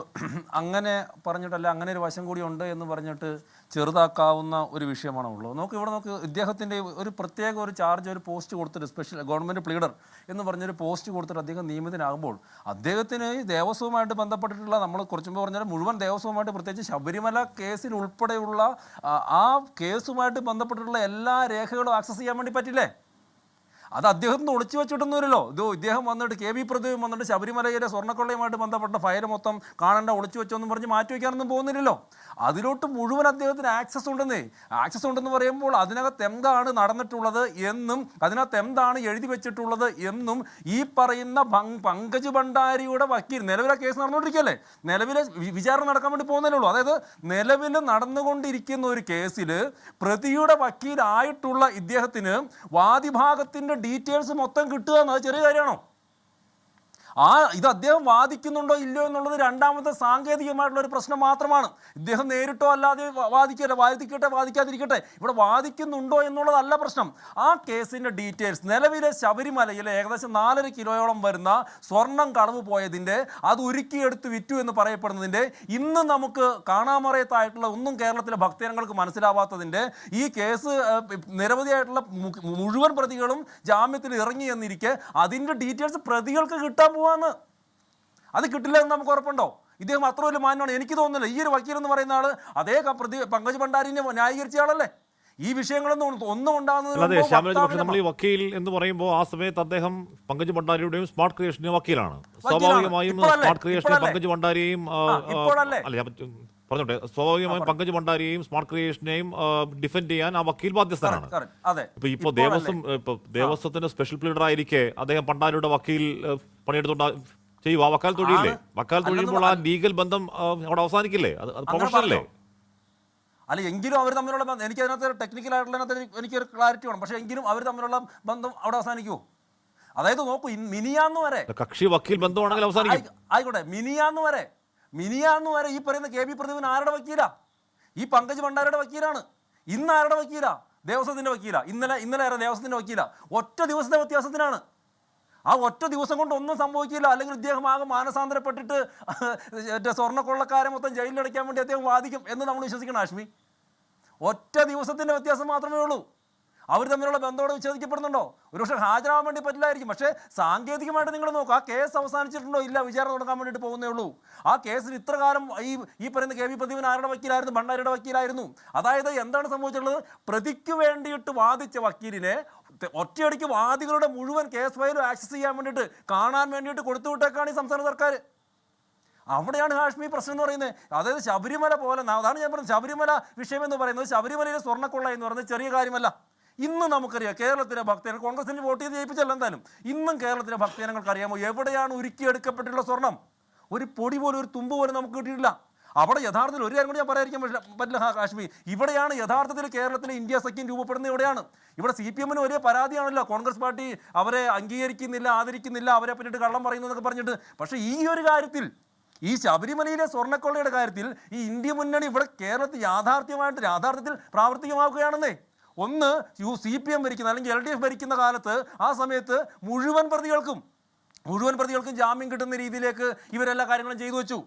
അങ്ങനെ പറഞ്ഞിട്ടല്ല, അങ്ങനെ ഒരു വശം കൂടി ഉണ്ട് എന്ന് പറഞ്ഞിട്ട് ചെറുതാക്കാവുന്ന ഒരു വിഷയമാണ് ഉള്ളത്. നോക്ക്, ഇദ്ദേഹത്തിൻ്റെ ഒരു പ്രത്യേക ഒരു ചാർജ്, ഒരു പോസ്റ്റ് കൊടുത്തിട്ട് സ്പെഷ്യൽ ഗവൺമെൻറ് പ്ലീഡർ എന്ന് പറഞ്ഞൊരു പോസ്റ്റ് കൊടുത്തിട്ട് അദ്ദേഹം നിയമിതനാകുമ്പോൾ അദ്ദേഹത്തിന് ഈ ദേവസ്വവുമായിട്ട് ബന്ധപ്പെട്ടിട്ടുള്ള, നമ്മൾ കുറച്ച് മുമ്പ് പറഞ്ഞാൽ മുഴുവൻ ദേവസ്വവുമായിട്ട്, പ്രത്യേകിച്ച് ശബരിമല കേസിൽ ഉൾപ്പെടെയുള്ള ആ കേസുമായിട്ട് ബന്ധപ്പെട്ടിട്ടുള്ള എല്ലാ രേഖകളും ആക്സസ് ചെയ്യാൻ വേണ്ടി പറ്റില്ലേ? അത് അദ്ദേഹത്തിന് ഒളിച്ചു വെച്ചിട്ടൊന്നും വരില്ലോ. ഇദ്ദേഹം വന്നിട്ട് KB പ്രദീപ് വന്നിട്ട് ശബരിമലയിലെ സ്വർണ്ണക്കൊള്ളയുമായിട്ട് ബന്ധപ്പെട്ട ഫയൽ മൊത്തം കാണേണ്ട, ഒളിച്ചു വെച്ചൊന്നും പറഞ്ഞ് മാറ്റി വയ്ക്കാനൊന്നും പോകുന്നില്ലല്ലോ. അതിലോട്ട് മുഴുവൻ അദ്ദേഹത്തിന് ആക്സസ് ഉണ്ടെന്ന് പറയുമ്പോൾ അതിനകത്ത് എന്താണ് നടന്നിട്ടുള്ളത് എന്നും അതിനകത്ത് എന്താണ് എഴുതി വെച്ചിട്ടുള്ളത് എന്നും ഈ പറയുന്ന പങ്കജ് ഭണ്ഡാരിയുടെ വക്കീൽ, നിലവിലെ കേസ് നടന്നുകൊണ്ടിരിക്കുകയല്ലേ, നിലവിലെ വിചാരണ നടക്കാൻ വേണ്ടി പോകുന്നതേ ഉള്ളൂ. അതായത് നിലവിൽ നടന്നുകൊണ്ടിരിക്കുന്ന ഒരു കേസിൽ പ്രതിയുടെ വക്കീലായിട്ടുള്ള ഇദ്ദേഹത്തിന് വാദിഭാഗത്തിൻ്റെ ഡീറ്റെയിൽസ് മൊത്തം കിട്ടുക എന്നത് ചെറിയ കാര്യമാണോ? ഇത് അദ്ദേഹം വാദിക്കുന്നുണ്ടോ ഇല്ലയോ എന്നുള്ളത് രണ്ടാമത്തെ സാങ്കേതികമായിട്ടുള്ള ഒരു പ്രശ്നം മാത്രമാണ്. ഇദ്ദേഹം നേരിട്ടോ അല്ലാതെ വാദിക്കാതിരിക്കട്ടെ, ഇവിടെ വാദിക്കുന്നുണ്ടോ എന്നുള്ളതല്ല പ്രശ്നം. ആ കേസിൻ്റെ ഡീറ്റെയിൽസ്, നിലവിലെ ശബരിമലയിൽ ഏകദേശം 4.5 കിലോയോളം വരുന്ന സ്വർണം കളവ് പോയതിൻ്റെ, അത് ഉരുക്കിയെടുത്ത് വിറ്റു എന്ന് പറയപ്പെടുന്നതിൻ്റെ, ഇന്ന് നമുക്ക് കാണാമറയത്തായിട്ടുള്ള ഒന്നും കേരളത്തിലെ ഭക്തജനങ്ങൾക്ക് മനസ്സിലാവാത്തതിൻ്റെ, ഈ കേസ് നിരവധിയായിട്ടുള്ള മുഴുവൻ പ്രതികളും ജാമ്യത്തിൽ ഇറങ്ങി എന്നിരിക്കെ അതിൻ്റെ ഡീറ്റെയിൽസ് പ്രതികൾക്ക് കിട്ടാൻ പോവാന്ന്. അത് കിട്ടില്ല എന്ന് നമുക്ക് ഉറപ്പുണ്ടോ? ഇദ്ദേഹം അത്ര വലിയ മാന്യമാണ് എനിക്ക് തോന്നുന്നില്ല. ഈ ഒരു വക്കീൽ എന്ന് പറയുന്ന ആള് അതേ പങ്കജ് ഭണ്ഡാരിനെ ന്യായീകരിച്ച ആളല്ലേ? ഈ വിഷയങ്ങളൊന്നും ഒന്നും ഉണ്ടാകുന്നത് നമ്മൾ ഈ വക്കീൽ എന്ന് പറയുമ്പോൾ ആ സമയത്ത് അദ്ദേഹം പങ്കജ് ഭണ്ഡാരിയുടെയും സ്മാർട്ട് ക്രിയേഷന്റെ വക്കീലാണ്. സ്വാഭാവികമായും സ്മാർട്ട് ക്രിയേഷനെ പങ്കജ് ഭണ്ഡാരിയെയും പറഞ്ഞോട്ടെ, സ്വാഭാവികമായും പങ്കജ് ഭണ്ഡാരിയെയും സ്മാർട്ട് ക്രിയേഷനെയും ഡിഫെൻഡ് ചെയ്യാൻ ആ വക്കീൽ ബാധ്യസ്ഥനാണ്. അതെ. ഇപ്പൊ ദേവസ്വത്തിന്റെ സ്പെഷ്യൽ പ്ലീഡർ ആയിരിക്കെ അദ്ദേഹം ഭണ്ഡാരിയുടെ വക്കീൽ പണിയെടുത്തോണ്ട് ചെയ്യും. ആ വക്കാൽ തൊഴിയില്ലേ? വക്കാൽ തൊഴിയുമ്പോൾ ആ ലീഗൽ ബന്ധം അവിടെ അവസാനിക്കില്ലേ? അത് പ്രൊഫഷണല്ലേ? അല്ല, എങ്കിലും അവർ തമ്മിലുള്ള എനിക്ക് അതിനകത്ത് ടെക്നിക്കൽ ആയിട്ടുള്ള എനിക്കൊരു ക്ലാരിറ്റി വേണം. പക്ഷേ എങ്കിലും അവർ തമ്മിലുള്ള ബന്ധം അവിടെ അവസാനിക്കുമോ? അതായത് നോക്കൂ, മിനിയാന്ന് വരെ കക്ഷി വക്കീൽ ബന്ധമാണെങ്കിൽ അവസാനിക്കും. ആയിക്കോട്ടെ, മിനിയാന്ന് വരെ ഈ പറയുന്ന കെ ബി പ്രദീപൻ ആരുടെ വക്കീലാ? ഈ പങ്കജ് ഭണ്ഡാരിയുടെ വക്കീലാണ്. ഇന്ന് ആരുടെ വക്കീലാ? ദേവസ്വത്തിന്റെ വക്കീലാ. ഇന്നലെ ആരാ? ദേവസ്വത്തിന്റെ വക്കീലാ. ഒറ്റ ദിവസത്തെ വ്യത്യാസത്തിനാണ്. ആ ഒറ്റ ദിവസം കൊണ്ട് ഒന്നും സംഭവിക്കില്ല. അല്ലെങ്കിൽ ഇദ്ദേഹം ആകെ മാനസാന്തരപ്പെട്ടിട്ട് സ്വർണ്ണക്കൊള്ളക്കാരെ മൊത്തം ജയിലിലടയ്ക്കാൻ വേണ്ടി അദ്ദേഹം വാദിക്കും എന്ന് നമ്മൾ വിശ്വസിക്കണം ഹാഷ്മി. ഒറ്റ ദിവസത്തിന്റെ വ്യത്യാസം മാത്രമേ ഉള്ളൂ. അവർ തമ്മിലുള്ള ബന്ധത്തോടെ വിച്ഛേദിക്കപ്പെടുന്നുണ്ടോ? ഒരുപക്ഷെ ഹാജരാകാൻ വേണ്ടി പറ്റില്ലായിരിക്കും. പക്ഷേ സാങ്കേതികമായിട്ട് നിങ്ങൾ നോക്കുക, ആ കേസ് അവസാനിച്ചിട്ടുണ്ടോ? ഇല്ല, വിചാരണ തുടങ്ങാൻ വേണ്ടിയിട്ട് പോകുന്നേ ഉള്ളൂ. ആ കേസിൽ ഇത്ര കാലം ഈ പറയുന്ന കെ വി പ്രദീപൻ ആരുടെ വക്കീലായിരുന്നു? ഭണ്ഡാരിയുടെ വക്കീലായിരുന്നു. അതായത് എന്താണ് സംഭവിച്ചിട്ടുള്ളത്? പ്രതിക്ക് വേണ്ടിയിട്ട് വാദിച്ച വക്കീലിനെ ഒറ്റയടിക്ക് വാദികളുടെ മുഴുവൻ കേസ് ഫയലും ആക്സസ് ചെയ്യാൻ വേണ്ടിയിട്ട് കാണാൻ വേണ്ടിയിട്ട് കൊടുത്തുവിട്ടേക്കാണ് ഈ സംസ്ഥാന സർക്കാർ. അവിടെയാണ് ഹാഷ്മി പ്രശ്നം എന്ന് പറയുന്നത്. അതായത് ശബരിമല പോലെ, അതാണ് ഞാൻ പറഞ്ഞത്, ശബരിമല വിഷയം എന്ന് പറയുന്നത്, ശബരിമലയിലെ സ്വർണ്ണക്കൊള്ള എന്ന് പറയുന്നത് ചെറിയ കാര്യമല്ല. ഇന്ന് നമുക്കറിയാം കേരളത്തിലെ ഭക്തജനങ്ങൾ, കോൺഗ്രസിന് വോട്ട് ചെയ്ത് ജയിപ്പിച്ചല്ല എന്തായാലും, ഇന്നും കേരളത്തിലെ ഭക്തജനങ്ങൾക്ക് അറിയാമോ എവിടെയാണ് ഉരുക്കിയെടുക്കപ്പെട്ടിട്ടുള്ള സ്വർണം? ഒരു പൊടി പോലും, ഒരു തുമ്പ് പോലും നമുക്ക് കിട്ടിയിട്ടില്ല. അവിടെ യഥാർത്ഥത്തിൽ ഒരു കാര്യം കൂടി ഞാൻ പറയാതിരിക്കാൻ പറ്റില്ല ഹാഷ്മി, ഇവിടെയാണ് യഥാർത്ഥത്തിൽ കേരളത്തിലെ ഇന്ത്യ സഖ്യം രൂപപ്പെടുന്നത്. ഇവിടെയാണ്. ഇവിടെ CPM-ന് വലിയ പരാതിയാണല്ലോ, കോൺഗ്രസ് പാർട്ടി അവരെ അംഗീകരിക്കുന്നില്ല, ആദരിക്കുന്നില്ല, അവരെ പറ്റിയിട്ട് കള്ളം പറയുന്നു എന്നൊക്കെ പറഞ്ഞിട്ട്. പക്ഷേ ഈ ഒരു കാര്യത്തിൽ, ഈ ശബരിമലയിലെ സ്വർണ്ണക്കൊള്ളയുടെ കാര്യത്തിൽ ഈ ഇന്ത്യ മുന്നണി ഇവിടെ കേരളത്തിൽ യാഥാർത്ഥ്യത്തിൽ പ്രാവർത്തികമാക്കുകയാണെന്നേ. ഒന്ന് CPM ഭരിക്കുന്ന അല്ലെങ്കിൽ LDF ഭരിക്കുന്ന കാലത്ത് ആ സമയത്ത് മുഴുവൻ പ്രതികൾക്കും ജാമ്യം കിട്ടുന്ന രീതിയിലേക്ക് ഇവരെല്ലാ കാര്യങ്ങളും ചെയ്തു വെച്ചു.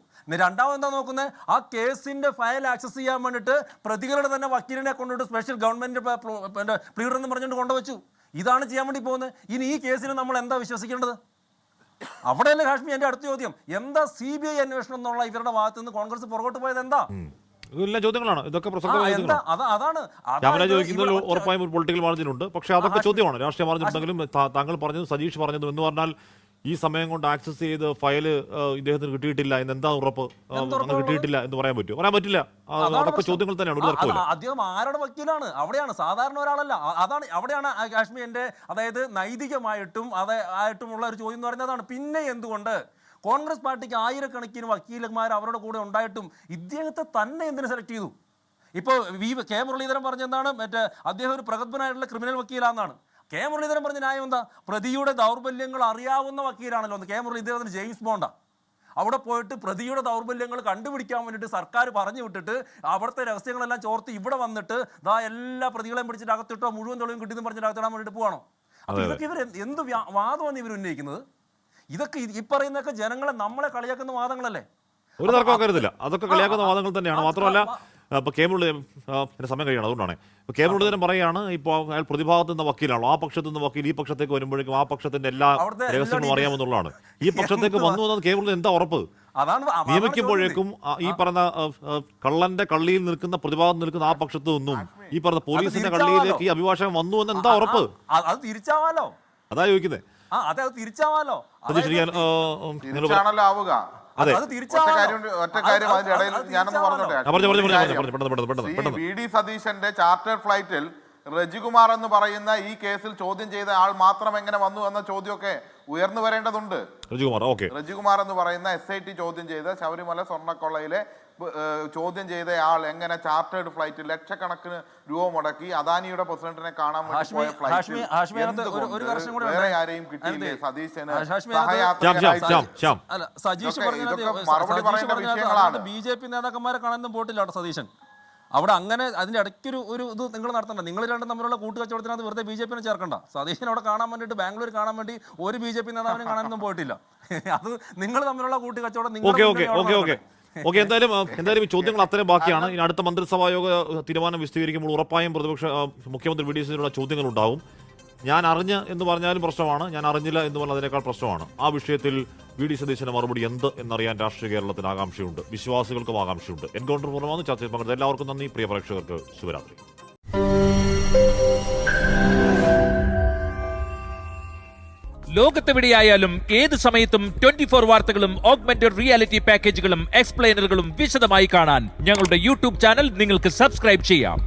രണ്ടാമത് എന്താ നോക്കുന്നത്? ആ കേസിന്റെ ഫയൽ ആക്സസ് ചെയ്യാൻ വേണ്ടിയിട്ട് പ്രതികളുടെ തന്നെ വക്കീലിനെ കൊണ്ടുപോയിട്ട് സ്പെഷ്യൽ ഗവൺമെന്റ് പ്ലീഡർ എന്ന് പറഞ്ഞുകൊണ്ട് കൊണ്ടുവച്ചു. ഇതാണ് ചെയ്യാൻ വേണ്ടി പോകുന്നത്. ഇനി ഈ കേസിൽ നമ്മൾ എന്താ വിശ്വസിക്കേണ്ടത്? അവിടെയല്ലേ ഹാഷ്മി എൻ്റെ അടുത്ത ചോദ്യം. എന്താ CBI അന്വേഷണം എന്നുള്ള ഇവരുടെ ഭാഗത്ത് നിന്ന് കോൺഗ്രസ് പുറകോട്ട് പോയത്? എന്താ? ഇതെല്ലാം ചോദ്യങ്ങളാണ്. ഇതൊക്കെ അതാണ് ചോദിക്കുന്നത്. ഉറപ്പായും ഒരു പൊളിറ്റിക്കൽ മാർജിൻ ഉണ്ട്. പക്ഷേ അതൊക്കെ ചോദ്യമാണ്. രാഷ്ട്രീയ മാർജിൻ ഉണ്ടെങ്കിലും താങ്കൾ പറഞ്ഞതും സജീഷ് പറഞ്ഞതും എന്ന് പറഞ്ഞാൽ ഈ സമയം കൊണ്ട് ആക്സസ് ചെയ്ത് ഫയല് ഇദ്ദേഹത്തിന് കിട്ടിയിട്ടില്ല എന്ന് എന്താ ഉറപ്പ്? കിട്ടിയിട്ടില്ല എന്ന് പറയാൻ പറ്റുമോ? പറയാൻ പറ്റില്ല. അതൊക്കെ ചോദ്യങ്ങൾ തന്നെയാണ്. ഒരു തർക്കമില്ല. അദ്ദേഹം ആരുടെ വക്കീലാണ്? അവിടെയാണ്, സാധാരണ ഒരാളല്ല. അവിടെയാണ് കാശ്മീർ എൻ്റെ, അതായത് നൈതികമായിട്ടും ആയിട്ടുമുള്ള ഒരു ചോദ്യം എന്ന് പറയുന്നതാണ്. പിന്നെ എന്തുകൊണ്ട് കോൺഗ്രസ് പാർട്ടിക്ക് ആയിരക്കണക്കിന് വക്കീലന്മാർ അവരുടെ കൂടെ ഉണ്ടായിട്ടും ഇദ്ദേഹത്തെ തന്നെ എന്തിനു സെലക്ട് ചെയ്തു? ഇപ്പോൾ കെ മുരളീധരൻ പറഞ്ഞെന്താണ്, അദ്ദേഹം ഒരു പ്രഗത്ഭനായിട്ടുള്ള ക്രിമിനൽ വക്കീലാണെന്നാണ്. കെ മുരളീധരൻ പറഞ്ഞ ന്യായം എന്താ? പ്രതിയുടെ ദൗർബല്യങ്ങൾ അറിയാവുന്ന വക്കീലാണല്ലോ. കെ മുരളീധരൻ ജെയിംസ് ബോണ്ടാ. അവിടെ പോയിട്ട് പ്രതിയുടെ ദൗർബല്യങ്ങൾ കണ്ടുപിടിക്കാൻ വേണ്ടിയിട്ട് സർക്കാർ പറഞ്ഞു വിട്ടിട്ട് അവിടുത്തെ രഹസ്യങ്ങളെല്ലാം ചോർത്ത് ഇവിടെ വന്നിട്ട് എല്ലാ പ്രതികളെയും പിടിച്ചിട്ട് അകത്തിട്ടോ മുഴുവൻ തെളിവും കിട്ടിയെന്ന് പറഞ്ഞിട്ട് അകത്തിടാൻ വേണ്ടിയിട്ട് പോവാണോ? അപ്പോൾ ഇതൊക്കെ ഇവർ എന്ത് വാദമാണ് ഇവർ ഉന്നയിക്കുന്നത്? ഇതൊക്കെ ഈ പറയുന്നതൊക്കെ ജനങ്ങളെ, നമ്മളെ കളിയാക്കുന്ന വാദങ്ങളല്ലേ? ഒരു തർക്കമൊക്കെ കരുതില്ല. അതൊക്കെ കളിയാക്കുന്ന വാദങ്ങൾ തന്നെയാണ്. മാത്രമല്ല ഇപ്പോൾ കെ മുരളീധരൻ, എൻ്റെ സമയം കഴിയണം, അതുകൊണ്ടാണ്. ഇപ്പോൾ കെ മുരളീധരൻ പറയുകയാണ്, ഇപ്പോൾ അയാൾ പ്രതിഭാഗത്ത് നിന്ന് വക്കീലാണോ, ആ പക്ഷത്ത് നിന്ന് വക്കീൽ ഈ പക്ഷത്തേക്ക് വരുമ്പോഴേക്കും ആ പക്ഷത്തിന്റെ എല്ലാ രഹസ്യങ്ങളും അറിയാമെന്നുള്ളതാണ്. ഈ പക്ഷത്തേക്ക് വന്നു എന്നത് കെ മുരളീധരൻ എന്താ ഉറപ്പ്? നിയമിക്കുമ്പോഴേക്കും ഈ പറഞ്ഞ കള്ളന്റെ കള്ളിയിൽ നിൽക്കുന്ന പ്രതിഭാഗത്ത് നിൽക്കുന്ന ആ പക്ഷത്ത് നിന്നും ഈ പറഞ്ഞ പോലീസിന്റെ കള്ളിയിലേക്ക് ഈ അഭിഭാഷകൻ വന്നു എന്ന് എന്താ ഉറപ്പ്? അത് തിരിച്ചാവാലോ, അതാ ചോദിക്കുന്നത്. അതെ, അത് തിരിച്ചാവാലോ. ആവുക. ഒറ്റ കാര്യം അതിന്റെ ഇടയിൽ ഞാനൊന്ന് പറഞ്ഞോട്ടെ. VD സതീശന്റെ ചാർട്ടർ ഫ്ലൈറ്റിൽ രജികുമാർ എന്ന് പറയുന്ന ഈ കേസിൽ ചോദ്യം ചെയ്ത ആൾ മാത്രം എങ്ങനെ വന്നു എന്ന ചോദ്യമൊക്കെ ഉയർന്നു വരേണ്ടതുണ്ട്. രജികുമാർ എന്ന് പറയുന്ന SIT ചോദ്യം ചെയ്ത ശബരിമല സ്വർണ്ണക്കൊള്ളയിലെ ചോദ്യം ചെയ്ത ആൾ എങ്ങനെ ചാർട്ടേഡ് ഫ്ലൈറ്റ് ലക്ഷക്കണക്കിന് രൂപ മുടക്കി അദാനിയുടെ പ്രസിഡന്റിനെ കാണാൻ വേണ്ടി പോയ ഫ്ലൈറ്റിൽ വേറെ ആരെയും കിട്ടിയില്ലേ? സതീശന് മറുപടി പറയേണ്ട വിഷയങ്ങളാണ്. BJP നേതാക്കന്മാരെ കാണാനൊന്നും പോയിട്ടില്ല അവിടെ സതീശൻ. അവിടെ അങ്ങനെ അതിന്റെ ഇടയ്ക്കൊരു ഇത് നിങ്ങൾ നടത്തണ്ട. നിങ്ങൾ രണ്ടും തമ്മിലുള്ള കൂട്ടുകച്ചവടത്തിനകത്ത് വെറുതെ BJP-നെ ചേർക്കണ്ട. സതീശൻ അവിടെ കാണാൻ വേണ്ടിയിട്ട് ബാംഗ്ലൂർ കാണാൻ വേണ്ടി ഒരു BJP നേതാവിനെ കാണാനൊന്നും പോയിട്ടില്ല. അത് നിങ്ങൾ തമ്മിലുള്ള കൂട്ടുകച്ചവടം. എന്തായാലും ഈ ചോദ്യങ്ങൾ അത്രയും ബാക്കിയാണ്. ഇനി അടുത്ത മന്ത്രിസഭാ യോഗ തീരുമാനം വിശദീകരിക്കുമ്പോൾ ഉറപ്പായും മുഖ്യമന്ത്രി VD സതീശനുള്ള ചോദ്യങ്ങൾ ഉണ്ടാവും. ഞാൻ അറിഞ്ഞ് എന്ന് പറഞ്ഞാലും പ്രശ്നമാണ്, ഞാൻ അറിഞ്ഞില്ല എന്ന് പറഞ്ഞാൽ അതിനേക്കാൾ പ്രശ്നമാണ്. ആ വിഷയത്തിൽ VD സതീശന്റെ മറുപടി എന്ത് എന്നറിയാൻ രാഷ്ട്രീയ കേരളത്തിന് ആകാംക്ഷയുണ്ട്, വിശ്വാസികൾക്കും ആകാംക്ഷയുണ്ട്. എൻകൗണ്ടർ പൂർണ്ണമാകുന്നു. ചർച്ചയിൽ പങ്കെടുത്ത എല്ലാവർക്കും നന്ദി. പ്രിയ പ്രേക്ഷകർക്ക് ശുഭരാത്രി. ലോകത്തെവിടെയായാലും ഏത് സമയത്തും 24 വാർത്തകളും ഓഗ്മെന്റഡ് റിയാലിറ്റി പാക്കേജുകളും എക്സ്പ്ലെയിനറുകളും വിശദമായി കാണാൻ ഞങ്ങളുടെ യൂട്യൂബ് ചാനൽ നിങ്ങൾക്ക് സബ്സ്ക്രൈബ് ചെയ്യാം.